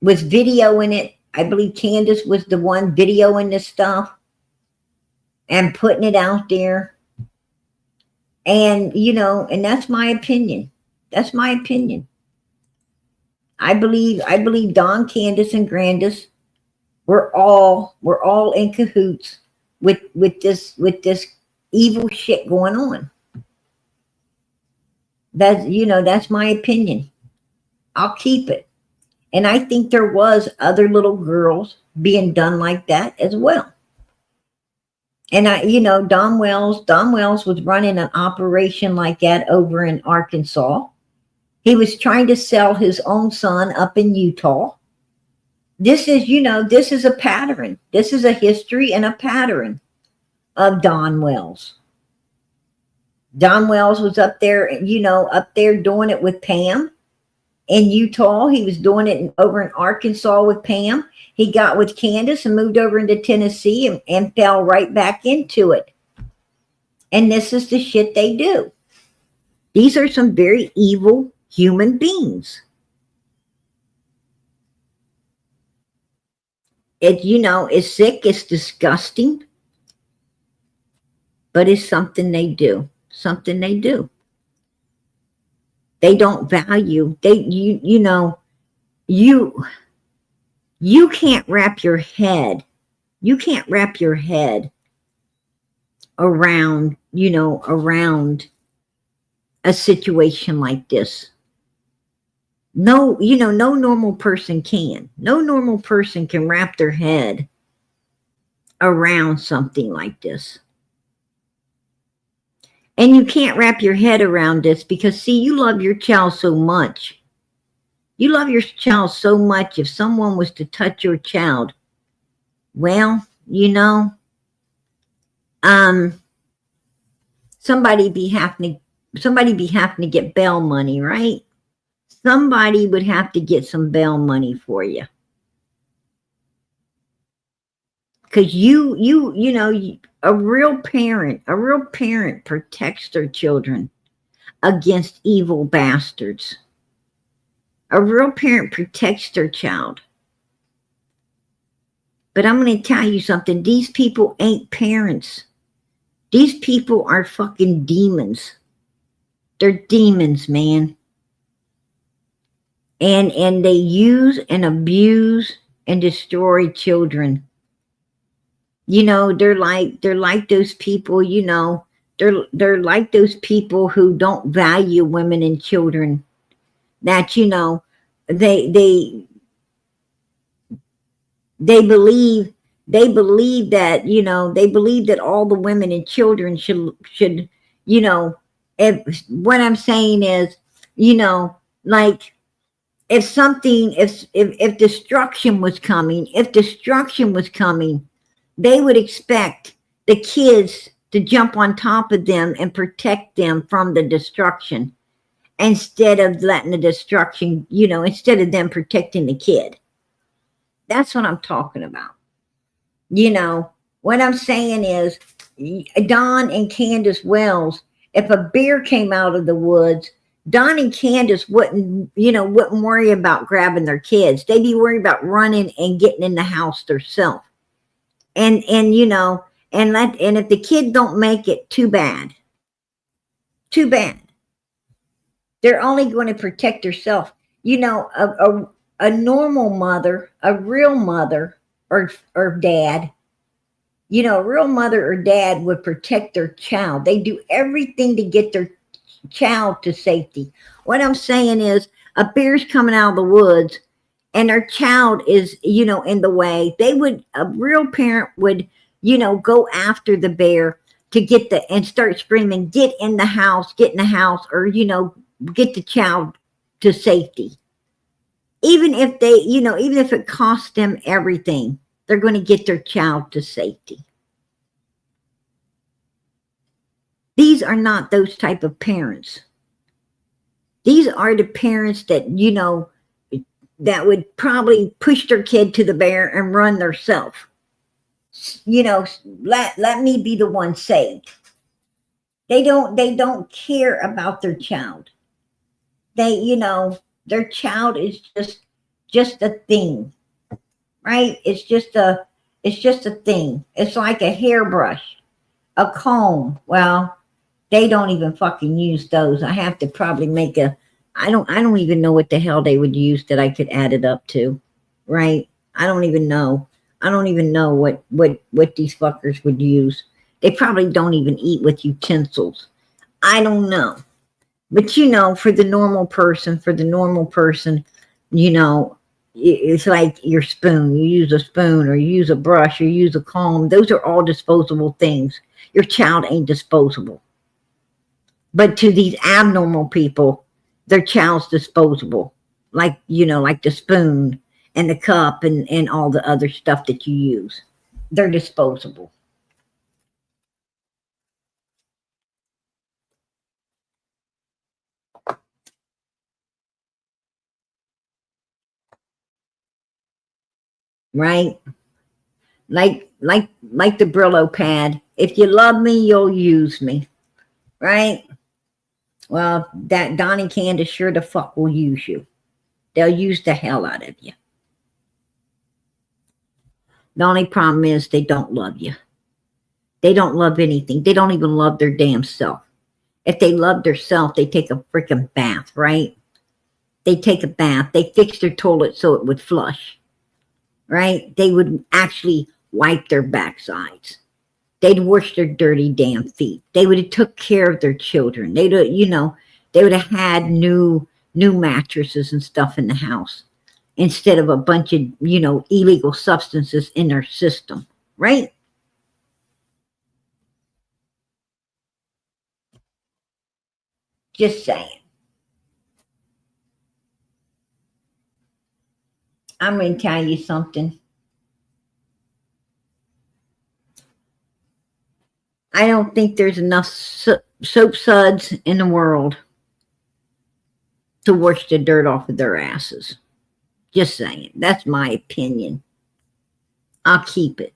was videoing it. I believe Candace was the one videoing this stuff and putting it out there. And, you know, and that's my opinion. That's my opinion. I believe Don, Candace, and Grandis were all in cahoots with this evil shit going on. That's, you know, that's my opinion. I'll keep it. And I think there was other little girls being done like that as well. And Don Wells was running an operation like that over in Arkansas. He was trying to sell his own son up in Utah. This is a pattern. This is a history and a pattern of Don Wells. Don Wells was up there doing it with Pam in Utah. He was doing it over in Arkansas with Pam. He got with Candace and moved over into Tennessee and fell right back into it. And this is the shit they do. These are some very evil human beings. It's sick, it's disgusting, but it's something they do. Something they do. They don't value. You can't wrap your head. You can't wrap your head around a situation like this. No normal person can. No normal person can wrap their head around something like this. And you can't wrap your head around this because, see, you love your child so much. You love your child so much. If someone was to touch your child, well, somebody be having to get bail money, right? Somebody would have to get some bail money for you. Because a real parent protects their children against evil bastards. A real parent protects their child. But I'm going to tell you something. These people ain't parents. These people are fucking demons. They're demons, man. And they use and abuse and destroy children. They're like those people, they're like those people who don't value women and children. That, they believe that, they believe that all the women and children should, if what I'm saying is, like if destruction was coming, they would expect the kids to jump on top of them and protect them from the destruction instead of letting the destruction, instead of them protecting the kid. That's what I'm talking about. What I'm saying is Don and Candace Wells, if a bear came out of the woods, Don and Candace wouldn't worry about grabbing their kids. They'd be worried about running and getting in the house themselves. And if the kid don't make it, too bad. Too bad. They're only going to protect herself. A normal mother, a real mother or dad, a real mother or dad would protect their child. They do everything to get their child to safety. What I'm saying is a bear's coming out of the woods and their child is, in the way. A real parent would, go after the bear to and start screaming, get in the house, or, get the child to safety. Even if even if it costs them everything, they're going to get their child to safety. These are not those type of parents. These are the parents that, that would probably push their kid to the bear and run themselves. Let me be the one saved. They don't care about their child. Their child is just a thing, right? It's just a thing. It's like a hairbrush, a comb. Well, they don't even fucking use those. I have to probably make I don't even know what the hell they would use that I could add it up to, right? I don't even know. I don't even know what these fuckers would use. They probably don't even eat with utensils. I don't know. But for the normal person, it's like your spoon. You use a spoon or you use a brush or you use a comb. Those are all disposable things. Your child ain't disposable. But to these abnormal people, their child's disposable. Like, you know, like the spoon and the cup and all the other stuff that you use. They're disposable. Right? Like the Brillo pad. If you love me, you'll use me. Right? Well, that Don and Candace sure the fuck will use you. They'll use the hell out of you. The only problem is they don't love you. They don't love anything. They don't even love their damn self. If they loved their self, they take a freaking bath, right? They take a bath. They fix their toilet so it would flush, right? They would actually wipe their backsides. They'd wash their dirty damn feet. They would have took care of their children. They'd, you know, they would have had new mattresses and stuff in the house instead of a bunch of, you know, illegal substances in their system, right? Just saying. I'm going to tell you something. I don't think there's enough soap suds in the world to wash the dirt off of their asses. Just saying. That's my opinion. I'll keep it.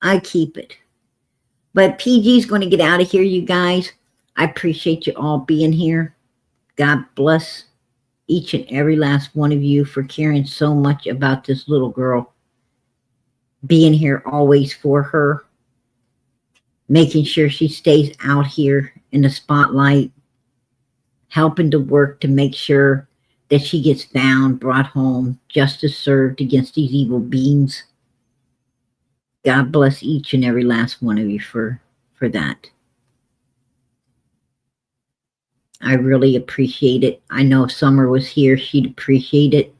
I keep it. But PG's going to get out of here, you guys. I appreciate you all being here. God bless each and every last one of you for caring so much about this little girl. Being here always for her. Making sure she stays out here in the spotlight. Helping to work to make sure that she gets found, brought home, justice served against these evil beings. God bless each and every last one of you for that. I really appreciate it. I know if Summer was here, she'd appreciate it.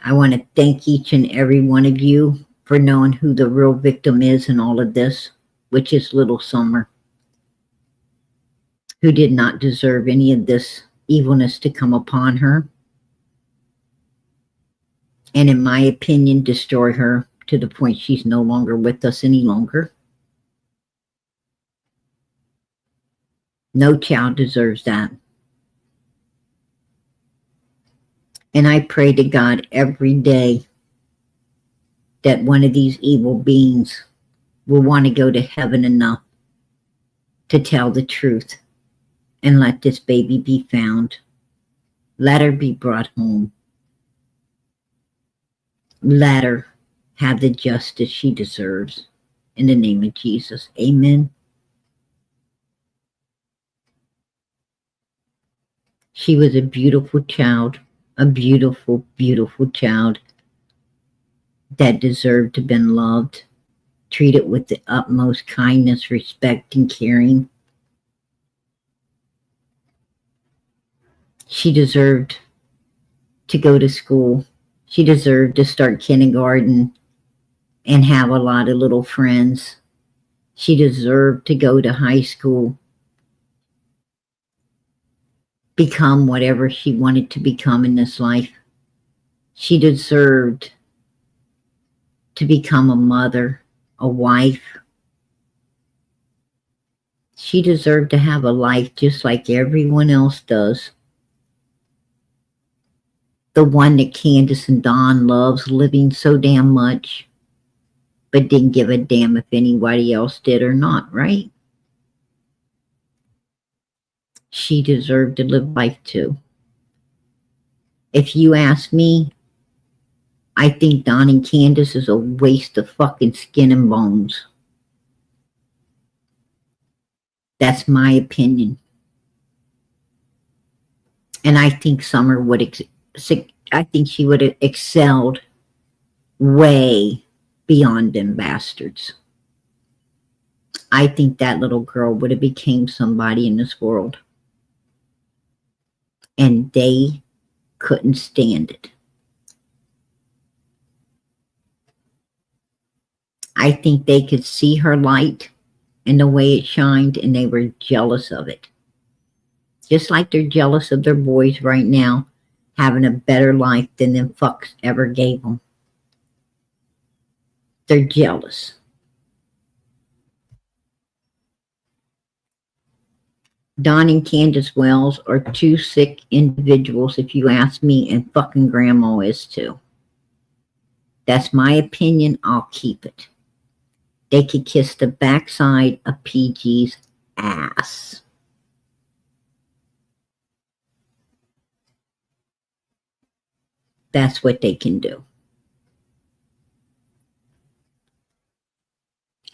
I want to thank each and every one of you for knowing who the real victim is in all of this, which is little Summer, who did not deserve any of this evilness to come upon her. And in my opinion, destroy her to the point she's no longer with us any longer. No child deserves that. And I pray to God every day that one of these evil beings will want to go to heaven enough to tell the truth and let this baby be found. Let her be brought home. Let her have the justice she deserves. In the name of Jesus. Amen. She was a beautiful child. A beautiful, beautiful child that deserved to have been loved, treated with the utmost kindness, respect, and caring. She deserved to go to school. She deserved to start kindergarten and have a lot of little friends. She deserved to go to high school, become whatever she wanted to become in this life. She deserved to become a mother, a wife. She deserved to have a life just like everyone else does. The one that Candace and Don loves living so damn much, but didn't give a damn if anybody else did or not, right? She deserved to live life too. If you ask me, I think Don and Candace is a waste of fucking skin and bones. That's my opinion. And I think Summer would, I think she would have excelled way beyond them bastards. I think that little girl would have became somebody in this world. and they couldn't stand it. I think they could see her light and the way it shined, and they were jealous of it. Just like they're jealous of their boys right now having a better life than them fucks ever gave them. They're jealous. Don and Candace Wells are two sick individuals, if you ask me, and fucking Grandma is too. That's my opinion. I'll keep it. They could kiss the backside of PG's ass. That's what they can do.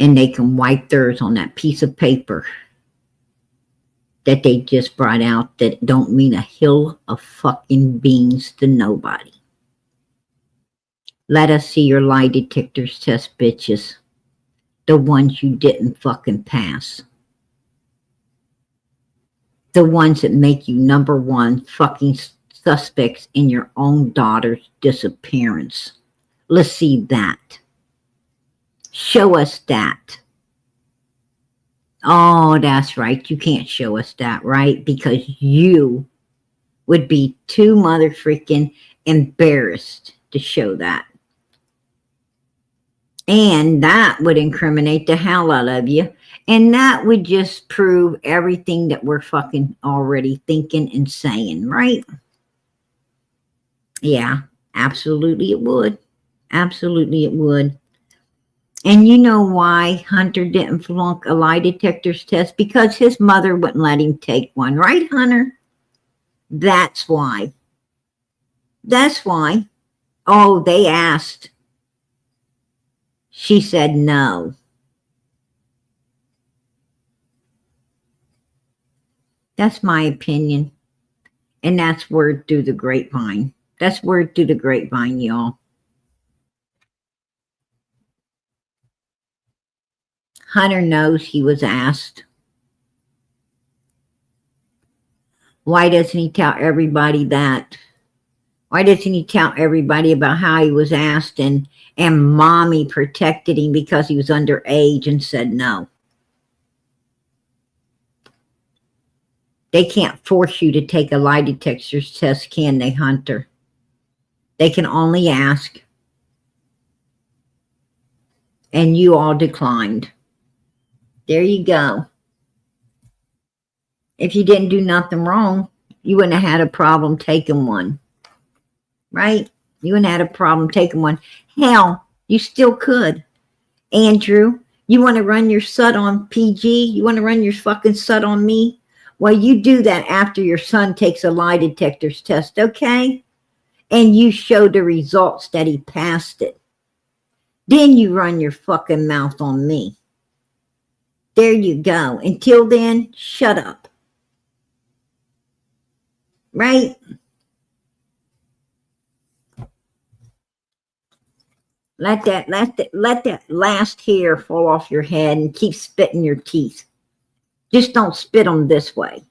And they can wipe theirs on that piece of paper that they just brought out that don't mean a hill of fucking beans to nobody. Let us see your lie detectors test, bitches. The ones you didn't fucking pass. The ones that make you number one fucking suspects in your own daughter's disappearance. Let's see that. Show us that. Oh, that's right. You can't show us that, right? Because you would be too mother freaking embarrassed to show that. And that would incriminate the hell out of you. And that would just prove everything that we're fucking already thinking and saying, right? Yeah, absolutely it would. Absolutely it would. And you know why Hunter didn't flunk a lie detector's test? Because his mother wouldn't let him take one. Right, Hunter? That's why. That's why. Oh, they asked. She said no. That's my opinion. And that's word through the grapevine. That's word through the grapevine, y'all. Hunter knows he was asked. Why doesn't he tell everybody that? Why doesn't he tell everybody about how he was asked and mommy protected him because he was underage and said no? They can't force you to take a lie detector test, can they, Hunter? They can only ask. And you all declined. There you go. If you didn't do nothing wrong, you wouldn't have had a problem taking one. Right? You wouldn't have had a problem taking one. Hell, you still could. Andrew, you want to run your sut on PG? You want to run your fucking sut on me? Well, you do that after your son takes a lie detector's test, okay? And you show the results that he passed it. Then you run your fucking mouth on me. There you go. Until then, shut up. Right? Let that last hair fall off your head and keep spitting your teeth. Just don't spit them this way.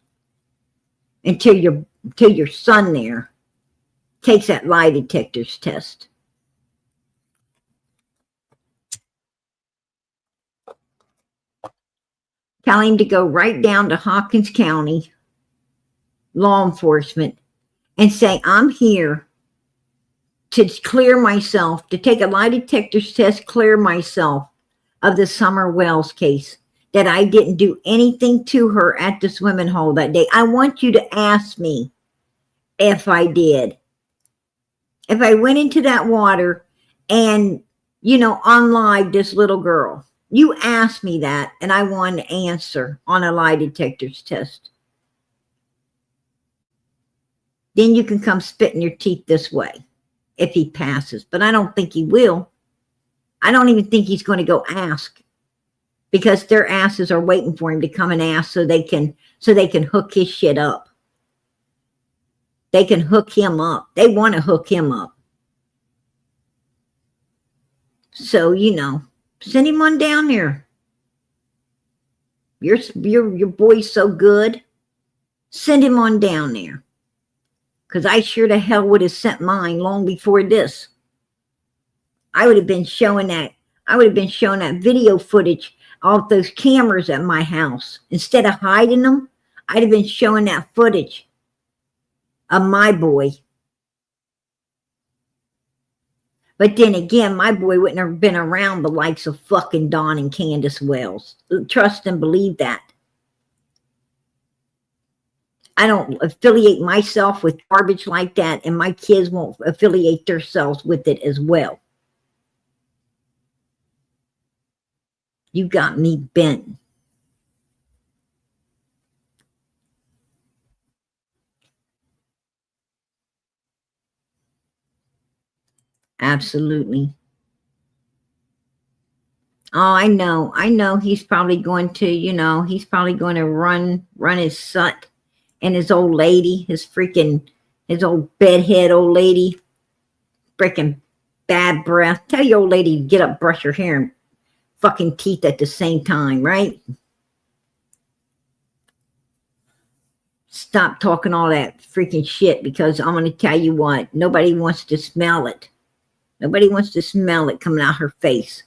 Until your son there takes that lie detector's test. Tell him to go right down to Hawkins County law enforcement and say, I'm here to clear myself, to take a lie detector's test, clear myself of the Summer Wells case, that I didn't do anything to her at the swimming hole that day. I want you to ask me if I did. If I went into that water and, unlived this little girl. You asked me that, and I want an answer on a lie detector's test. Then you can come spitting your teeth this way if he passes. But I don't think he will. I don't even think he's going to go ask, because their asses are waiting for him to come and ask so they can hook his shit up. They can hook him up. They want to hook him up. So, send him on down there. Your boy's so good. Send him on down there. Because I sure the hell would have sent mine long before this. I would have been showing that. I would have been showing that video footage of those cameras at my house. Instead of hiding them, I'd have been showing that footage of my boy. But then again, my boy wouldn't have been around the likes of fucking Don and Candace Wells. Trust and believe that. I don't affiliate myself with garbage like that, and my kids won't affiliate themselves with it as well. You got me bent. Absolutely. Oh, I know he's probably going to, he's probably going to run his son and his old lady, his old bedhead old lady, freaking bad breath. Tell your old lady to get up, brush her hair, and fucking teeth at the same time, right? Stop talking all that freaking shit, because I'm going to tell you what, nobody wants to smell it. Nobody wants to smell it coming out her face.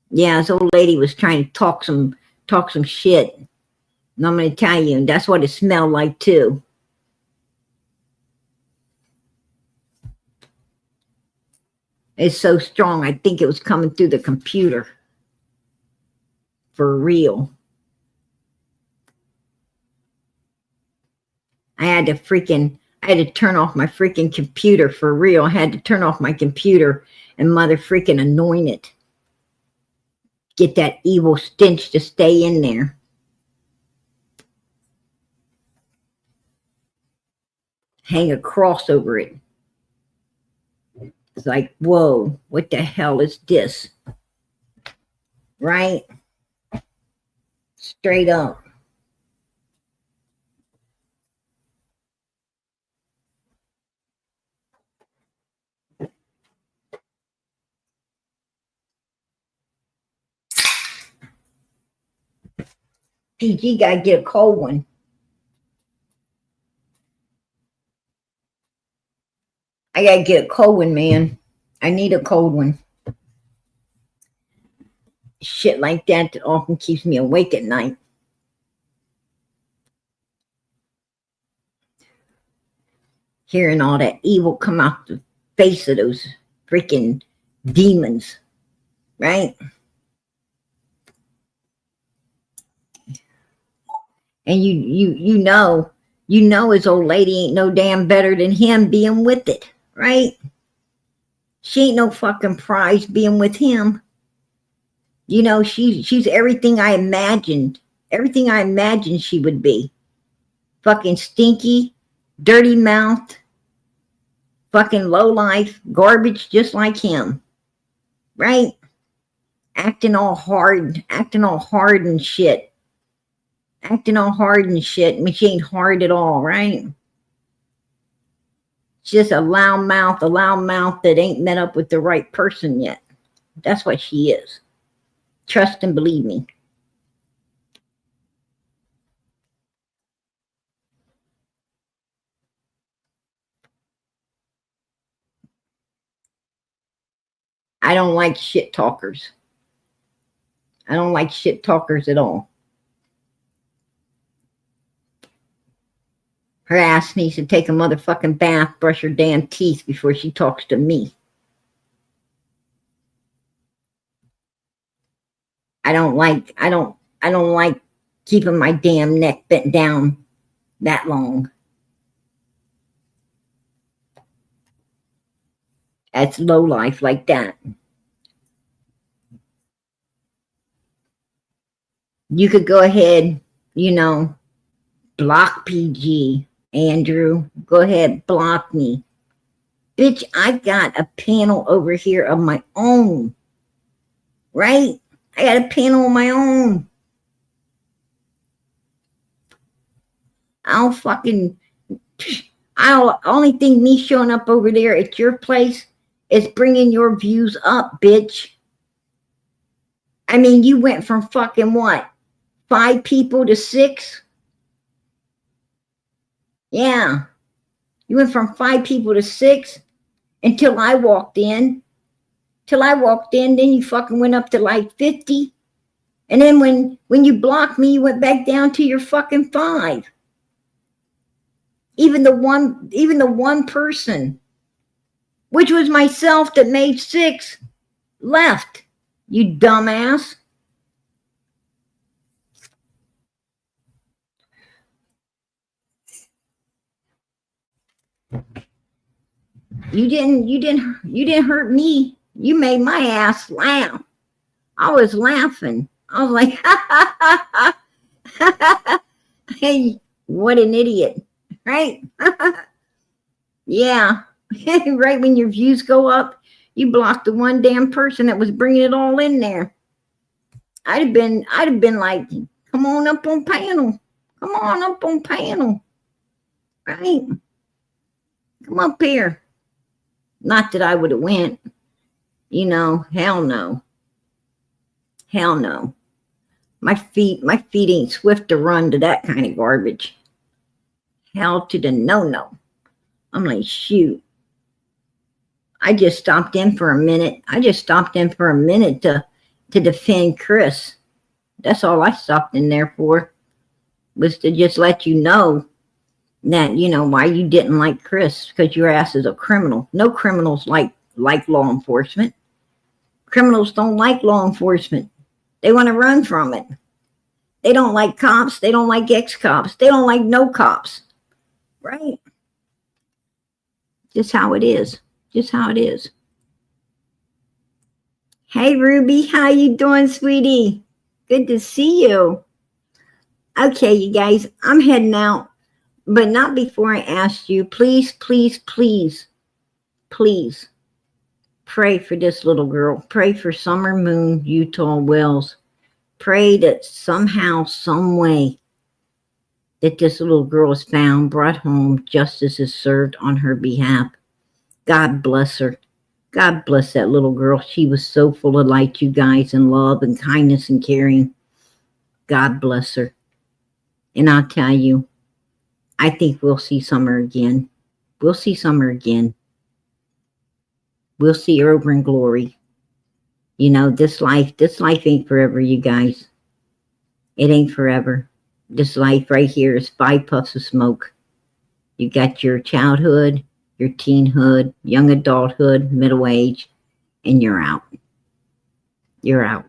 Yeah, this old lady was trying to talk some shit. And I'm going to tell you, and that's what it smelled like too. It's so strong, I think it was coming through the computer. For real. I had to turn off my freaking computer for real. I had to turn off my computer and mother freaking anoint it. Get that evil stench to stay in there. Hang a cross over it. It's like, whoa, what the hell is this? Right? Straight up. PG gotta get a cold one. I gotta get a cold one, man. I need a cold one. Shit like that often keeps me awake at night. Hearing all that evil come out the face of those freaking demons, right? And you know his old lady ain't no damn better than him being with it, right? She ain't no fucking prize being with him. She's everything I imagined. Everything I imagined she would be. Fucking stinky, dirty mouth, fucking lowlife, garbage just like him. Right? Acting all hard and shit. Acting all hard and shit. I mean, she ain't hard at all, right? Just a loud mouth that ain't met up with the right person yet. That's what she is. Trust and believe me. I don't like shit talkers. I don't like shit talkers at all. Her ass needs to take a motherfucking bath, brush her damn teeth before she talks to me. I don't like keeping my damn neck bent down that long. That's low life like that. You could go ahead, block PG. Andrew, go ahead, block me. Bitch, I got a panel over here of my own. Right? I got a panel of my own. Only thing me showing up over there at your place is bringing your views up, bitch. I mean, you went from fucking what? 5 people to 6? Yeah. You went from 5 people to 6 until I walked in. Then you fucking went up to like 50. And then when you blocked me, you went back down to your fucking 5. Even the one person, which was myself that made 6, left. You dumbass. You didn't hurt me. You made my ass laugh. I was laughing. I was like, hey, what an idiot, right? Yeah, right when your views go up, you blocked the one damn person that was bringing it all in there. I'd have been like, come on up on panel. Come on up on panel. Right? Come up here. Not that I would have went. You know, hell no. Hell no. My feet ain't swift to run to that kind of garbage. Hell to the no. I'm like, shoot. I just stopped in for a minute. To defend Chris. That's all I stopped in there for. Was to just let you know that, you know, why you didn't like Chris. Because your ass is a criminal. No criminals like law enforcement. Criminals don't like law enforcement. They want to run from it. They don't like cops. They don't like ex-cops. They don't like no cops. Right? Just how it is. Just how it is. Hey, Ruby. How you doing, sweetie? Good to see you. Okay, you guys. I'm heading out. But not before I ask you. Please, please, please, please. Pray for this little girl. Pray for Summer Moon Utah Wells. Pray that somehow, some way, that this little girl is found, brought home, justice is served on her behalf. God bless her. God bless that little girl. She was so full of light, you guys, and love and kindness and caring. God bless her. And I'll tell you, I think we'll see Summer again. We'll see Summer again. We'll see her over in glory. You know, this life ain't forever, you guys. It ain't forever. This life right here is 5 puffs of smoke. You got your childhood, your teenhood, young adulthood, middle age, and you're out. You're out.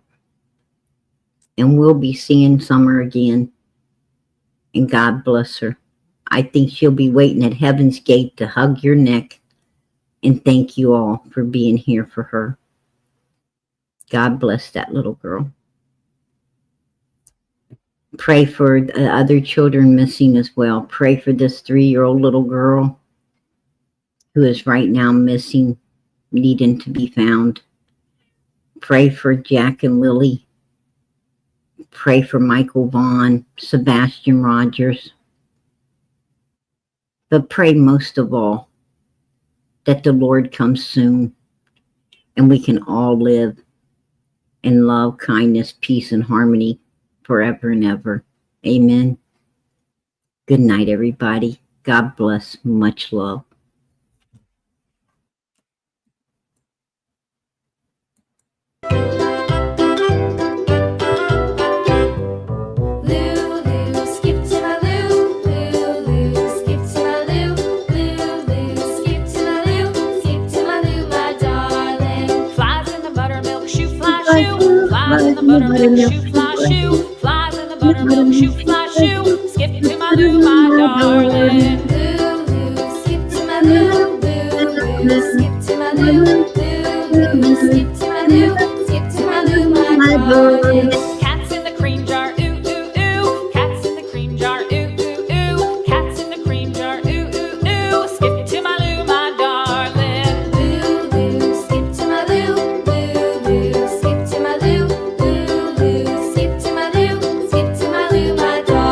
And we'll be seeing Summer again. And God bless her. I think she'll be waiting at heaven's gate to hug your neck. And thank you all for being here for her. God bless that little girl. Pray for the other children missing as well. Pray for this 3-year-old little girl who is right now missing, needing to be found. Pray for Jack and Lily. Pray for Michael Vaughn, Sebastian Rogers. But pray most of all that the Lord comes soon and we can all live in love, kindness, peace, and harmony forever and ever. Amen. Good night, everybody. God bless. Much love. Flies in the buttermilk shoe, fly shoe. Flies in the buttermilk shoe, fly shoe. Skip to my loo, my darling. Loo, skip to my loo, loo, skip to my loo, loo, skip to my loo, skip to my loo, my darling. Cats in the cream jar, ooh, ooh, ooh. Cats in the cream jar, ooh, ooh, ooh. Cats in the cream jar, ooh, ooh, ooh. Skip to my loo, my darling. Loo, skip to my loo, loo, skip to my loo. Skip to my loo, my darling.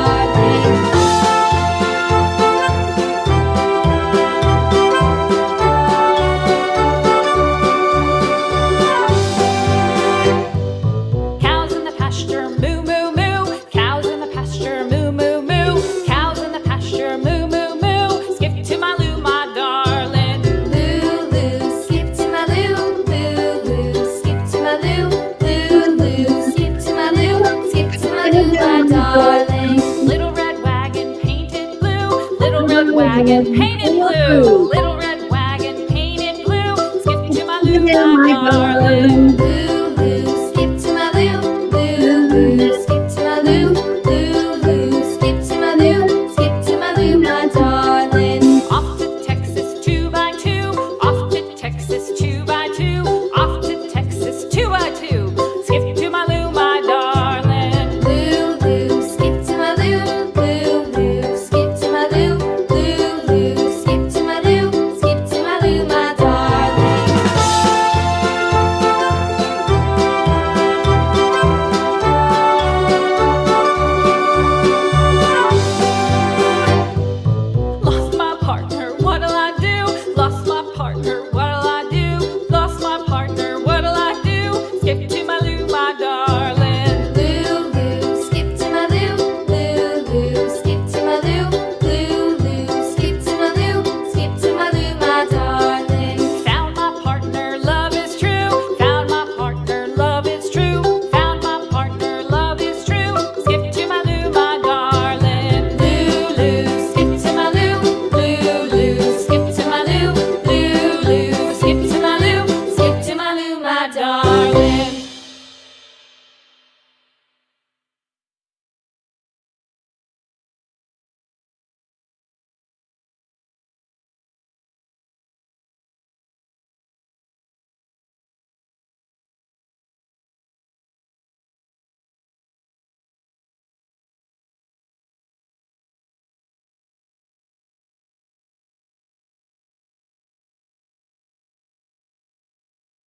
wagon painted blue. Little red wagon painted blue. Skip to my Lou, my darling. Lou, Lou, skip to my Lou. Lou, Lou, skip to my Lou. Lou, Lou, skip to my Lou. Skip to my Lou, my darling. Off to Texas 2x2. Off to Texas 2x2. Off to Texas 2x2. Skip to my Lou, my darling. Lou, Lou, skip to my Lou. Lou, Lou, skip to my Lou. Lou, Lou, skip to my Lou. Skip to my Lou, my darling. Lost my partner, what'll I do? Lost my partner, what